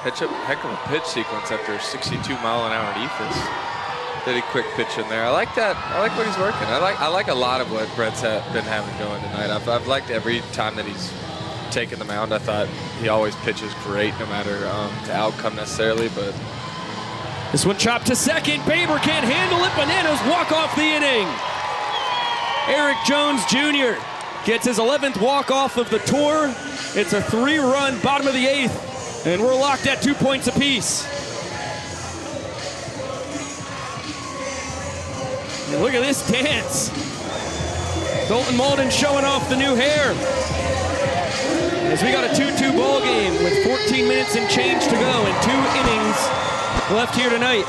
Heck of a pitch sequence after 62-mile-an-hour defense. Pretty quick pitch in there. I like that. I like what he's working. I like a lot of what Brett's been having going tonight. I've liked every time that he's taken the mound. I thought he always pitches great, no matter the outcome necessarily. But this one chopped to second. Baber can't handle it. Bananas walk off the inning. Eric Jones Jr. gets his 11th walk-off of the tour. It's a 3-run bottom of the 8th, and we're locked at 2 points apiece. And look at this dance. Dalton Malden showing off the new hair. As we got a 2-2 ball game with 14 minutes and change to go and 2 innings left here tonight.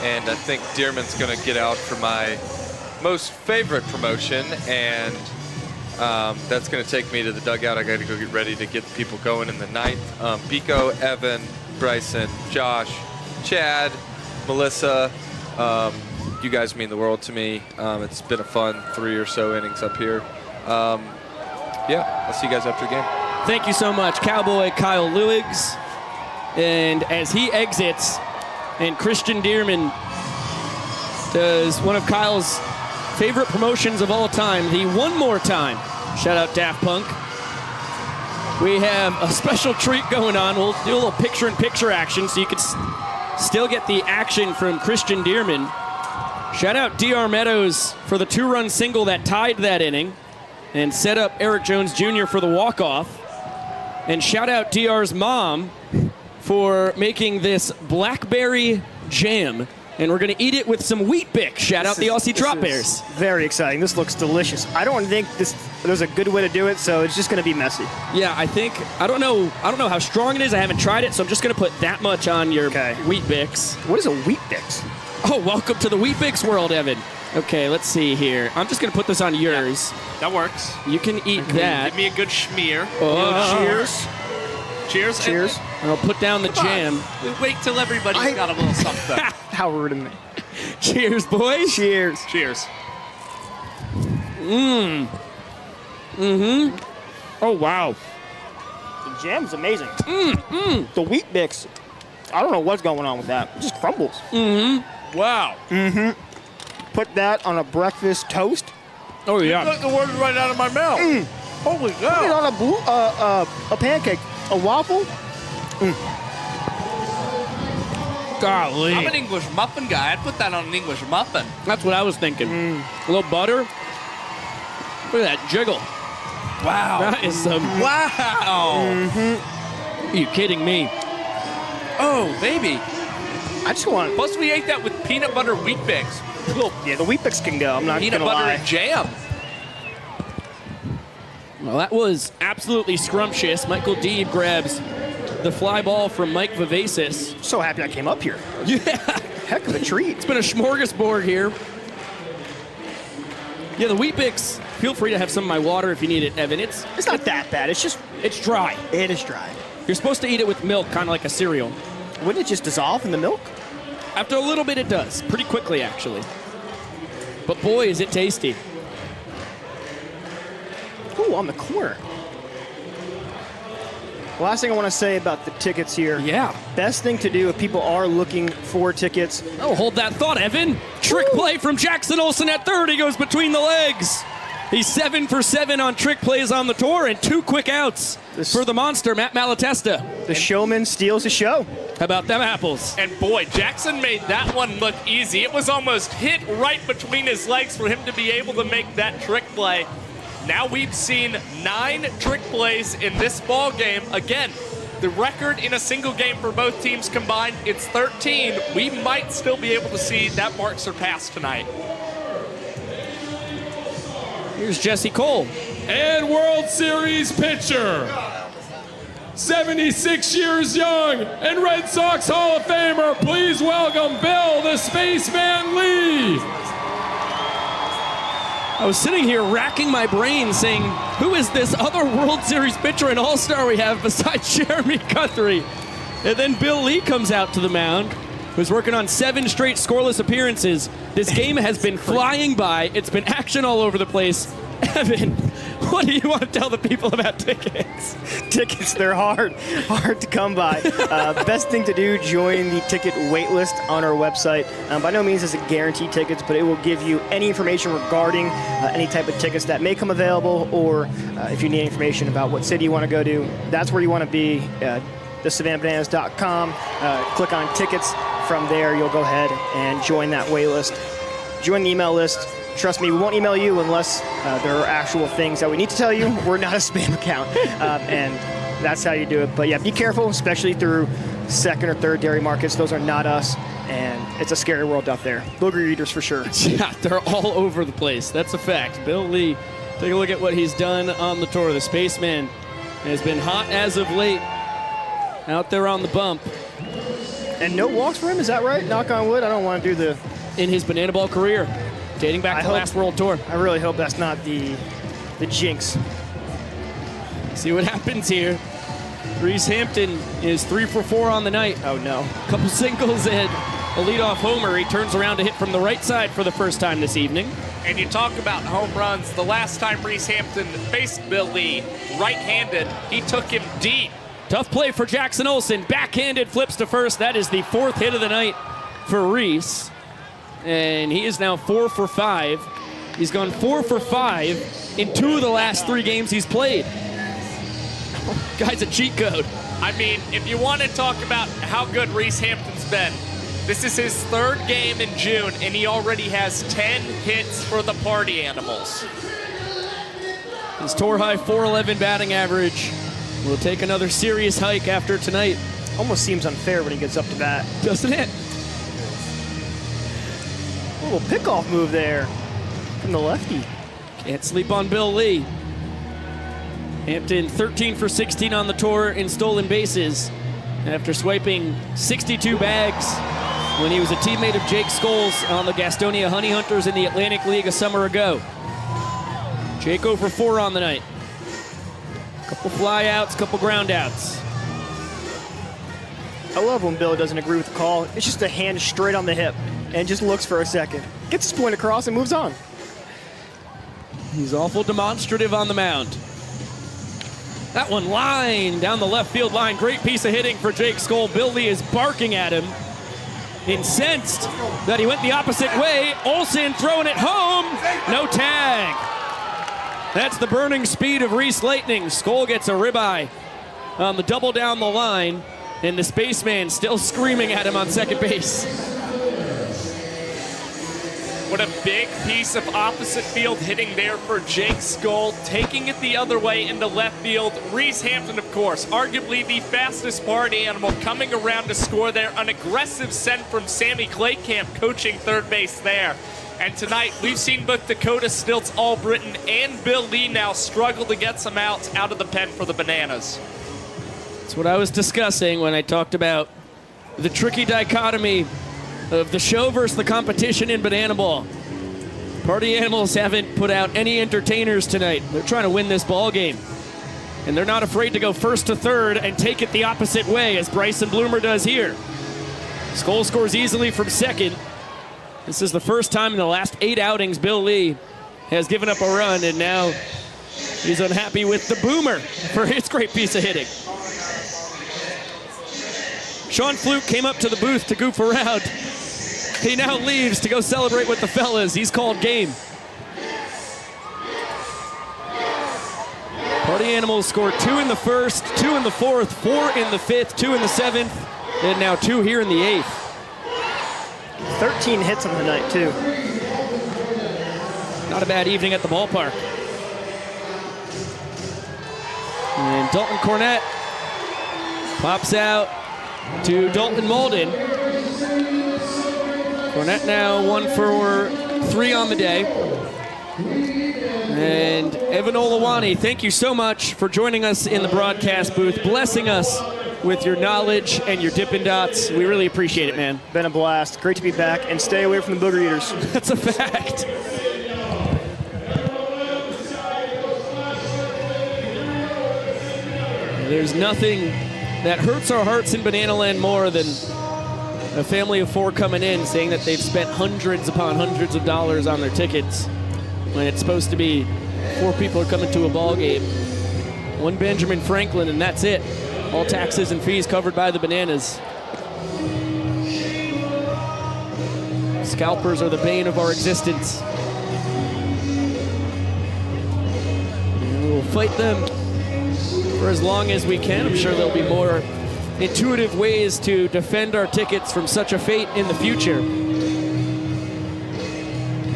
And I think Dearman's going to get out for my most favorite promotion, and that's going to take me to the dugout. I got to go get ready to get the people going in the 9th. Pico, Evan, Bryson, Josh, Chad, Melissa. You guys mean the world to me. It's been a fun 3 or so innings up here. Yeah, I'll see you guys after the game. Thank you so much, Cowboy Kyle Lewigs. And as he exits, and Christian Dearman does one of Kyle's favorite promotions of all time, the One More Time. Shout out Daft Punk. We have a special treat going on. We'll do a little picture-in-picture action so you can still get the action from Christian Dearman. Shout out DR Meadows for the 2-run single that tied that inning and set up Eric Jones Jr. for the walk-off. And shout out DR's mom for making this blackberry jam. And we're going to eat it with some Wheat Bix. Shout out the Aussie Drop Bears. Very exciting. This looks delicious. I don't think there's a good way to do it, so it's just going to be messy. Yeah, I don't know how strong it is. I haven't tried it, so I'm just going to put that much on your Wheat Bix. What is a Wheat Bix? Oh, welcome to the Wheat Bix world, Evan. Okay, let's see here. I'm just going to put this on yours. Yeah, that works. You can eat that. Give me a good schmear. Oh. Cheers. Cheers. Cheers. And I'll put down the jam. We wait till everybody's got a little something. How rude of me. Cheers, boys. Cheers. Cheers. Oh, wow. The jam's amazing. The Wheat Bix, I don't know what's going on with that. It just crumbles. Wow. Put that on a breakfast toast. Oh, yeah. Took the words right out of my mouth. Holy Put it cow. on a pancake, a waffle. Golly. I'm an English muffin guy. I'd put that on an English muffin. That's what I was thinking. A little butter. Look at that jiggle. Wow. That is some... Wow. Are you kidding me? Oh, baby. I just want... Plus, we ate that with peanut butter Wheat Bix. Yeah, the Wheat Bix can go. I'm not Peanut gonna butter lie. and jam. Well, that was absolutely scrumptious. Michael Deeb grabs the fly ball from Mike Vivacis. So happy I came up here. Yeah. Heck of a treat. It's been a smorgasbord here. Yeah, the Wheat Bix, feel free to have some of my water if you need it, Evan. It's not that bad. It's dry. It is dry. You're supposed to eat it with milk, kind of like a cereal. Wouldn't it just dissolve in the milk? After a little bit, it does. Pretty quickly, actually. But boy, is it tasty. Ooh, on the corner. Last thing I want to say about the tickets here. Yeah. Best thing to do if people are looking for tickets. Oh, hold that thought, Evan. trick play from Jackson Olsen at third. He goes between the legs. He's 7 for 7 on trick plays on the tour and 2 quick outs for the monster, Matt Malatesta. The showman steals the show. How about them apples? And boy, Jackson made that one look easy. It was almost hit right between his legs for him to be able to make that trick play. Now we've seen 9 trick plays in this ball game. Again, the record in a single game for both teams combined, it's 13. We might still be able to see that mark surpassed tonight. Here's Jesse Cole. And World Series pitcher, 76 years young, and Red Sox Hall of Famer, please welcome Bill the Spaceman Lee. I was sitting here racking my brain saying, who is this other World Series pitcher and all-star we have besides Jeremy Guthrie? And then Bill Lee comes out to the mound, who's working on 7 straight scoreless appearances. This game has been flying by. It's been action all over the place. Evan, what do you want to tell the people about tickets? Tickets, they're hard to come by. Best thing to do, join the ticket waitlist on our website. By no means is it guaranteed tickets, but it will give you any information regarding any type of tickets that may come available, or if you need information about what city you want to go to, that's where you want to be. TheSavannahBananas.com. Click on tickets. From there, you'll go ahead and join that waitlist. Join the email list. Trust me, we won't email you unless there are actual things that we need to tell you. We're not a spam account, and that's how you do it. But yeah, be careful, especially through second or third dairy markets. Those are not us, and it's a scary world out there. Booger eaters for sure. Yeah, they're all over the place. That's a fact. Bill Lee, take a look at what he's done on the tour. The Spaceman has been hot as of late, out there on the bump. And no walks for him, is that right? Knock on wood. I don't want to do the... In his banana ball career, dating back to the last World Tour. I really hope that's not the jinx. See what happens here. Reese Hampton is 3 for 4 on the night. Oh, no. Couple singles and a leadoff homer. He turns around to hit from the right side for the first time this evening. And you talk about home runs. The last time Reese Hampton faced Bill Lee right-handed, he took him deep. Tough play for Jackson Olsen. Backhanded flips to first. That is the 4th hit of the night for Reese. And he is now 4 for 5. He's gone 4 for 5 in 2 of the last 3 games he's played. Guy's a cheat code. I mean, if you want to talk about how good Reese Hampton's been, this is his 3rd game in June, and he already has 10 hits for the Party Animals. His tour-high .411 batting average will take another serious hike after tonight. Almost seems unfair when he gets up to bat. Doesn't it? A little pickoff move there from the lefty. Can't sleep on Bill Lee. Hampton 13 for 16 on the tour in stolen bases after swiping 62 bags when he was a teammate of Jake Scholes on the Gastonia Honey Hunters in the Atlantic League a summer ago. Jake 0 for 4 on the night. Couple fly outs, couple ground outs. I love when Bill doesn't agree with the call. It's just a hand straight on the hip and just looks for a second. Gets his point across and moves on. He's awful demonstrative on the mound. That one line down the left field line. Great piece of hitting for Jake Skoll. Bill Lee is barking at him, incensed that he went the opposite way. Olsen throwing it home. No tag. That's the burning speed of Reese Lightning. Skoll gets a ribeye on the double down the line, and the Spaceman still screaming at him on second base. What a big piece of opposite field hitting there for Jake Skoll, taking it the other way into left field. Reese Hampton, of course, arguably the fastest Party Animal, coming around to score there. An aggressive send from Sammy Claycamp, coaching third base there. And tonight, we've seen both Dakota Stilts All-Britain and Bill Lee now struggle to get some outs out of the pen for the Bananas. That's what I was discussing when I talked about the tricky dichotomy of the show versus the competition in Banana Ball. Party Animals haven't put out any entertainers tonight. They're trying to win this ball game. And they're not afraid to go first to third and take it the opposite way, as Bryson Bloomer does here. Skoll scores easily from second. This is the first time in the last 8 outings Bill Lee has given up a run, and now he's unhappy with the Boomer for his great piece of hitting. Sean Fluke came up to the booth to goof around. He now leaves to go celebrate with the fellas. He's called game. Party Animals scored 2 in the first, 2 in the fourth, 4 in the fifth, 2 in the seventh, and now 2 here in the eighth. 13 hits on the night, too. Not a bad evening at the ballpark. And Dalton Cornett pops out to Dalton Malden. Cornett now 1 for 3 on the day. And Evan Olawani, thank you so much for joining us in the broadcast booth, blessing us with your knowledge and your Dippin' Dots. We really appreciate it, man. Been a blast. Great to be back, and stay away from the booger eaters. That's a fact. There's nothing that hurts our hearts in Banana Land more than a family of 4 coming in saying that they've spent hundreds upon hundreds of dollars on their tickets when it's supposed to be 4 people are coming to a ball game. 1 Benjamin Franklin, and that's it. All taxes and fees covered by the Bananas. Scalpers are the bane of our existence. And we'll fight them for as long as we can. I'm sure there'll be more intuitive ways to defend our tickets from such a fate in the future.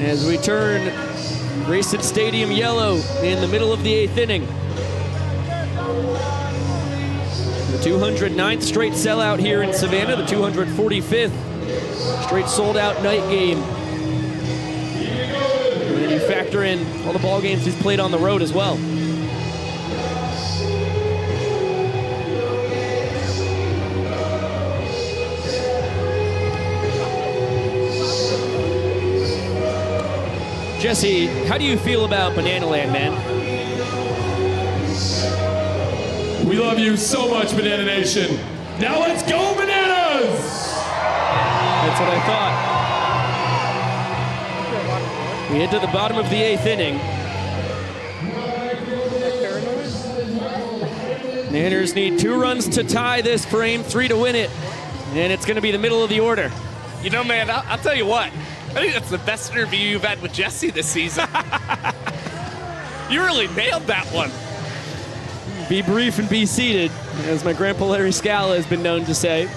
As we turn Grayson Stadium yellow in the middle of the 8th inning. The 209th straight sellout here in Savannah, the 245th straight sold out night game. And then you factor in all the ball games he's played on the road as well. Jesse, how do you feel about Banana Land, man? We love you so much, Banana Nation. Now let's go, Bananas! That's what I thought. We head to the bottom of the 8th inning. Nanners need 2 runs to tie this frame, 3 to win it. And it's going to be the middle of the order. You know, man, I'll tell you what. I think that's the best interview you've had with Jesse this season. You really nailed that one. Be brief and be seated, as my grandpa Larry Scala has been known to say.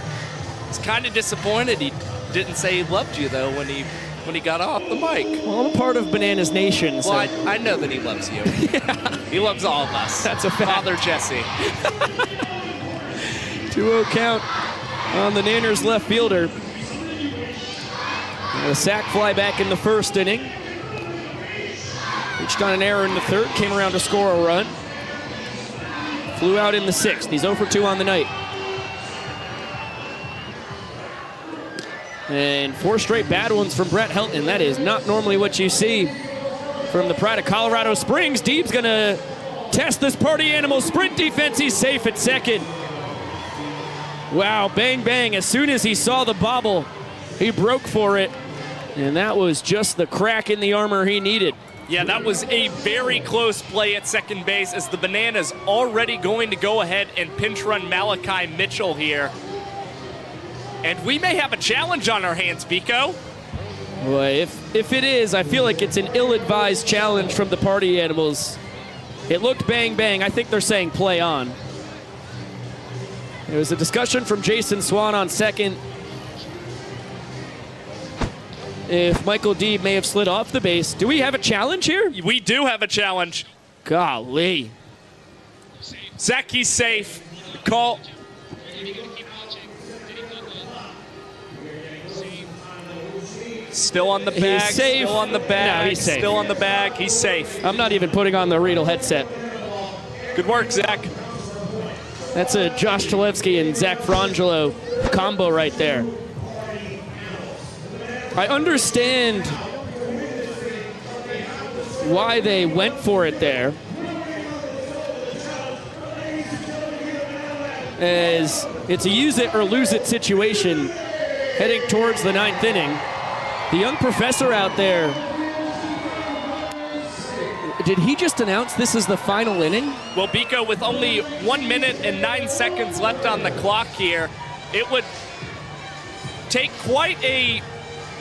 He's kind of disappointed he didn't say he loved you, though, when he got off the mic. Well, I'm a part of Bananas Nation. So. Well, I know that he loves you. Yeah. He loves all of us. That's a fact. Father Jesse. 2-0 count on the Nanners left fielder. And a sac fly back in the first inning. Reached on an error in the third, came around to score a run. Flew out in the 6th. He's 0 for 2 on the night. And 4 straight bad ones from Brett Helton. That is not normally what you see from the pride of Colorado Springs. Deeb's gonna test this Party Animal sprint defense. He's safe at second. Wow, bang, bang. As soon as he saw the bobble, he broke for it. And that was just the crack in the armor he needed. Yeah, that was a very close play at second base as the Bananas already going to go ahead and pinch run Malachi Mitchell here. And we may have a challenge on our hands, Biko. Well, if it is, I feel like it's an ill-advised challenge from the Party Animals. It looked bang, bang. I think they're saying play on. There was a discussion from Jason Swan on second. If Michael Deeb may have slid off the base. Do we have a challenge here? We do have a challenge. Golly. Zach, he's safe. Call. Still on the bag. He's safe. Still on the bag. No, he's safe. Still on the bag. He's safe. I'm not even putting on the Riedel headset. Good work, Zach. That's a Josh Chalevsky and Zach Frangelo combo right there. I understand why they went for it there, as it's a use it or lose it situation heading towards the 9th inning. The young professor out there, did he just announce this is the final inning? Well, Biko, with only 1 minute and 9 seconds left on the clock here, it would take quite a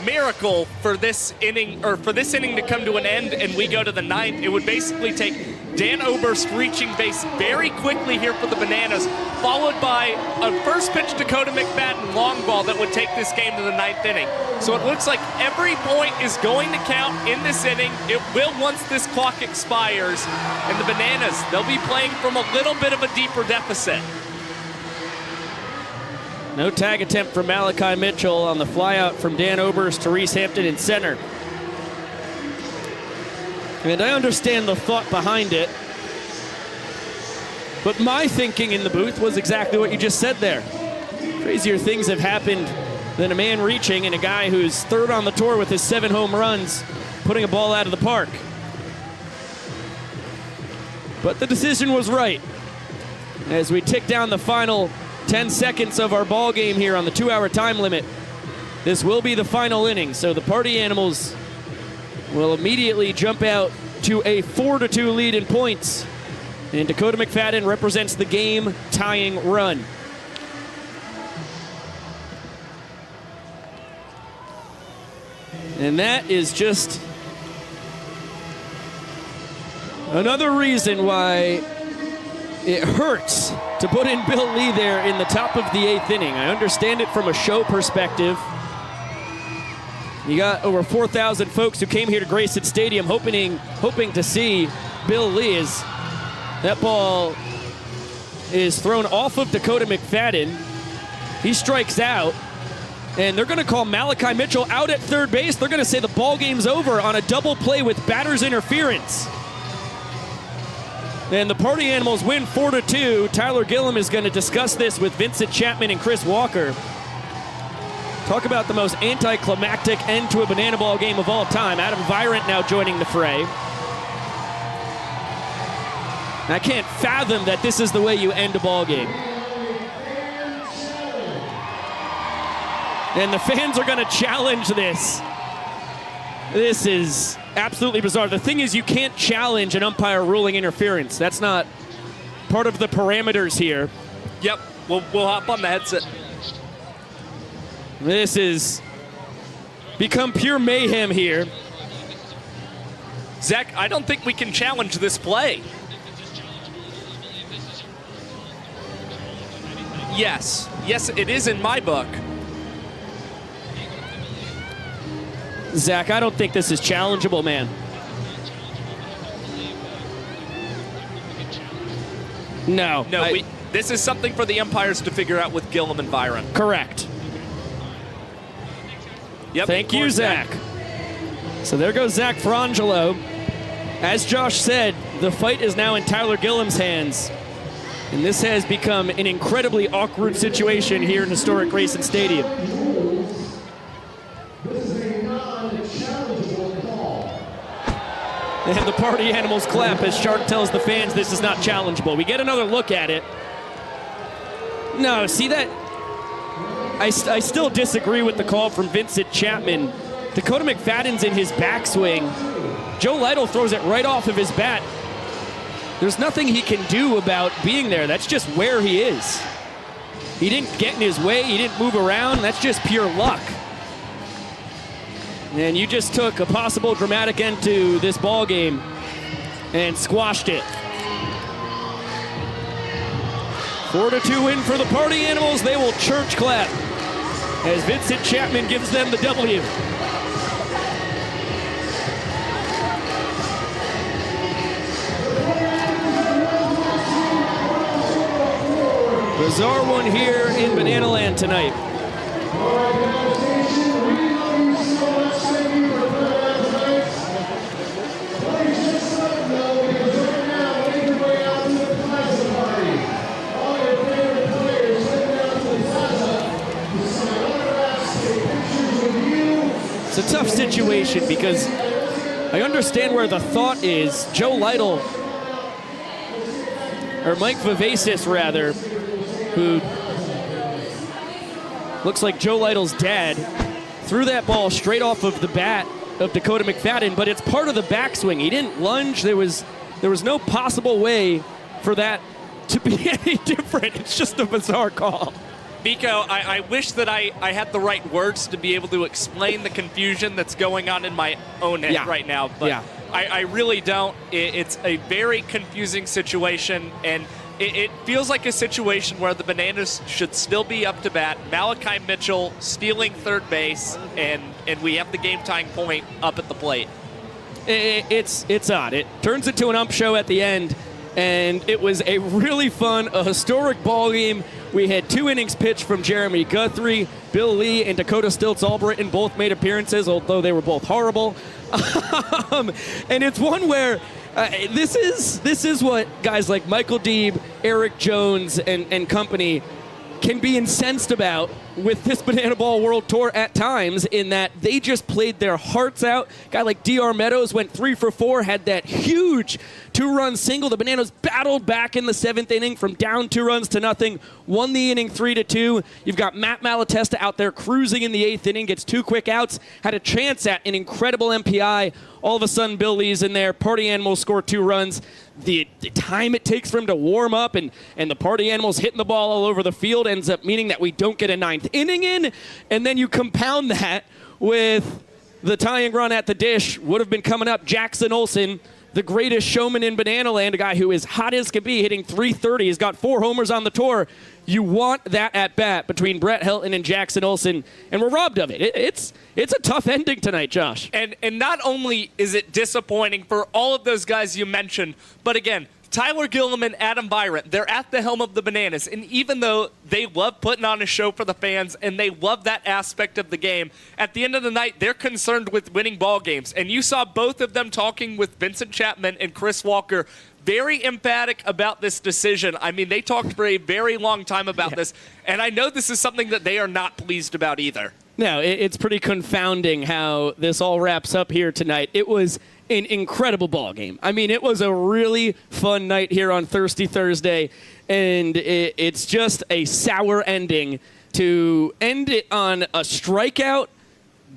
miracle for this inning to come to an end and we go to the ninth, it would basically take Dan Oberst reaching base very quickly here for the Bananas, followed by a first pitch Dakota McFadden long ball that would take this game to the ninth inning. So it looks like every point is going to count in this inning. It will once this clock expires. And the Bananas, they'll be playing from a little bit of a deeper deficit. No tag attempt from Malachi Mitchell on the flyout from Dan Oberst to Reese Hampton in center. And I understand the thought behind it, but my thinking in the booth was exactly what you just said there. Crazier things have happened than a man reaching and a guy who's third on the tour with his 7 home runs putting a ball out of the park. But the decision was right. As we tick down the final 10 seconds of our ball game here on the 2-hour time limit, this will be the final inning. So the Party Animals will immediately jump out to a 4-2 lead in points. And Dakota McFadden represents the game-tying run. And that is just another reason why it hurts to put in Bill Lee there in the top of the 8th inning. I understand it from a show perspective. You got over 4,000 folks who came here to Grayson Stadium hoping to see Bill Lee. As that ball is thrown off of Dakota McFadden. He strikes out, and they're going to call Malachi Mitchell out at third base. They're going to say the ball game's over on a double play with batter's interference. And the Party Animals win 4-2. Tyler Gillum is going to discuss this with Vincent Chapman and Chris Walker. Talk about the most anticlimactic end to a banana ball game of all time. Adam Virant now joining the fray. I can't fathom that this is the way you end a ball game. And the fans are going to challenge this. This is absolutely bizarre. The thing is, you can't challenge an umpire ruling interference. That's not part of the parameters here. Yep, we'll hop on the headset. This is become pure mayhem here. Zach, I don't think we can challenge this play. Yes, it is in my book. Zach, I don't think this is challengeable, man. No. This is something for the umpires to figure out with Gillum and Byron. Correct. Yep. Thank you, Zach. So there goes Zach Frangelo. As Josh said, the fight is now in Tyler Gillum's hands. And this has become an incredibly awkward situation here in historic Grayson Stadium. And the Party Animals clap as Shark tells the fans this is not challengeable. We get another look at it. No, see that? I still disagree with the call from Vincent Chapman. Dakota McFadden's in his backswing. Joe Lytle throws it right off of his bat. There's nothing he can do about being there. That's just where he is. He didn't get in his way. He didn't move around. That's just pure luck. And you just took a possible dramatic end to this ball game and squashed it. 4-2 win for the Party Animals. They will church clap as Vincent Chapman gives them the W. Bizarre one here in Banana Land tonight. It's a tough situation because I understand where the thought is. Joe Lytle, or Mike Vivacis rather, who looks like Joe Lytle's dad, threw that ball straight off of the bat of Dakota McFadden, but it's part of the backswing. He didn't lunge. There was no possible way for that to be any different. It's just a bizarre call. Miko, I wish that I had the right words to be able to explain the confusion that's going on in my own head right now, but I really don't. It's a very confusing situation, and it feels like a situation where the Bananas should still be up to bat. Malachi Mitchell stealing third base, and we have the game-tying point up at the plate. It's odd. It turns into an ump show at the end, and it was a really fun, a historic ball game. We had 2 innings pitched from Jeremy Guthrie. Bill Lee and Dakota Stiltz-Albritton both made appearances, although they were both horrible. And it's one where this is what guys like Michael Deeb, Eric Jones, and company can be incensed about with this Banana Ball World Tour at times, in that they just played their hearts out. A guy like DR Meadows went 3 for 4, had that huge 2-run single. The Bananas battled back in the 7th inning from down 2 runs to nothing, won the inning 3-2. You've got Matt Malatesta out there cruising in the 8th inning, gets 2 quick outs, had a chance at an incredible MPI. All of a sudden, Bill Lee's in there. Party Animals score 2 runs. The time it takes for him to warm up and the Party Animals hitting the ball all over the field ends up meaning that we don't get a 9th inning in. And then you compound that with the tying run at the dish. Would have been coming up. Jackson Olsen, the greatest showman in Banana Land, a guy who is hot as can be, hitting .330. He's got 4 homers on the tour. You want that at bat between Brett Helton and Jackson Olsen, and we're robbed of it. It's a tough ending tonight, Josh. And not only is it disappointing for all of those guys you mentioned, but again, Tyler Gillum and Adam Byron, they're at the helm of the Bananas, and even though they love putting on a show for the fans and they love that aspect of the game, at the end of the night, they're concerned with winning ball games. And you saw both of them talking with Vincent Chapman and Chris Walker, very emphatic about this decision. I mean, they talked for a very long time about this, and I know this is something that they are not pleased about either. No, it's pretty confounding how this all wraps up here tonight. It was an incredible ball game. I mean, it was a really fun night here on Thirsty Thursday, and it's just a sour ending to end it on a strikeout,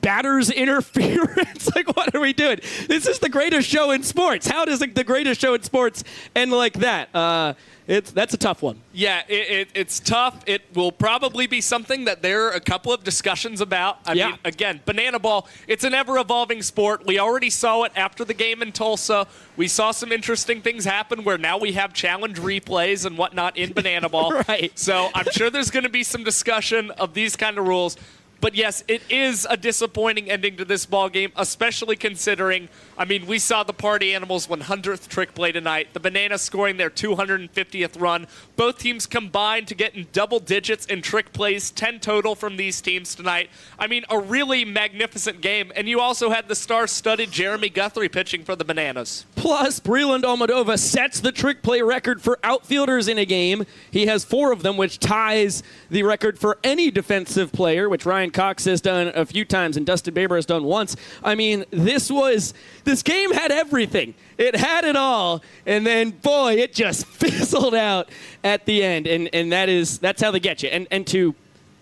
batter's interference. Like, what are we doing? This is the greatest show in sports. How does the greatest show in sports end like that? That's a tough one. Yeah, it's tough. It will probably be something that there are a couple of discussions about. I mean, again, Banana Ball, it's an ever-evolving sport. We already saw it after the game in Tulsa. We saw some interesting things happen where now we have challenge replays and whatnot in Banana Ball. Right. So I'm sure there's going to be some discussion of these kind of rules. But yes, it is a disappointing ending to this ball game, especially considering, I mean, we saw the Party Animals 100th trick play tonight, the Bananas scoring their 250th run. Both teams combined to get in double digits in trick plays, 10 total from these teams tonight. I mean, a really magnificent game. And you also had the star-studded Jeremy Guthrie pitching for the Bananas. Plus, Breland Almadova sets the trick play record for outfielders in a game. He has 4 of them, which ties the record for any defensive player, which Ryan Cox has done a few times and Dustin Baber has done once. I mean, this game had everything. It had it all, and then, boy, it just fizzled out at the end, and that's how they get you. And to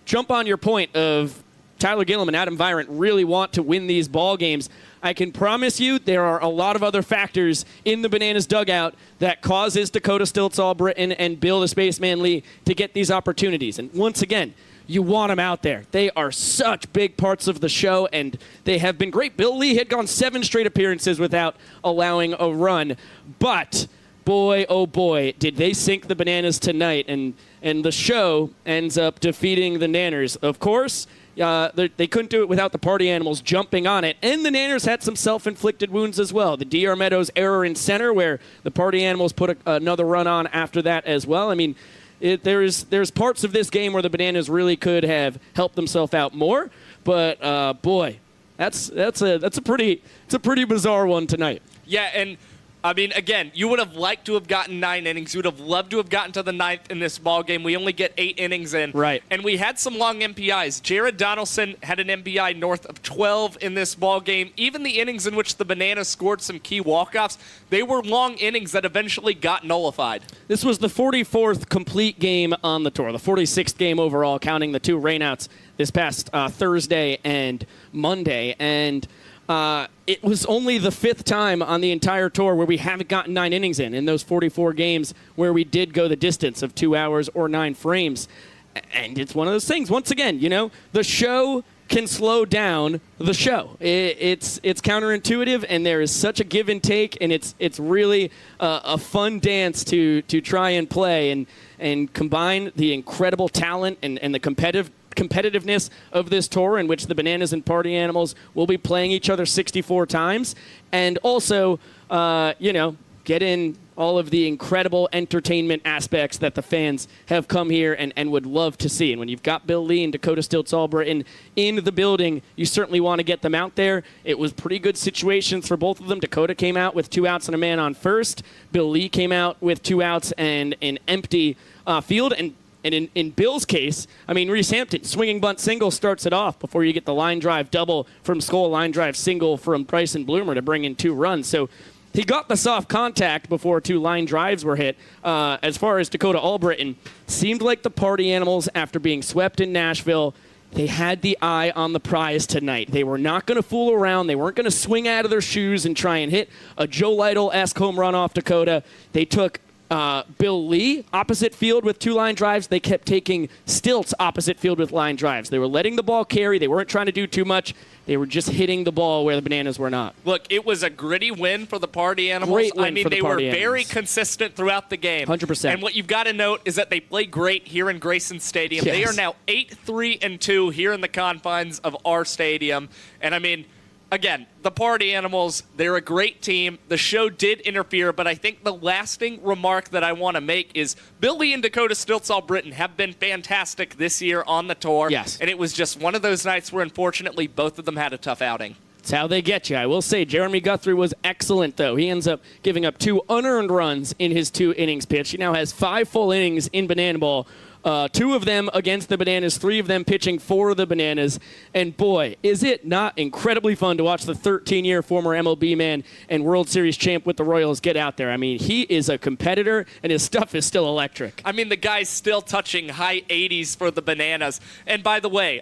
jump on your point of Tyler Gillum and Adam Byron really want to win these ball games, I can promise you there are a lot of other factors in the Bananas dugout that causes Dakota Stiltz-Albritton and Bill the Spaceman Lee to get these opportunities. And once again, you want them out there. They are such big parts of the show, and they have been great. Bill Lee had gone 7 straight appearances without allowing a run. But, boy, oh boy, did they sink the Bananas tonight, and the show ends up defeating the Nanners. Of course, they couldn't do it without the Party Animals jumping on it, and the Nanners had some self-inflicted wounds as well. The DR Meadows error in center, where the Party Animals put another run on after that as well. I mean, there's parts of this game where the Bananas really could have helped themselves out more, but boy, that's a pretty bizarre one tonight. Yeah, and I mean, again, you would have liked to have gotten 9 innings. You would have loved to have gotten to the 9th in this ball game. We only get 8 innings in. Right. And we had some long MPIs. Jared Donaldson had an MPI north of 12 in this ball game. Even the innings in which the Bananas scored some key walk-offs, they were long innings that eventually got nullified. This was the 44th complete game on the tour, the 46th game overall, counting the 2 rainouts this past Thursday and Monday. And it was only the 5th time on the entire tour where we haven't gotten 9 innings in those 44 games where we did go the distance of 2 hours or 9 frames. And it's one of those things. Once again, the show can slow down the show. It's counterintuitive, and there is such a give and take, and it's really a fun dance to try and play and combine the incredible talent and the competitiveness of this tour, in which the Bananas and Party Animals will be playing each other 64 times, and also get in all of the incredible entertainment aspects that the fans have come here and would love to see. And when you've got Bill Lee and Dakota Stiltz-Albritton in the building, you certainly want to get them out there. It was pretty good situations for both of them. Dakota came out with 2 outs and a man on first. Bill Lee came out with 2 outs and an empty field. And in Bill's case, Reese Hampton, swinging bunt single starts it off before you get the line drive double from Skoll, line drive single from Bryson Bloomer to bring in 2 runs. So he got the soft contact before 2 line drives were hit. As far as Dakota Albritton, seemed like the Party Animals, after being swept in Nashville, they had the eye on the prize tonight. They were not going to fool around. They weren't going to swing out of their shoes and try and hit a Joe Lytle-esque home run off Dakota. They took Bill Lee opposite field with 2 line drives. They kept taking Stiltz opposite field with line drives. They were letting the ball carry. They weren't trying to do too much. They were just hitting the ball where the Bananas were not. Look, it was a gritty win for the Party Animals. Great win for the they Party were very Animals. consistent throughout the game. 100%. And what you've got to note is that they played great here in Grayson Stadium. Yes. They are now 8-3-2 here in the confines of our stadium. And again, the Party Animals, they're a great team. The show did interfere, but I think the lasting remark that I want to make is Bill Lee and Dakota Stiltz-Albritton have been fantastic this year on the tour. Yes. And it was just one of those nights where, unfortunately, both of them had a tough outing. It's how they get you. I will say Jeremy Guthrie was excellent, though. He ends up giving up 2 unearned runs in his 2 innings pitch. He now has 5 full innings in Banana Ball. 2 of them against the Bananas, 3 of them pitching for the Bananas. And boy, is it not incredibly fun to watch the 13-year former MLB man and World Series champ with the Royals get out there. He is a competitor, and his stuff is still electric. The guy's still touching high 80s for the Bananas. And by the way,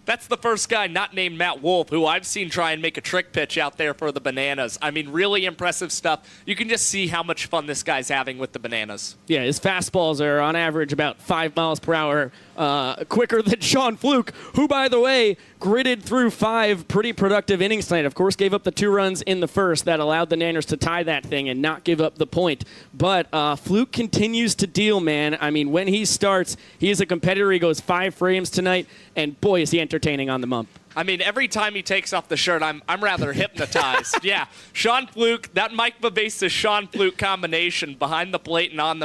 that's the first guy not named Matt Wolf who I've seen try and make a trick pitch out there for the Bananas. Really impressive stuff. You can just see how much fun this guy's having with the Bananas. Yeah, his fastballs are on average about 5 miles per hour quicker than Sean Fluke, who, by the way, gritted through 5 pretty productive innings tonight. Of course, gave up the 2 runs in the first that allowed the Nanners to tie that thing and not give up the point. But Fluke continues to deal, man. When he starts, he is a competitor. He goes 5 frames tonight, and boy, is he entertaining on the bump. Every time he takes off the shirt, I'm rather hypnotized. Yeah, Sean Fluke, that Mike Bavesa Sean Fluke combination behind the plate and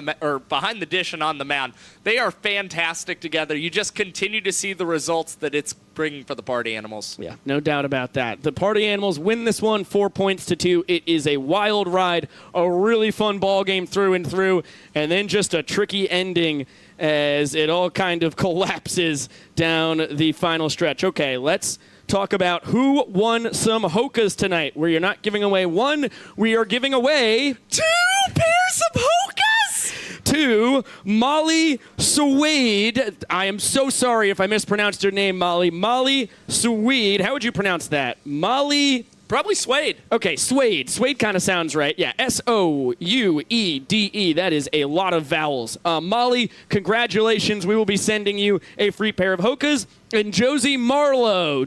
behind the dish and on the mound, they are fantastic together. You just continue to see the results that it's bringing for the Party Animals. Yeah, no doubt about that. The Party Animals win this one 4-2. It is a wild ride, a really fun ball game through and through, and then just a tricky ending as it all kind of collapses down the final stretch. Okay, let's talk about who won some Hokas tonight. Where you're not giving away 1, we are giving away 2 pairs of Hokas! To Molly Swede. I am so sorry if I mispronounced your name, Molly. Molly Swede. How would you pronounce that? Molly... Probably Suede. Okay, Suede. Suede kind of sounds right. Yeah, Souede. That is a lot of vowels. Molly, congratulations. We will be sending you a free pair of Hokas. And Josie Marlowe,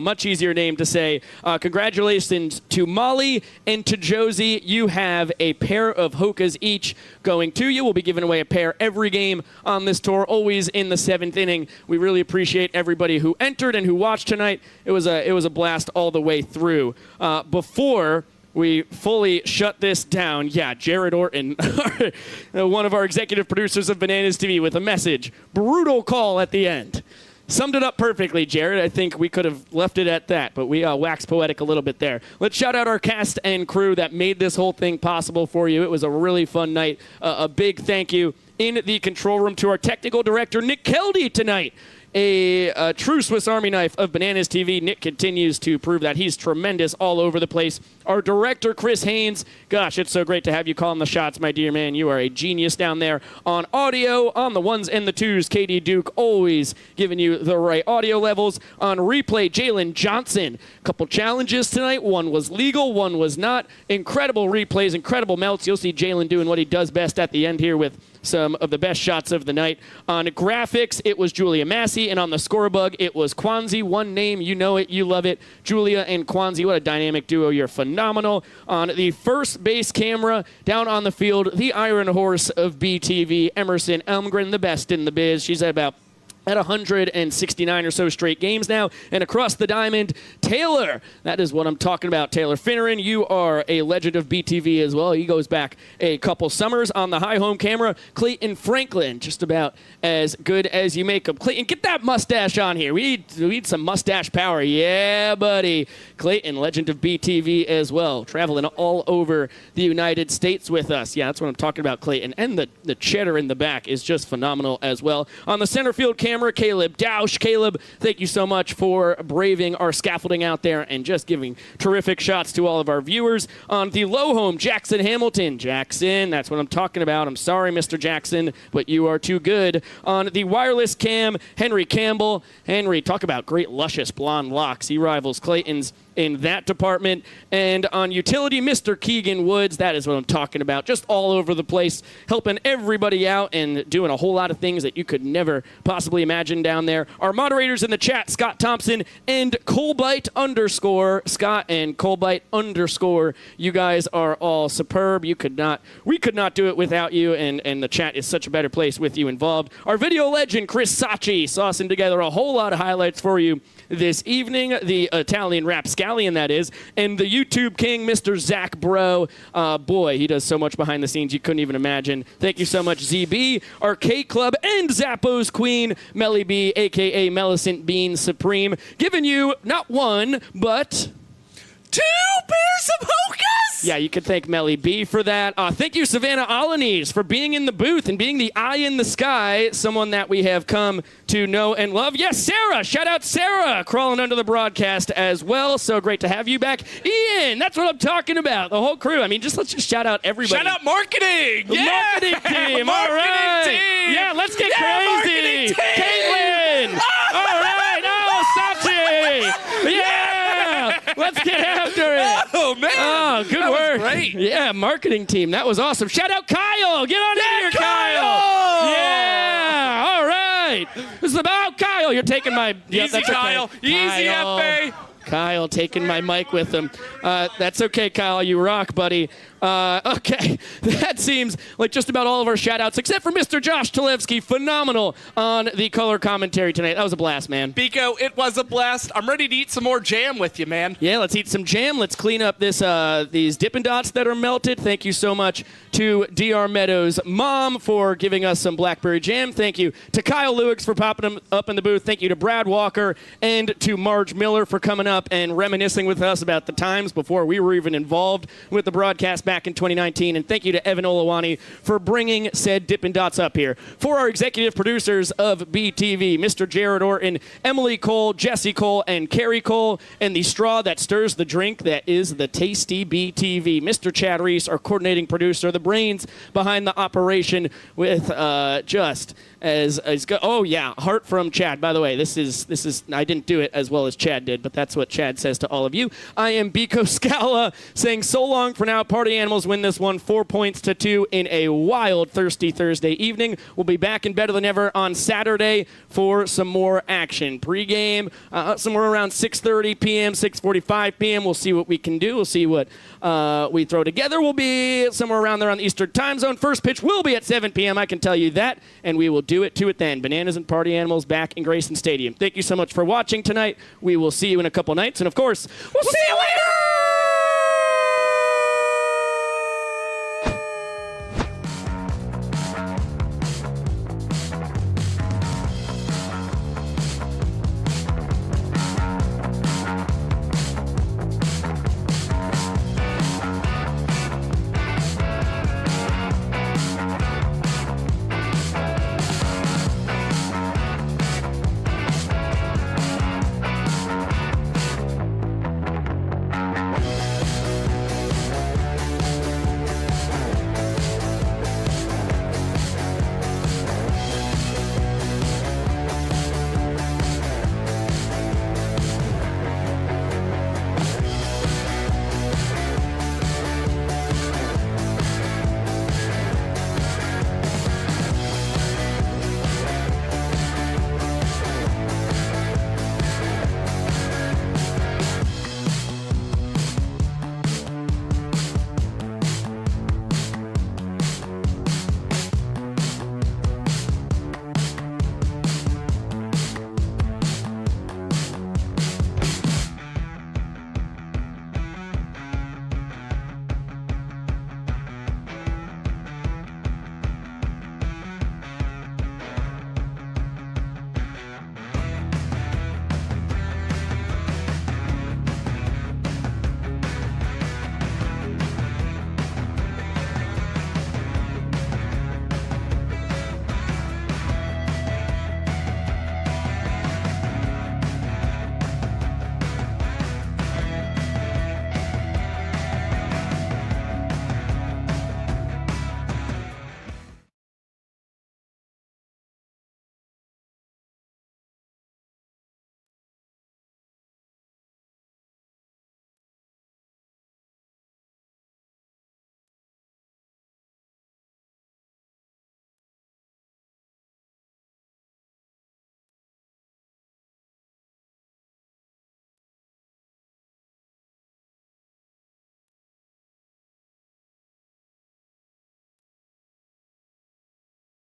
much easier name to say. Congratulations to Molly and to Josie. You have a pair of Hokas each going to you. We'll be giving away a pair every game on this tour, always in the 7th inning. We really appreciate everybody who entered and who watched tonight. It was a blast all the way through. Before we fully shut this down, Jared Orton, one of our executive producers of Bananas TV, with a message. Brutal call at the end. Summed it up perfectly, Jared. I think we could have left it at that, but we waxed poetic a little bit there. Let's shout out our cast and crew that made this whole thing possible for you. It was a really fun night. A big thank you in the control room to our technical director, Nick Keldy, tonight. A true Swiss Army knife of Bananas TV. Nick continues to prove that he's tremendous all over the place. Our director, Chris Haynes. Gosh, it's so great to have you calling the shots, my dear man. You are a genius down there on audio, on the 1s and the 2s. KD Duke always giving you the right audio levels. On replay, Jalen Johnson. A couple challenges tonight. One was legal, one was not. Incredible replays, incredible melts. You'll see Jalen doing what he does best at the end here with some of the best shots of the night. On graphics, it was Julia Massey, and on the scorebug, it was Kwanzi. One name, you know it, you love it. Julia and Kwanzi, what a dynamic duo. You're phenomenal. On the first base camera, down on the field, the Iron Horse of BTV, Emerson Elmgren, the best in the biz. She's at 169 or so straight games now. And across the diamond, Taylor. That is what I'm talking about. Taylor Finneran, you are a legend of BTV as well. He goes back a couple summers. On the high home camera, Clayton Franklin, just about as good as you make him. Clayton, get that mustache on here. We need some mustache power. Yeah, buddy. Clayton, legend of BTV as well, traveling all over the United States with us. Yeah, that's what I'm talking about, Clayton. And the cheddar in the back is just phenomenal as well. On the center field camera, Caleb Dausch. Caleb, thank you so much for braving our scaffolding out there and just giving terrific shots to all of our viewers. On the low home, Jackson Hamilton. Jackson, that's what I'm talking about. I'm sorry, Mr. Jackson, but you are too good. On the wireless cam, Henry Campbell. Henry, talk about great luscious blonde locks. He rivals Clayton's in that department. And on utility, Mr. Keegan Woods. That is what I'm talking about. Just all over the place, helping everybody out and doing a whole lot of things that you could never possibly imagine down there. Our moderators in the chat, Scott Thompson and Colbite _ Scott and Colbite _ you guys are all superb. We could not do it without you, and the chat is such a better place with you involved. Our video legend, Chris Sacchi, saucing together a whole lot of highlights for you this evening. The Italian rapscallion, that is, and the YouTube king, Mr. Zach Bro. Boy, he does so much behind the scenes you couldn't even imagine. Thank you so much, ZB, our K-Club, and Zappos queen, Melly B, a.k.a. Millicent Bean Supreme, giving you not one, but 2 pairs of hookahs! Yeah, you can thank Melly B for that. Thank you, Savannah Bananas, for being in the booth and being the eye in the sky, someone that we have come to know and love. Yes, Sarah! Shout out Sarah, crawling under the broadcast as well. So great to have you back. Ian, that's what I'm talking about. The whole crew. I mean, let's just shout out everybody. Shout out marketing! The marketing team! Marketing all right! team! Yeah, let's get crazy! Marketing team! Caitlin! All right! Oh, Sachi! Yeah! Let's get after it! Oh, man! Oh, good that work. Was great. Yeah, marketing team. That was awesome. Shout out Kyle. Get on in here, Kyle. Yeah. All right. This is about Kyle. You're taking my... Easy, that's Kyle. Okay. Easy, Kyle. FA. Kyle taking my mic with him. That's okay, Kyle. You rock, buddy. Okay, that seems like just about all of our shout-outs, except for Mr. Josh Talevsky. Phenomenal on the color commentary tonight. That was a blast, man. Biko, it was a blast. I'm ready to eat some more jam with you, man. Yeah, let's eat some jam. Let's clean up these Dippin' Dots that are melted. Thank you so much to DR Meadows' mom for giving us some blackberry jam. Thank you to Kyle Lewis for popping up in the booth. Thank you to Brad Walker and to Marge Miller for coming up and reminiscing with us about the times before we were even involved with the broadcast back in 2019. And thank you to Evan Olawani for bringing said Dippin' Dots up here. For our executive producers of BTV, Mr. Jared Orton, Emily Cole, Jesse Cole, and Carrie Cole, and the straw that stirs the drink that is the tasty BTV, Mr. Chad Reese, our coordinating producer, the brains behind the operation with just as good. Oh yeah, heart from Chad. By the way, this is I didn't do it as well as Chad did, but that's what Chad says to all of you. I am Biko Scala saying so long for now. Party Animals win this one 4-2 in a wild, thirsty Thursday evening. We'll be back in better than ever on Saturday for some more action. Pre-game, somewhere around 6:30 p.m., 6:45 p.m. We'll see what we can do. We'll see what we throw together. We'll be somewhere around there on the Eastern Time Zone. First pitch will be at 7 p.m., I can tell you that, and we will do it to it then. Bananas and Party Animals back in Grayson Stadium. Thank you so much for watching tonight. We will see you in a couple nights, and of course, we'll see you later!